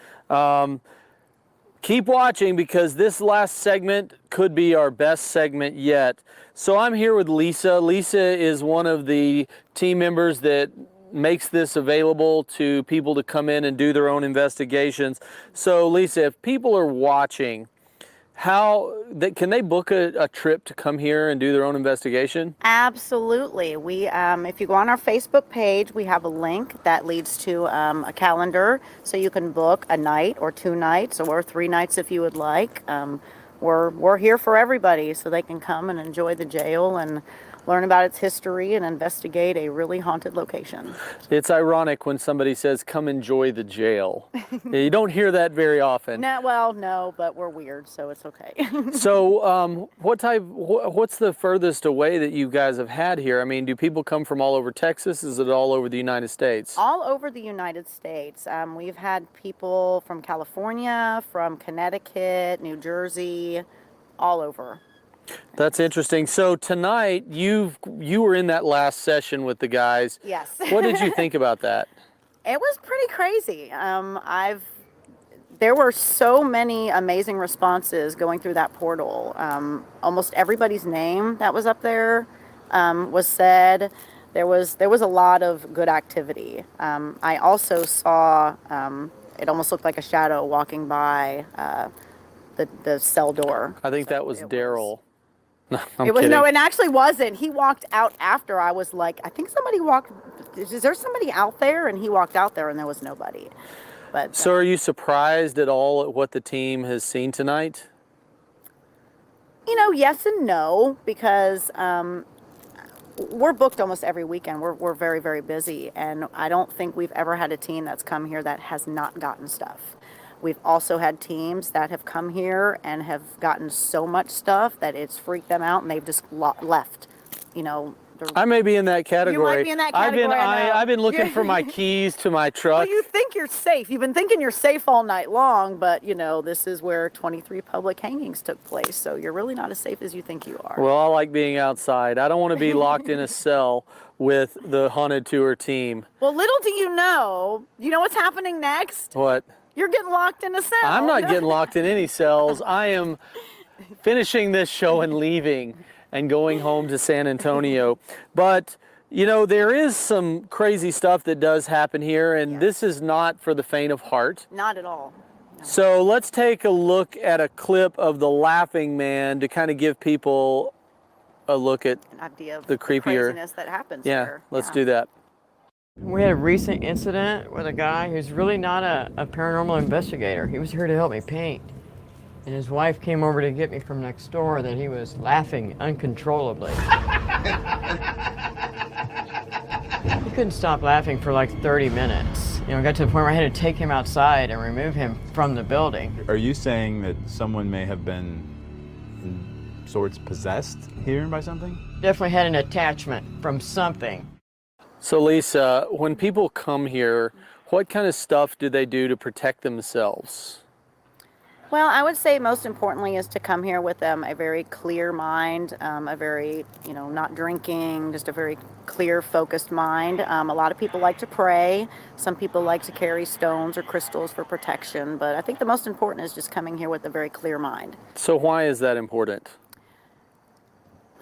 Keep watching because this last segment could be our best segment yet. So I'm here with Lisa. Lisa is one of the team members that makes this available to people to come in and do their own investigations. So Lisa, if people are watching, can they book a trip to come here and do their own investigation? Absolutely. We, if you go on our Facebook page, we have a link that leads to a calendar, so you can book a night or 2 nights or 3 nights if you would like. We're here for everybody, so they can come and enjoy the jail and learn about its history and investigate a really haunted location. It's ironic when somebody says, "Come enjoy the jail." You don't hear that very often. No, but we're weird, so it's okay. So, what's the furthest away that you guys have had here? I mean, do people come from all over Texas? Is it all over the United States? All over the United States. We've had people from California, from Connecticut, New Jersey, all over. That's interesting. So tonight, you were in that last session with the guys. Yes. What did you think about that? It was pretty crazy. There were so many amazing responses going through that portal. Almost everybody's name that was up there was said. There was a lot of good activity. I also saw it almost looked like a shadow walking by the cell door. I think that was Daryl. No, I'm It was kidding. no, it actually wasn't. He walked out after. I was like, I think somebody walked. Is there somebody out there? And he walked out there, and there was nobody. But So are you surprised at all at what the team has seen tonight? yes and no, because we're booked almost every weekend. We're very, very busy, and I don't think we've ever had a team that's come here that has not gotten stuff. We've also had teams that have come here and have gotten so much stuff that it's freaked them out, and they've just left. I may be in that category. You might be in that category, I know. I've been looking for my keys to my truck. Well, you think you're safe. You've been thinking you're safe all night long, but this is where 23 public hangings took place, so you're really not as safe as you think you are. Well, I like being outside. I don't want to be locked in a cell with the Haunted Tour team. Well, little do you know what's happening next? What? You're getting locked in a cell. I'm not getting locked in any cells. I am finishing this show and leaving and going home to San Antonio. But, there is some crazy stuff that does happen here, and this is not for the faint of heart. Not at all. So let's take a look at a clip of the Laughing Man to kind of give people a look at An idea of the creepier. craziness that happens Yeah, here. let's do that. We had a recent incident with a guy who's really not a paranormal investigator. He was here to help me paint. And his wife came over to get me from next door that he was laughing uncontrollably. He couldn't stop laughing for like 30 minutes. It got to the point where I had to take him outside and remove him from the building. Are you saying that someone may have been in sorts possessed here by something? Definitely had an attachment from something. So Lisa, when people come here, what kind of stuff do they do to protect themselves? Well, I would say most importantly is to come here with a very clear mind, a very, not drinking, just a very clear, focused mind. A lot of people like to pray. Some people like to carry stones or crystals for protection. But I think the most important is just coming here with a very clear mind. So why is that important?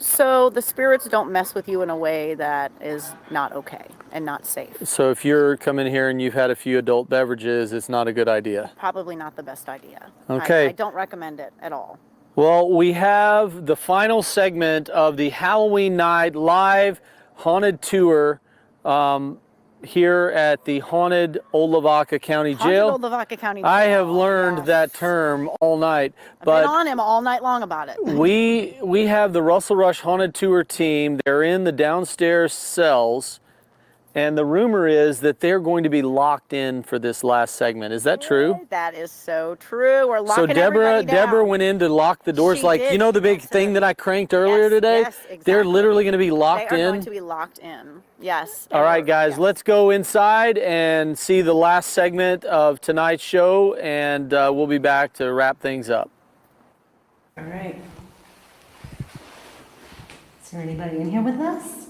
So the spirits don't mess with you in a way that is not okay and not safe. So if you're coming here and you've had a few adult beverages, it's not a good idea. Probably not the best idea. Okay. I don't recommend it at all. Well, we have the final segment of the Halloween night live haunted tour. here at the haunted Old Lavaca County Jail. Haunted Old Lavaca County Jail. I have learned that term all night, I've but been on him all night long about it. we have the Russell Rush Haunted Tour team. They're in the downstairs cells, and the rumor is that they're going to be locked in for this last segment. Is that true? That is so true. We're So locking everybody down. Deborah went in to lock the doors, She like, did. you know the big thing that I cranked earlier today? Yes, exactly. They're literally going to be locked They are in. going to be locked in. Yes. All right, guys, let's go inside and see the last segment of tonight's show, and we'll be back to wrap things up. All right. Is there anybody in here with us?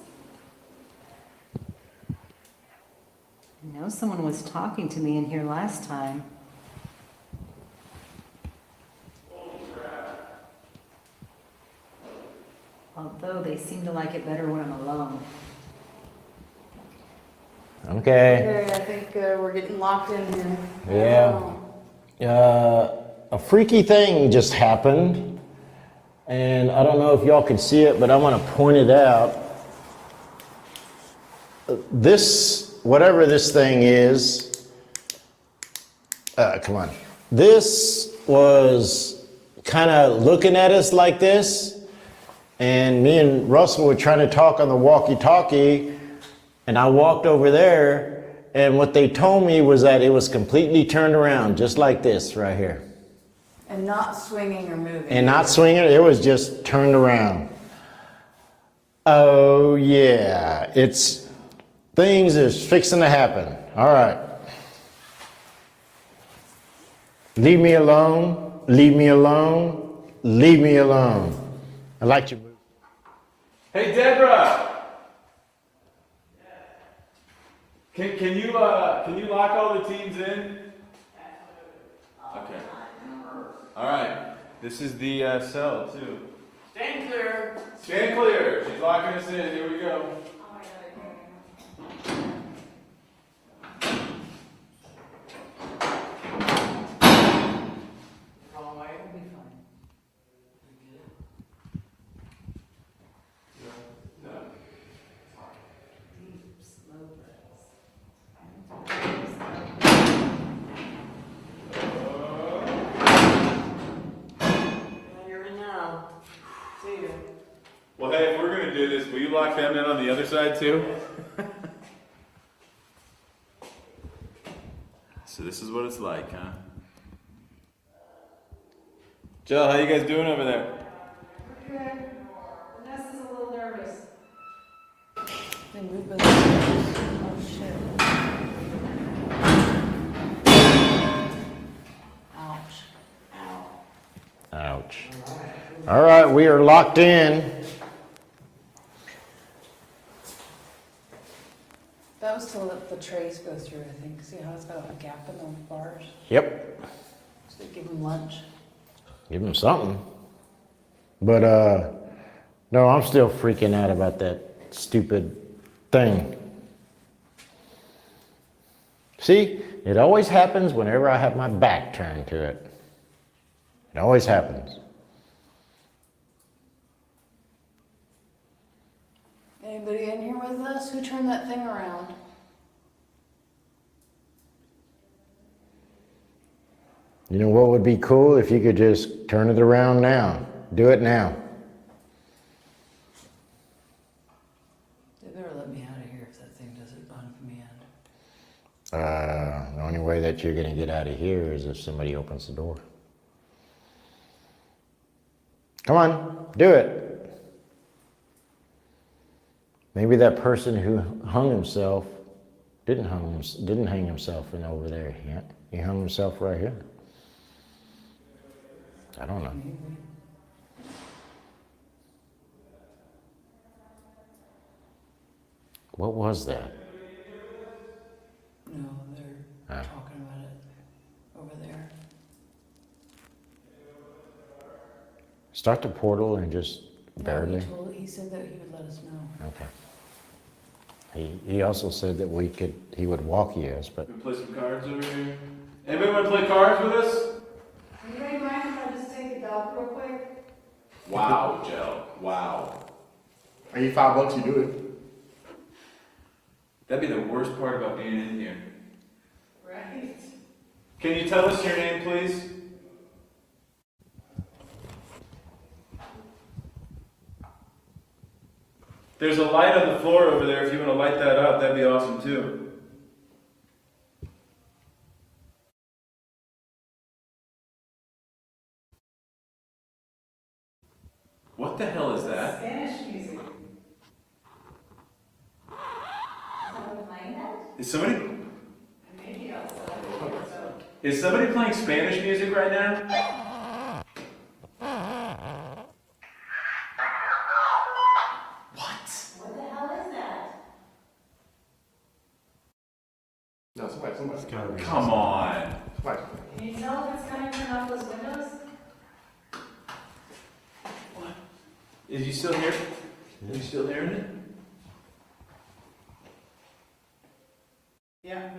I know someone was talking to me in here last time. Although they seem to like it better when I'm alone. Okay. Okay, I think we're getting locked in here. Yeah. A freaky thing just happened, and I don't know if y'all can see it, but I'm gonna point it out. This, whatever this thing is, come on. This was kind of looking at us like this, and me and Russell were trying to talk on the walkie-talkie, and I walked over there, and what they told me was that it was completely turned around, just like this right here. And not swinging or moving. And not swinging, it was just turned around. Oh yeah, things is fixing to happen. All right. Leave me alone, leave me alone, leave me alone. I like your move. Hey, Deborah! Can you lock all the teams in? Okay. All right. This is the cell too. Stand clear. Stand clear. She's locking us in. Here we go. Well, hey, if we're gonna do this, will you lock them in on the other side too? So this is what it's like, huh? Jill, how you guys doing over there? Okay. Vanessa's a little nervous. They move with oh shit. Ouch. Ouch. All right, we are locked in. That was to let the trays go through, I think. See how it's got a gap in the bars? Yep. So give them lunch. Give them something. But, no, I'm still freaking out about that stupid thing. See, it always happens whenever I have my back turned to it. It always happens. Anybody in here with us? Who turned that thing around? You know what would be cool if you could just turn it around now. Do it now. They better let me out of here if that thing doesn't unhook me end. The only way that you're gonna get out of here is if somebody opens the door. Come on, do it. Maybe that person who hung himself didn't hang himself in over there. Yeah, he hung himself right here. I don't know. What was that? No, they're talking about it over there. Start the portal and just barely. No, he said that he would let us know. Okay. He also said that he would walk us, but. We play some cards over here. Anybody want to play cards with us? Anybody mind if I just take it out real quick? Wow, Jill. Wow. $85, you do it. That'd be the worst part about being in here. Right. Can you tell us your name, please? There's a light on the floor over there. If you want to light that up, that'd be awesome too. What the hell is that? Spanish music. Is somebody Maybe outside. is somebody playing Spanish music right now? What the hell is that? No, somebody's kind of. Come on. Can you tell if it's coming from out those windows? Is you still here? Are you still hearing it? Yeah.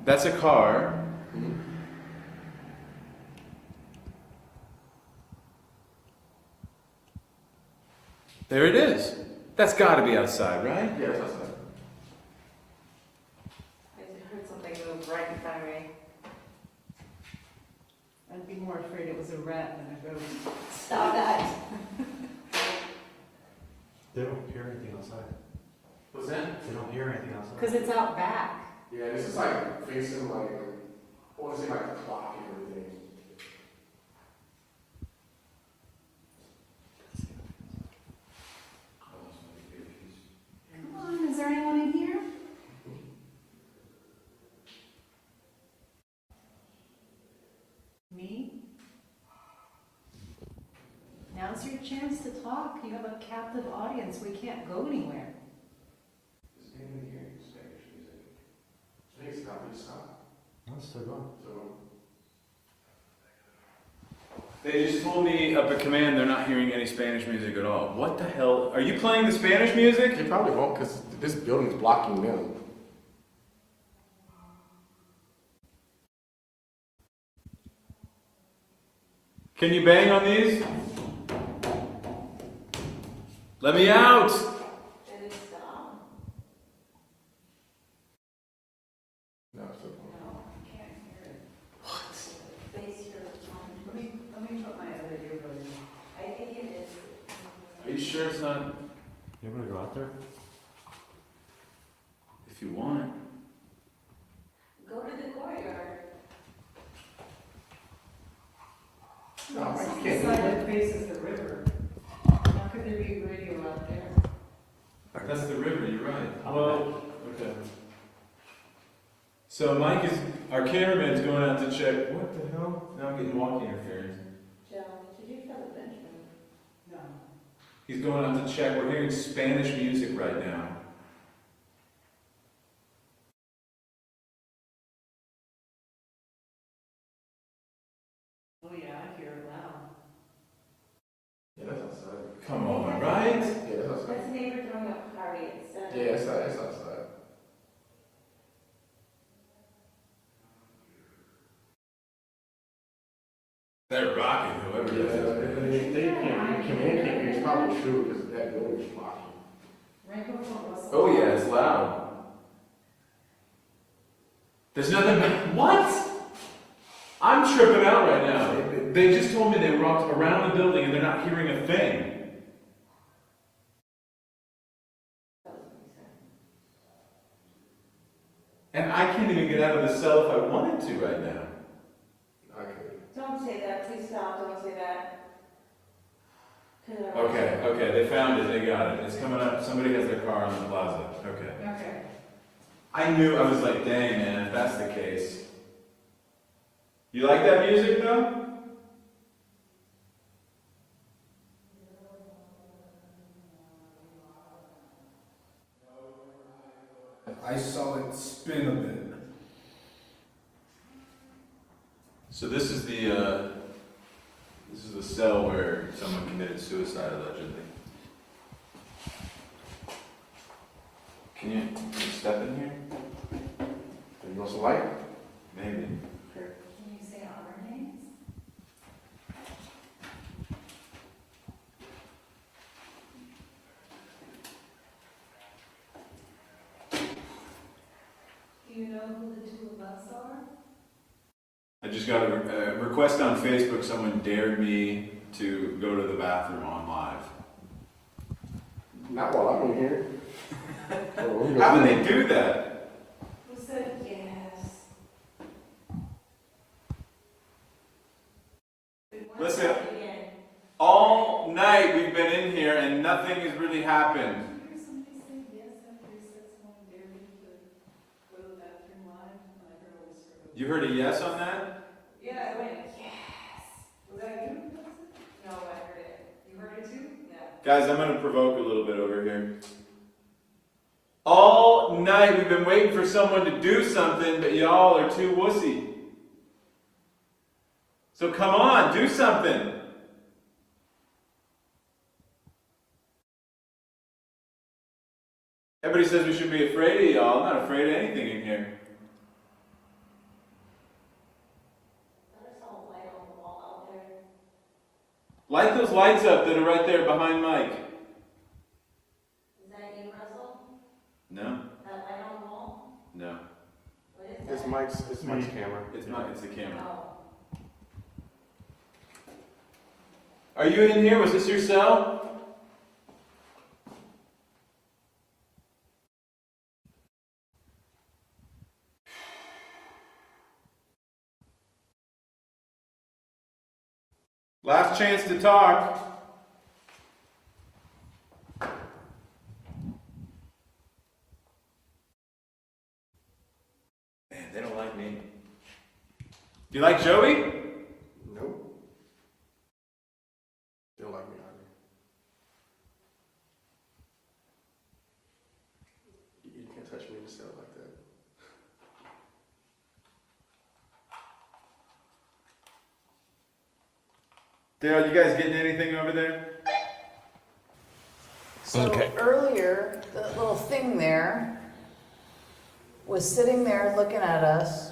That's a car. There it is. That's got to be outside, right? Yeah, that's outside. I heard something move right in front of me. I'd be more afraid it was a rat than a ghost. Stop that. They don't hear anything outside. What's that? They don't hear anything outside. Because it's out back. Yeah, this is like facing like, I want to say like the clock and everything. Come on, is there anyone in here? Me? Now's your chance to talk. You have a captive audience. We can't go anywhere. Is anyone hearing Spanish music? I think it's not, stop. No, it's still going. They just told me up at command they're not hearing any Spanish music at all. What the hell? Are you playing the Spanish music? They probably won't because this building's blocking them. Can you bang on these? Let me out! Did it stop? No, it's still going. No, I can't hear it. What? Face your phone. Let me put my other earbud in. I think it is. Are you sure it's not? You want to go out there? If you want. Go to the courtyard. No, It's you on the can't. side that faces the river. How could there be radio out there? That's the river, you're right. Well, okay. So Mike is, our cameraman's going out to check, what the hell? Now I'm getting walking interference. Joe, did you feel the bench move? No. He's going out to check, we're hearing Spanish music right now. Oh yeah, I hear it loud. Yeah, that's outside. Come on, right? Yeah, that's outside. That's a neighbor throwing a party. Yeah, it's outside. They're rocking, whoever it is. They can't communicate. It's probably true because that building's blocking. Right before us. Oh yeah, it's loud. There's nothing but, what? I'm tripping out right now. They just told me they walked around the building and they're not hearing a thing. And I can't even get out of the cell if I wanted to right now. Don't say that, please stop, don't say that. Okay, they found it, they got it. It's coming up, somebody has their car on the plaza. Okay. Okay. I knew, I was like, dang man, if that's the case. You like that music though? I saw it spin a bit. So this is the cell where someone committed suicide allegedly. Can you step in here? You want some light? Maybe. Can you say our names? who the two of us are? I just got a request on Facebook. Someone dared me to go to the bathroom on live. Not while I'm in here. How would they do that? Who said yes? Listen, all night we've been in here and nothing has really happened. Somebody said yes after he said someone dared me to go to the bathroom live, and I heard a whisper. You heard a yes on that? Yeah, I went, yes. Was that you? No, I heard it. You heard it too? Yeah. Guys, I'm gonna provoke a little bit over here. All night we've been waiting for someone to do something, but y'all are too wussy. So come on, do something. Everybody says we should be afraid of y'all. I'm not afraid of anything in here. Light those lights up that are right there behind Mike. Is that you, Russell? No? That light on the wall? No. What is It's Mike's camera. It's the camera. Oh. Are you in here? Was this your cell? Last chance to talk. Man, they don't like me. Do you like Joey? Nope. They don't like me either. You can't touch me in the cell like that. Dale, you guys getting anything over there? So earlier, the little thing there was sitting there looking at us.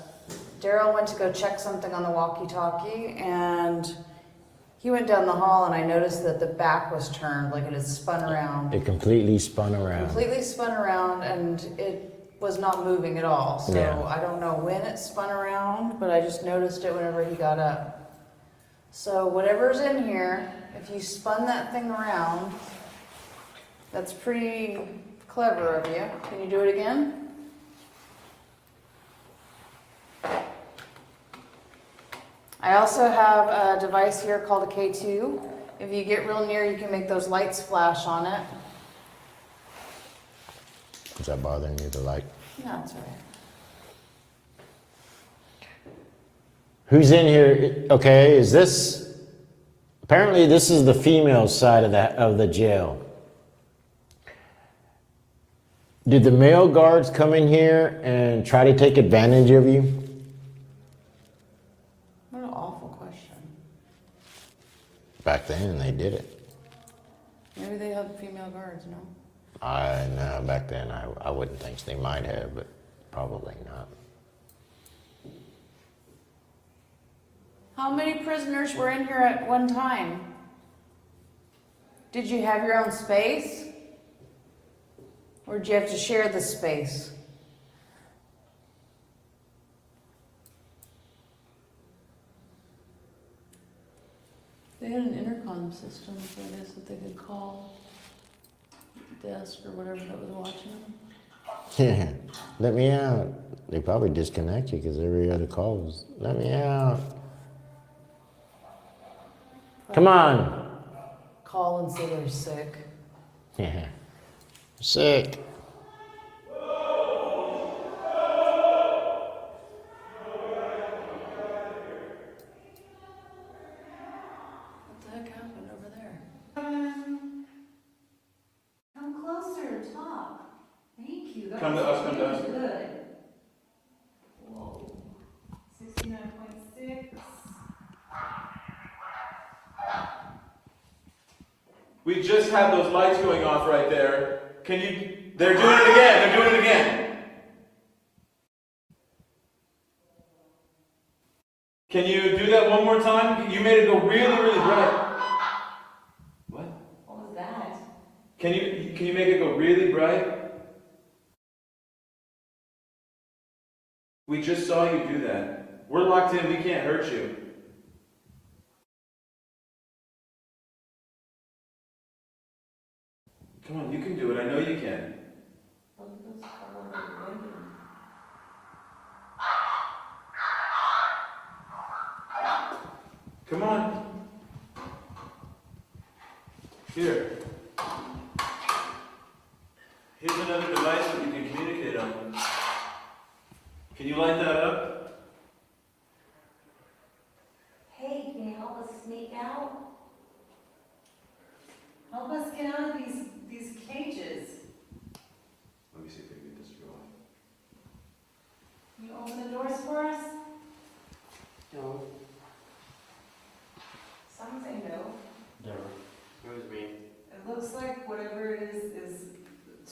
Daryl went to go check something on the walkie-talkie, and he went down the hall, and I noticed that the back was turned, like it had spun around. It completely spun around. Completely spun around, and it was not moving at all. So Yeah. I don't know when it spun around, but I just noticed it whenever he got up. So whatever's in here, if you spun that thing around, that's pretty clever of you. Can you do it again? I also have a device here called a K2. If you get real near, you can make those lights flash on it. Is that bothering you, the light? No, it's all right. Who's in here? Okay, is this, apparently this is the female side of the jail. Did the male guards come in here and try to take advantage of you? What an awful question. Back then, they did it. Maybe they have female guards, no? No, back then, I wouldn't think so. They might have, but probably not. How many prisoners were in here at one time? Did you have your own space? Or did you have to share the space? They had an intercom system, so I guess that they could call the desk or whatever that was watching them. Yeah, let me out. They probably disconnect you because every other call was, let me out. Come on. Call and say they're sick. Yeah. Sick. What the heck happened over there? Come closer and talk. Thank you. That Come to was us, come to us. Good. Whoa. 69.6. We just had those lights going off right there. Can you? They're doing it again. They're doing it again. Can you do that one more time? You made it go really, really bright. What? What was that? Can you make it go really bright? We just saw you do that. We're locked in, we can't hurt you. Come on, you can do it, I know you can. Come on. Here. Here's another device that you can communicate on. Can you light that up? Hey, can you help us sneak out? Help us get out of these cages. Let me see if I can get this to go on. Can you open the doors for us? No. Some say no. Never. It was me. It looks like whatever it is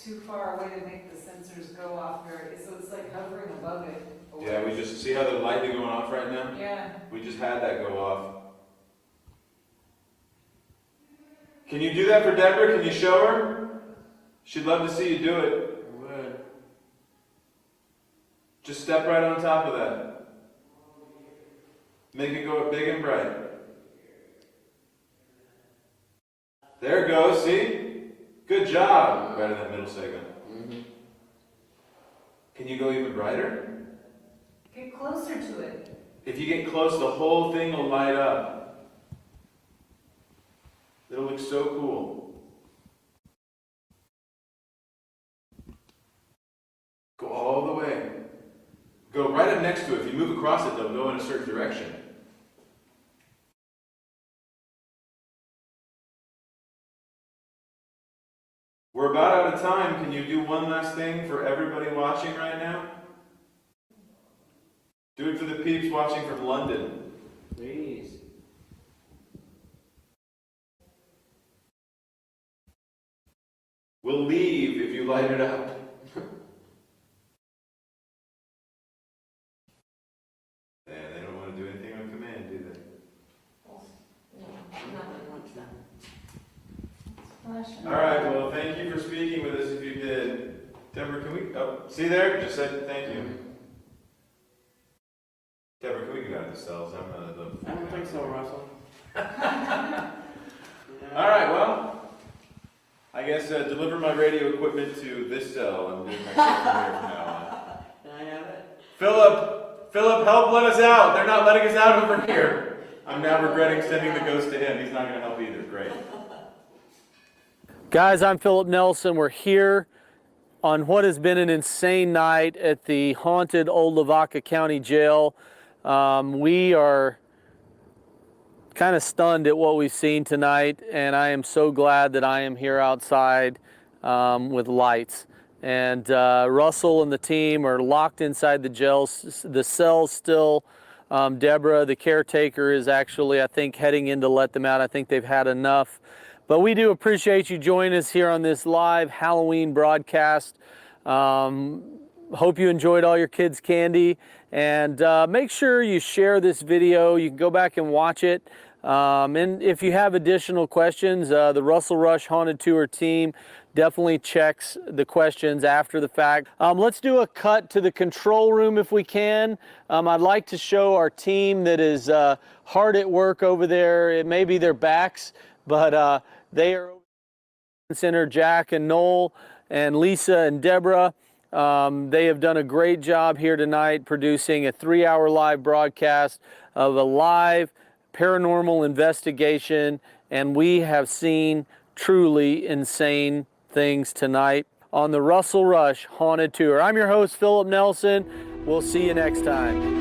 too far away to make the sensors go off very, so it's like hovering above it. Yeah, we just, see how the light is going off right now? Yeah. We just had that go off. Can you do that for Deborah? Can you show her? She'd love to see you do it. I would. Just step right on top of that. Make it go big and bright. There it goes, see? Good job. Right in that middle segment. Can you go even brighter? Get closer to it. If you get close, the whole thing will light up. It'll look so cool. Go all the way. Go right up next to it. If you move across it, they'll go in a certain direction. We're about out of time. Can you do one last thing for everybody watching right now? Do it for the peeps watching from London. Please. We'll leave if you light it up. Yeah, they don't want to do anything on command, do they? All right, well, thank you for speaking with us if you did. Deborah, can we, oh, see there? Just said thank you. Deborah, can we get out of the cells? I don't think so, Russell. All right, well, I guess deliver my radio equipment to this cell. I'm doing my stuff from here from now on. Can I have it? Philip, help let us out. They're not letting us out over here. I'm now regretting sending the ghost to him. He's not going to help either. Great. Guys, I'm Philip Nelson. We're here on what has been an insane night at the haunted Old Lavaca County Jail. We are kind of stunned at what we've seen tonight, and I am so glad that I am here outside with lights. And Russell and the team are locked inside the jail, the cells still. Deborah, the caretaker, is actually, I think, heading in to let them out. I think they've had enough. But we do appreciate you joining us here on this live Halloween broadcast. Hope you enjoyed all your kids' candy. And make sure you share this video. You can go back and watch it. And if you have additional questions, the Russell Rush Haunted Tour team definitely checks the questions after the fact. Let's do a cut to the control room if we can. I'd like to show our team that is hard at work over there. It may be their backs, but they are over in the center, Jack and Noel and Lisa and Deborah. They have done a great job here tonight producing a 3-hour live broadcast of a live paranormal investigation, and we have seen truly insane things tonight on the Russell Rush Haunted Tour. I'm your host, Philip Nelson. We'll see you next time.